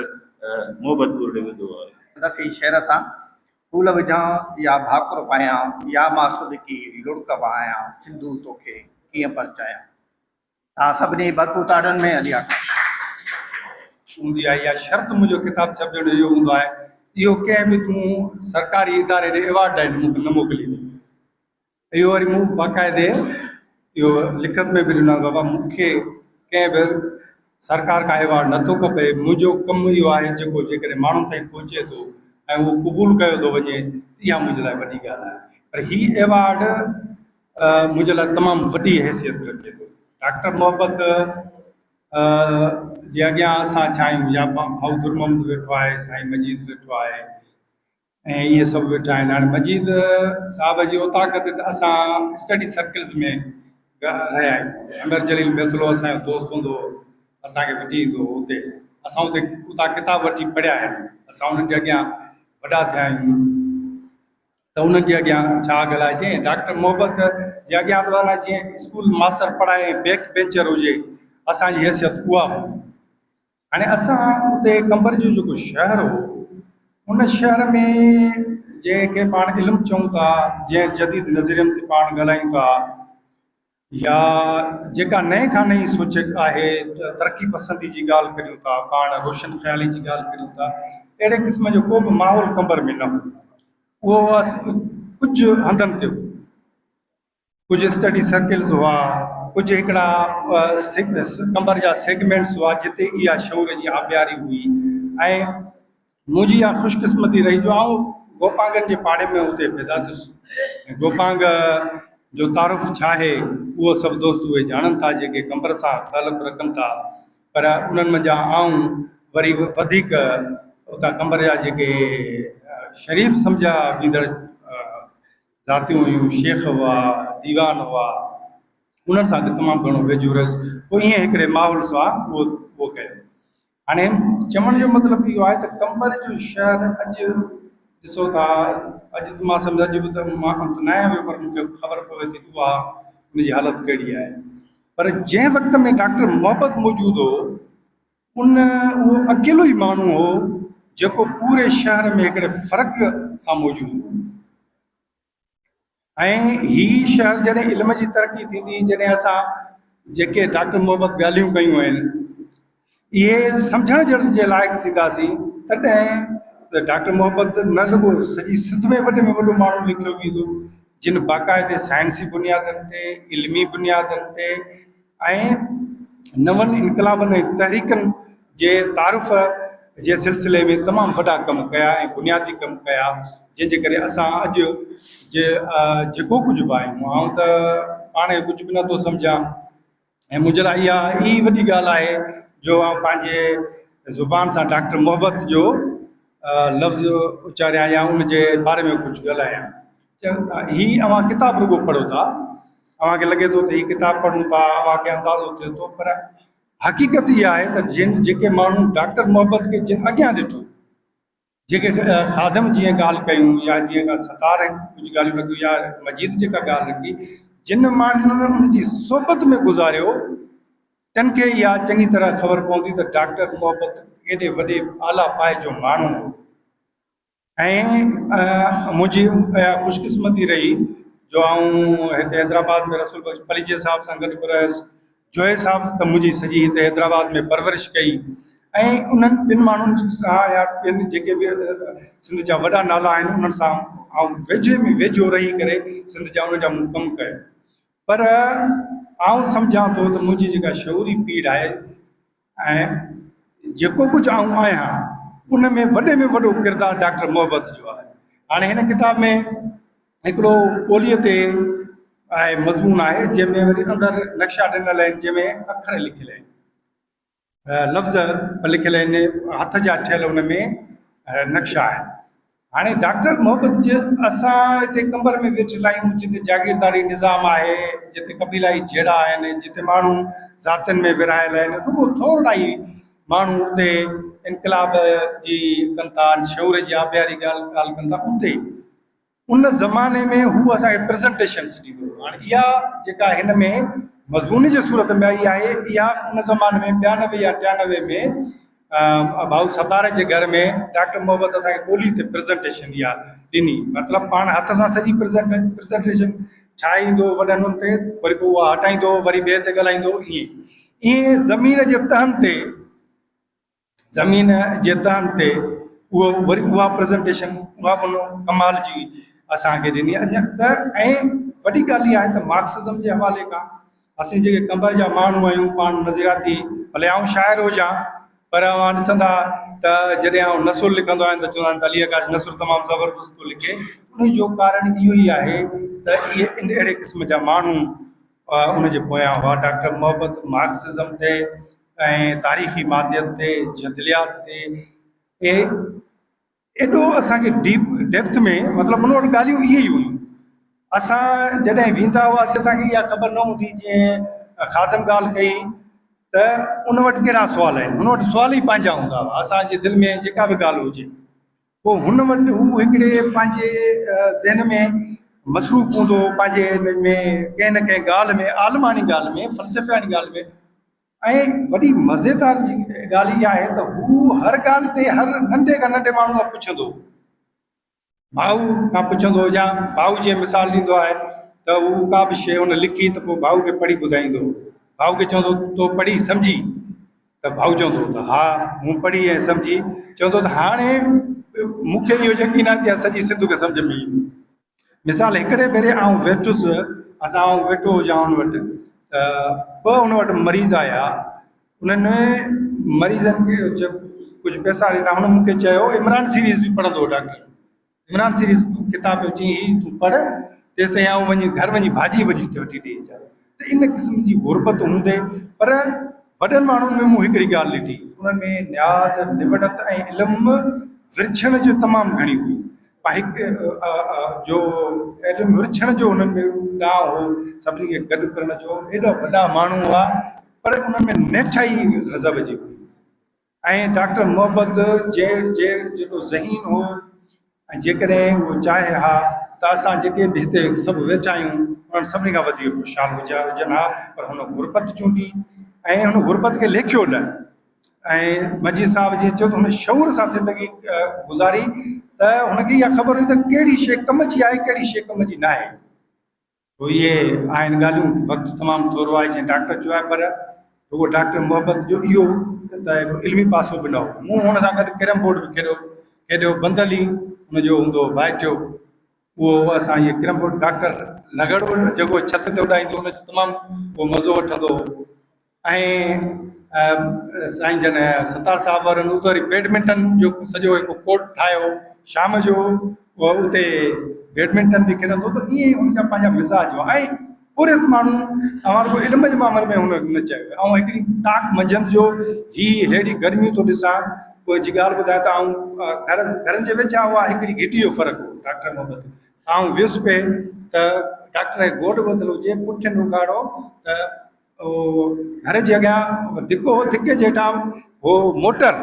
मोहब्बत बुरड़े विधो आहे। दसी शेर सां फूल विझां या भाकुर पायां, या मां सुदकी लुड़क वहायां, सिंधु तोखे कीअं परचायां। तव्हां सभिनी भरपूर ताड़नि में हली हूंदी आहे। इहा शर्त मुंहिंजो किताबु छपजण जो हूंदो आहे, इहो कंहिं बि तूं सरकारी इदारे ॾे एवार्ड ॾियनि मूंखे न मोकिलींदो। इहो वरी मूं बाक़ाइदे इहो लिखत में बि ॾिनो, बाबा मूंखे कंहिं बि सरकार खां एवार्ड नथो खपे। मुंहिंजो कमु इहो आहे जेको जेकॾहिं माण्हुनि ताईं पहुचे थो ऐं उहो क़बूलु कयो थो वञे, इहा मुंहिंजे लाइ वॾी ॻाल्हि आहे। पर हीउ एवार्ड मुंहिंजे लाइ तमामु वॾी हैसियत रखे थो। डॉक्टर मोहब्बत जे अॻियां असां छा आहियूं, या माउदुर मोहम्मद वेठो आहे, साईं मजीद वेठो आहे ऐं इहे सभु वेठा आहिनि। हाणे मजीद साहिब जी उताकत ते असां स्टडी सर्कल्स में रहिया आहियूं। अमर जलील बैतुलो असांजो दोस्त हूंदो, असांखे वठी ईंदो हुते, असां हुते उतां किताब वठी पढ़िया आहिनि। असां उन्हनि जे अॻियां वॾा थिया आहियूं त उन्हनि जे अॻियां छा ॻाल्हाइजे। डॉक्टर मोहब्बत जे अॻियां त वञा, जीअं स्कूल मास्तर पढ़ाए बैक बेंचर हुजे, असांजी हैसियत उहा हुई। हाणे असां हुते कंबर जो जेको शहर हो, उन शहर में जंहिंखे पाण इल्मु चऊं था, जंहिं जदीद नज़रियनि ते पाण ॻाल्हायूं था, या जेका नए खां नई सोच आहे, तरक़ी पसंदी जी ॻाल्हि करियूं था, पाण रोशन ख़्याली जी ॻाल्हि करियूं था, अहिड़े क़िस्म जो को बि माहौल कंबर में न हो। उहो कुझु हंधनि ते हो, कुझु स्टडी सर्कल्स हुआ, कुझु हिकिड़ा कंबर जा सेगमेंट्स हुआ जिते इहा शौर जी आबियारी हुई। ऐं मुंहिंजी इहा ख़ुशकिस्मती रही जो आउं गोपांगनि जे पाड़े में हुते पैदा थियुसि। गोपांग जो तारुफ़ छा आहे उहो सभु दोस्त उहे ॼाणनि था जेके कंबर सां तालुक़ु रखनि था, पर उन्हनि मंझां आउं वरी वधीक उतां कंबर जा जेके शरीफ़ सम्झा ईंदड़ ज़ातियूं हुयूं, शेख हुआ, दीवान हुआ, उन्हनि सां तमामु घणो वेझो रहियुसि। पोइ ईअं हिकिड़े माहौल सां उहो कयो। हाणे चवण जो मतिलबु इहो आहे त कंबर जो शहर अॼु ॾिसो था, अॼु त मां सम्झा अॼु बि त मां न आहियां वियो, पर मूंखे ख़बर पवे थी त उहा उनजी हालति कहिड़ी आहे। पर जंहिं वक़्त में डॉक्टर मोहब्बत मौजूदु हो, उहो अकेलो ई माण्हू हो जेको पूरे शहर में हिकिड़े फ़र्क़ सां मौजूदु हो। ऐं हीउ शहर जॾहिं इल्म जी तरक़ी थींदी, जॾहिं असां जेके डॉक्टर मोहब्बत ॻाल्हियूं कयूं आहिनि इहे सम्झण जे लाइक़ु थींदासीं, तॾहिं त डॉक्टर मोहब्बत न रुॻो सॼी सिंध में वॾे में वॾो माण्हू लिखियो वेंदो, जिन बाक़ाइदे साइंसी बुनियादनि ते, इल्मी बुनियादनि ते ऐं नवनि इनकलाबनि ऐं तहरीकनि जे तारुफ़ जे सिलसिले में तमामु वॾा कम कया ऐं बुनियादी कम कया, जंहिंजे करे असां अॼु जेको कुझु बि आहियूं। आउं त पाण कुझु बि नथो सम्झां ऐं मुंहिंजे लाइ इहा ई वॾी ॻाल्हि आहे जो आउं पंहिंजे ज़ुबान सां डॉक्टर मोहब्बत जो लफ़्ज़ उचारियां या उनजे बारे में कुझु ॻाल्हायां। हीअ अव्हां किताब रुॻो पढ़ो था, अव्हांखे लॻे थो त हीअ किताब पढ़ूं था, अव्हांखे अंदाज़ो थिए थो, पर हक़ीक़त इहा आहे त जेके माण्हू डॉक्टर मोहब्बत खे जिन अॻियां ॾिठो, जेके ख़ादम जीअं ॻाल्हि कयूं या जीअं का सतार कुझु ॻाल्हियूं रखियूं या मजीद जेका ॻाल्हि रखी, जिन माण्हुनि उनजी सोबत में गुज़ारियो, तन खे इहा चङी तरह ख़बर पवंदी त डॉक्टर मोहब्बत एॾे वॾे आला पाए जो माण्हू हो। ऐं मुंहिंजी ख़ुशकिस्मती रही जो आउं हिते हैदराबाद में रसूल बख्श पलीजे साहिब सां गॾु बि रहियुसि। जोए साहिब त मुंहिंजी सॼी हिते हैदराबाद में परवरिश कई ऐं उन्हनि ॿिनि माण्हुनि सां या ॿियनि जेके बि सिंध जा वॾा नाला आहिनि उन्हनि सां आउं वेझे में वेझो रही करे सिंध जा उन जा मूं कमु कयो। पर आउं सम्झां थो त मुंहिंजी जेका शऊरी पीढ़ आहे ऐं जेको कुझु आउं आहियां उन में वॾे में वॾो किरदारु डॉक्टर मोहब्बत जो आहे। हाणे हिन किताब में हिकिड़ो ॿोलीअ ते आहे मज़मून आहे जंहिंमें वरी अंदरि नक्शा ॾिनल आहिनि, जंहिंमें अखर लिखियल आहिनि, लफ़्ज़ लिखियल आहिनि, हथ जा ठहियल उन में नक्शा आहिनि। हाणे डॉक्टर मोहब्बत जे असां हिते कंबर में वेठल आहियूं जिते जागीरदारी निज़ाम आहे, जिते कबीलाई जहिड़ा आहिनि, जिते माण्हू ज़ातियुनि में विरहायल आहिनि, रुॻो थोरा ई माण्हू उते इनकलाब जी कनि था, शऊर जी आबियारी ॻाल्हि कनि था। उते उन ज़माने में हू असांखे प्रेज़ेंटेशन्स ॾींदो। हाणे इहा जेका हिन में मज़मूनी जे सूरत में आई आहे, इहा उन ज़माने में 92 या 93 में भाऊ सतार जे घर में डॉक्टर मोहब्बत असांखे ॿोली ते प्रेज़ेंटेशन इहा ॾिनी। मतिलबु पाण हथ सां सॼी प्रेज़ेंटेशन ठाहींदो वॾनि ते, वरी पोइ उहा हटाईंदो, वरी ॿिए ते ॻाल्हाईंदो, ईअं ज़मीन जे तहनि ते उहो वरी उहा प्रेज़ेंटेशन उहा कमाल जी असांखे ॾिनी। अञा त ऐं वॾी ॻाल्हि इहा आहे त मार्क्सिज़म जे हवाले खां असीं जेके कंबर जा माण्हू आहियूं, पाण नज़रियाती, भले आउं शाइर हुजां, पर अव्हां ॾिसंदा त जॾहिं आउं नसुर लिखंदो आहियां त चवंदा आहिनि त अली आकाश नसुर तमामु ज़बरदस्त थो लिखे। उन जो कारण इहो ई आहे त इहे अहिड़े क़िस्म जा माण्हू उनजे पोयां हुआ। डॉक्टर मोहब्बत मार्क्सिज़म ते ऐं तारीख़ी मादियत ते, जदलियात ते एॾो असांखे डेप्थ में, मतिलबु उन वटि ॻाल्हियूं इहे ई हुयूं। असां जॾहिं वेंदा हुआसीं असांखे इहा ख़बर न हूंदी, जीअं ख़ादम ॻाल्हि कई त उन वटि कहिड़ा सुवाल आहिनि, हुन वटि सुवाल ई पंहिंजा हूंदा हुआ। असांजे दिलि में जेका बि ॻाल्हि हुजे, पोइ हुन वटि हू हिकिड़े पंहिंजे ज़हन में मसरूफ़ हूंदो, पंहिंजे हिन में कंहिं न कंहिं ॻाल्हि में, आलमानी ॻाल्हि में, फ़लसफ़ानी ॻाल्हि में। ऐं वॾी मज़ेदार जी ॻाल्हि इहा आहे त हू हर ॻाल्हि ते हर नंढे खां नंढे माण्हू खां पुछंदो, भाऊ खां पुछंदो, या भाऊ जी मिसाल ॾींदो आहे त हू का बि शइ हुन लिखी त पोइ भाऊ खे पढ़ी ॿुधाईंदो। भाऊ खे चवंदो तो पढ़ी सम्झी, त भाऊ चवंदो त हा मूं पढ़ी ऐं सम्झी। चवंदो त हाणे मूंखे इहो यकीन आहे कि सॼी सिंध खे सम्झ में ईंदी। मिसाल हिकिड़े भेरे आउं वेठुसि, असां वेठो हुजां हुन वटि, त ॿ हुन वटि मरीज़ आया। उन्हनि मरीज़नि खे कुझु पैसा ॾिना। हुन मूंखे चयो इमरान सीरीज़ बि पढ़ंदो डॉक्टर, इमरान सीरीज़ किताब चई तूं पढ़, तेसिताईं आउं वञी घर वञी भाॼी वठी ॾेई अचां। त इन क़िस्म जी गुरबत हूंदे, पर वॾनि माण्हुनि में मूं हिकिड़ी ॻाल्हि ॾिठी, उन्हनि में न्याज़, निवड़त ऐं इल्मु विरछण जो तमामु घणी हुई। जो इल्मु विरछण जो हुननि में ॾांहुं हो, सभिनी खे गॾु करण जो, एॾा वॾा माण्हू हुआ पर उन्हनि में नेठाई गज़ब जी हुई। ऐं डॉक्टर मोहम्मद जेको ज़हीन हो, ऐं जेकॾहिं उहो चाहे हा त असां जेके बि हिते सभु वेठा आहियूं उन्हनि सभिनी खां वधीक ख़ुशहाल हुजनि हा, पर हुन गुरबत चूंडी ऐं हुन गुरबत खे लेखियो न। ऐं मजीद साहब जी चयो त हुन शौर सां ज़िंदगी गुज़ारी त हुनखे इहा ख़बर हुई त कहिड़ी शइ कम जी आहे, कहिड़ी शइ कम जी न आहे। पोइ इहे आहिनि ॻाल्हियूं, वक़्तु तमामु थोरो आहे जीअं डॉक्टर चयो आहे, पर उहो डॉक्टर मोहब्बत जो इहो त हिकु इल्मी पासो बि न हो। मूं हुन सां गॾु कैरम बोर्ड बि खेॾियो, बंदली हुनजो हूंदो भाइटियो, उहो असां इहे कैरम बोर्ड डॉक्टर लगड़ो जेको छित ते उॾाईंदो हुनजो तमामु उहो मज़ो वठंदो। ऐं साईं जन सतार साहिब वारनि उते वरी बैडमिंटन जो सॼो हिकु कोर्ट ठाहियो, शाम जो उहो उते बैडमिंटन बि खेॾंदो। त ईअं हुनजा पंहिंजा मिज़ाज हुआ। ऐं पूरे माण्हू हमारे को इल्म जे मामले में हुन न चयो। ऐं हिकिड़ी टाक मंझंदि जो ही हेड़ी गर्मियूं थो ॾिसां, कोई जी ॻाल्हि ॿुधाए त घरनि जे वेझा हुआ हिकिड़ी घिटी जो फ़र्क़ु हो डॉक्टर मोहम्मद। वियुसि पे त डॉक्टर खे गोॾ ॿधल हुजे, पुठियुनि उघाड़ो त घर जे अॻियां धिको हो, धिके जे हेठां हो मोटर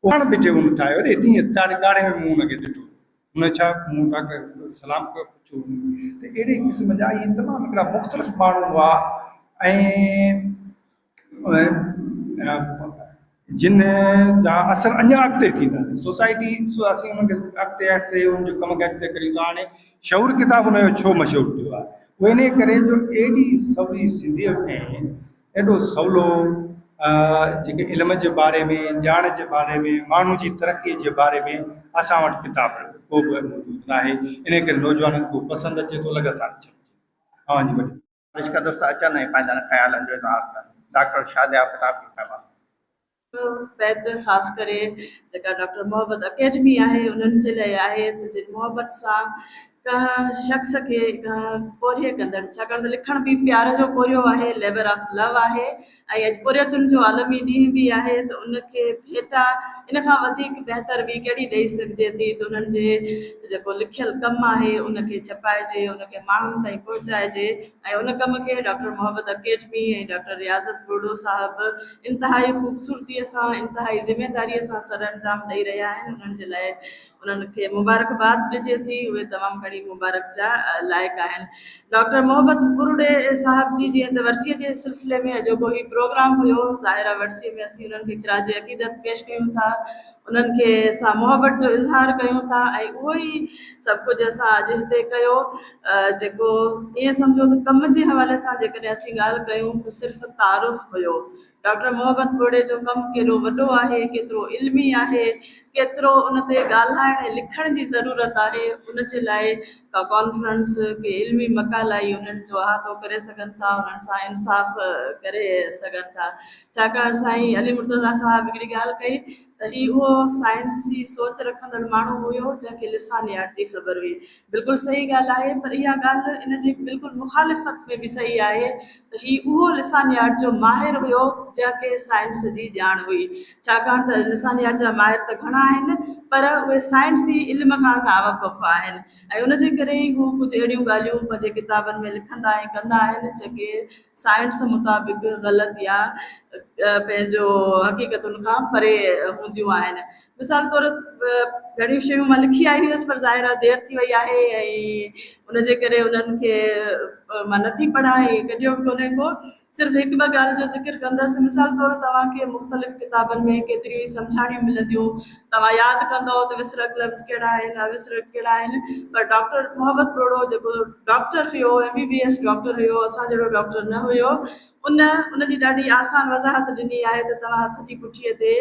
पाण बीठे हुन ठाहियो। एॾे ॾींहं ॾाढे में मूं हुनखे ॾिठो, हुन छा मूं डॉक्टर सलाम कयो पुछो। त अहिड़े क़िस्म जा इहे तमामु हिकिड़ा मुख़्तलिफ़ माण्हू हुआ ऐं जिन जा असर अञा अॻिते थींदा। सोसाइटी ॾिसोसीं हुनखे अॻिते ऐसे हुनजो कम खे अॻिते करियूं था। हाणे शौर किताब हुनजो छो मशहूरु थियो आहे, उहो इन करे जो एॾी सवली सिंधीअ में एॾो सवलो जेके इल्म जे बारे में, ॼाण जे बारे में, माण्हू जी तरक़ीअ जे बारे में असां वटि किताब को बि मौजूदु न आहे। इन करे नौजवाननि को पसंदि अचे थो लॻातार छपिजे। तव्हांजी वॾी इश्क दोस्त अचनि ऐं पंहिंजनि ख़्यालनि जो इज़हार कनि। डॉक्टर शादिया किताब लिखिया बैद ख़ासि करे जेका डॉक्टर मोहब्बत अकेडमी आहे उन्हनि जे लाइ आहे त जिन मोहब्बत सां कंहिं शख़्स खे पोरिए कंदड़, छाकाणि त लिखण बि प्यार जो पोरियो आहे, लेबर ऑफ लव आहे। ऐं अॼु पोरियतुनि जो आलमी ॾींहुं बि आहे, त उनखे भेटा इन खां वधीक बहितर ॿी कहिड़ी ॾेई सघिजे थी त उन्हनि जे जेको लिखियलु कमु आहे उनखे छपाइजे, उनखे माण्हुनि ताईं पहुचाइजे। ऐं उन कम खे डॉक्टर मोहब्बत अकेडमी ऐं डॉक्टर रियाज़त बुर्डो साहिबु इंतिहाई ख़ूबसूरतीअ सां, इंतिहाई ज़िमेदारीअ सां सर अंजाम ॾेई रहिया आहिनि। उन्हनि जे लाइ उन्हनि खे मुबारकबाद ॾिजे थी, उहे तमामु घणी मुबारक जा लाइक़ु आहिनि। डॉक्टर मोहब्बत बुर्डे साहिब जी जीअं त वर्सीअ जे सिलसिले में अॼोको ही प्रोग्राम हुयो, ज़ाहिरा वर्सीअ में असीं उन्हनि खे ख़िराज अक़ीदत पेश कयूं था, उन्हनि खे असां मोहब्बत जो इज़हार कयूं था। ऐं उहो ई सभु कुझु असां अॼु हिते कयो, जेको ईअं सम्झो त कम जे हवाले सां जेकॾहिं असीं ॻाल्हि कयूं त सिर्फ़ु तारुफ़ हुयो। डॉक्टर मोहब्बत बुर्डे जो कमु केॾो वॾो आहे, केतिरो इल्मी आहे, केतिरो उन ते ॻाल्हाइण ऐं लिखण जी ज़रूरत आहे। उन जे लाइ का कॉन्फ्रेंस के इल्मी मकालाई उन्हनि जो अहातो करे सघनि था, उन्हनि सां इंसाफ़ करे सघनि था। छाकाणि साईं अली मुर्तज़ा साहिबु हिकिड़ी ॻाल्हि कई त ही उहो साइंसी सोच रखंदड़ माण्हू हुयो जंहिंखे लिसानियात जी ख़बर हुई। बिल्कुलु सही ॻाल्हि आहे, पर इहा ॻाल्हि इन जी बिल्कुलु मुखालिफ़त में बि सही आहे त ही उहो लिसानियात जो माहिर हुयो जंहिंखे साइंस जी ॼाण हुई। छाकाणि त लिसानियात जा माहिर त घणा आहिनि, पर उहे साइंसी इल्म खां नावाक़ुफ़ आहिनि। ऐं उनजे करे ई हू कुझु अहिड़ियूं ॻाल्हियूं पंहिंजे किताबनि में लिखंदा ऐं कंदा आहिनि जेके साइंस मुताबिक़ ग़लति या पंहिंजो हक़ीक़तुनि खां परे हूंदियूं आहिनि। मिसाल तौर घणियूं शयूं मां लिखी आई हुयसि, पर ज़ाहिरा देरि थी वई आहे ऐं उनजे करे उन्हनि खे मां नथी पढ़ां ऐं कढियो बि कोन्हे को। सिर्फ़ु हिकु ॿ ॻाल्हि जो ज़िक्र कंदसि। मिसाल तौर तव्हांखे मुख़्तलिफ़ किताबनि में केतिरियूं ई सम्झाणियूं मिलंदियूं, तव्हां यादि कंदव त विसरक लफ़्ज़ कहिड़ा आहिनि, अविसरक कहिड़ा आहिनि। पर डॉक्टर मोहब्बत बुर्डो जेको डॉक्टर हुयो, MBBS डॉक्टर हुयो, असां जहिड़ो डॉक्टर न हुयो, उनजी ॾाढी आसान वज़ाहत ॾिनी आहे त तव्हां हथ जी पुठीअ ते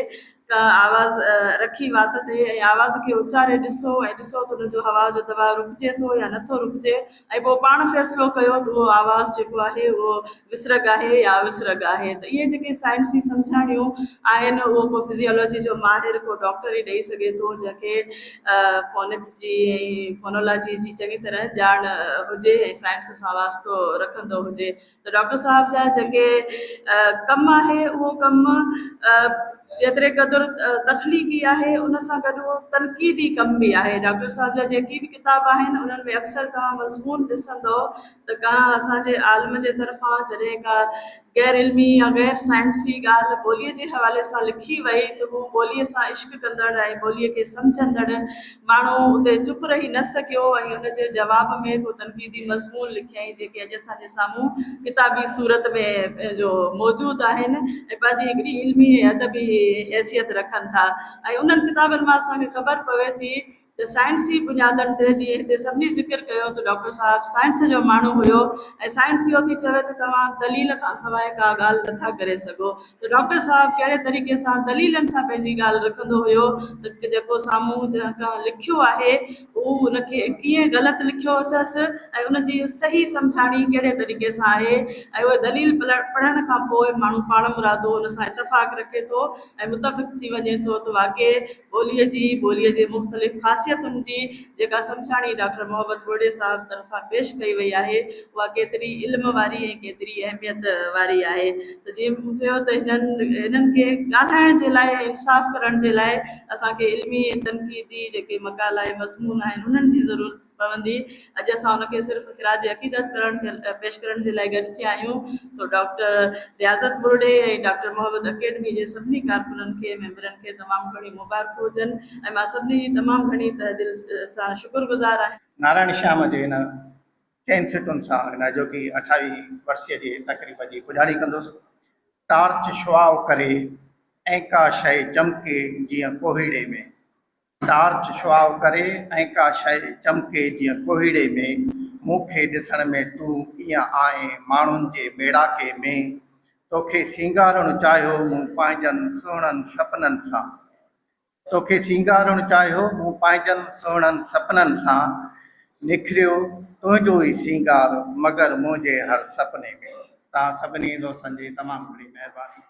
का आवाज़ रखी वात ते ऐं आवाज़ खे उचारे ॾिसो ऐं ॾिसो त उनजो हवा जो दबाव रुकिजे थो या नथो रुकिजे, ऐं पोइ पाण फ़ैसिलो कयो त उहो आवाज़ जेको आहे उहो विसरक आहे या अविसरक आहे। त इहे जेके साइंसी सम्झाणियूं आहिनि उहो को फिज़ियोलॉजी जो माहिर को डॉक्टर ई ॾेई सघे थो, जंहिंखे फोनिक्स जी ऐं फोनोलॉजी जी चङी तरह ॼाण हुजे ऐं साइंस सां वास्तो रखंदो हुजे। त डॉक्टर साहिब जा जेके कमु आहे उहो कमु जेतिरे क़दुरु तख़लीक़ी आहे उन सां गॾु उहो तनक़ीदी कम बि आहे। डॉक्टर साहब जा जेकी बि किताब आहिनि उन्हनि में अक्सर तव्हां मज़मून ॾिसंदव त का असांजे आलिम जे तरफ़ां जॾहिं का गैर इल्मी या गैर साइंसी ॻाल्हि ॿोलीअ जे हवाले सां लिखी वई त हू ॿोलीअ सां इश्क कंदड़ ऐं ॿोलीअ खे सम्झंदड़ माण्हू उते चुप रही न सघियो ऐं उन जे जवाब में को तनक़ीदी मज़मून लिखियईं जेके अॼु असांजे साम्हूं किताबी सूरत में जो मौजूदु आहिनि ऐं पंहिंजी हिकिड़ी इल्मी ऐं अदबी हैसियत रखनि था। ऐं उन्हनि किताबनि मां असांखे ख़बर पवे थी त साइंसी बुनियादनि ते जीअं हिते सभिनी ज़िक्र कयो त डॉक्टर साहब साइंस जो माण्हू हुयो ऐं साइंस इहो थी चवे त तव्हां दलील खां सवाइ का ॻाल्हि नथा करे सघो। त डॉक्टर साहब कहिड़े तरीक़े सां दलीलनि सां पंहिंजी ॻाल्हि रखंदो हुयो त जेको साम्हूं जेका लिखियो आहे उहो उनखे कीअं ग़लति लिखियो अथसि ऐं उनजी सही सम्झाणी कहिड़े तरीक़े सां आहे ऐं उहे दलील पढ़ण खां पोइ माण्हू पाण मुरादो उन सां इतफ़ाक़ रखे थो ऐं मुतफ़िक़ थी वञे थो त वाक़ई ॿोलीअ जे मुख़्तलिफ़ ख़ासियतुनि जी जेका सम्झाणी डॉक्टर मोहम्मद बुर्ड़े साहब तरफ़ां पेश कई वई आहे उहा केतिरी इल्म वारी ऐं केतिरी अहमियत वारी आहे। त जीअं मूं चयो त हिननि खे ॻाल्हाइण जे लाइ इंसाफ़ करण जे लाइ असांखे इल्मी ऐं तनक़ीदी जेके मक़ाला ऐं मज़मून आहिनि उन्हनि जी ज़रूरत पवंदी। अॼु असां उनखे सिर्फ़ु ख़िराज अक़ीदत पेश करण जे लाइ गॾु थिया आहियूं। सो डॉक्टर रियाज़त बुर्ड़े ऐं डॉक्टर मोहम्मद अकेडमी जे सभिनी कारकुननि खे मेंबरनि खे तमामु घणी मुबारक हुजनि ऐं मां सभिनी जी तमामु घणी दिलि सां शुक्रगुज़ार आहियां। नारायण श्याम जे हिन चइनि सिटुनि सां हिन जो की 28 वर्षीय जे तक़रीब जी पुॼाणी कंदुसि। टार्च शुआव करे ऐं का शइ चमके जीअं कोहीड़े में, टार्च शुआव करे ऐं का शइ चमके जीअं कोहीड़े में, मूंखे ॾिसण में तूं कीअं आहीं माण्हुनि जे बेड़ाके में, तोखे सींगारणु चाहियो मूं पंहिंजनि सुहिणनि सपननि सां, तोखे सींगारणु चाहियो मूं पंहिंजनि सुहिणनि सपननि सां, निखरियो तुंहिंजो ई सींगार मगर मुंहिंजे हर सपने में। तव्हां सभिनी दोस्तनि जी तमामु घणी महिरबानी।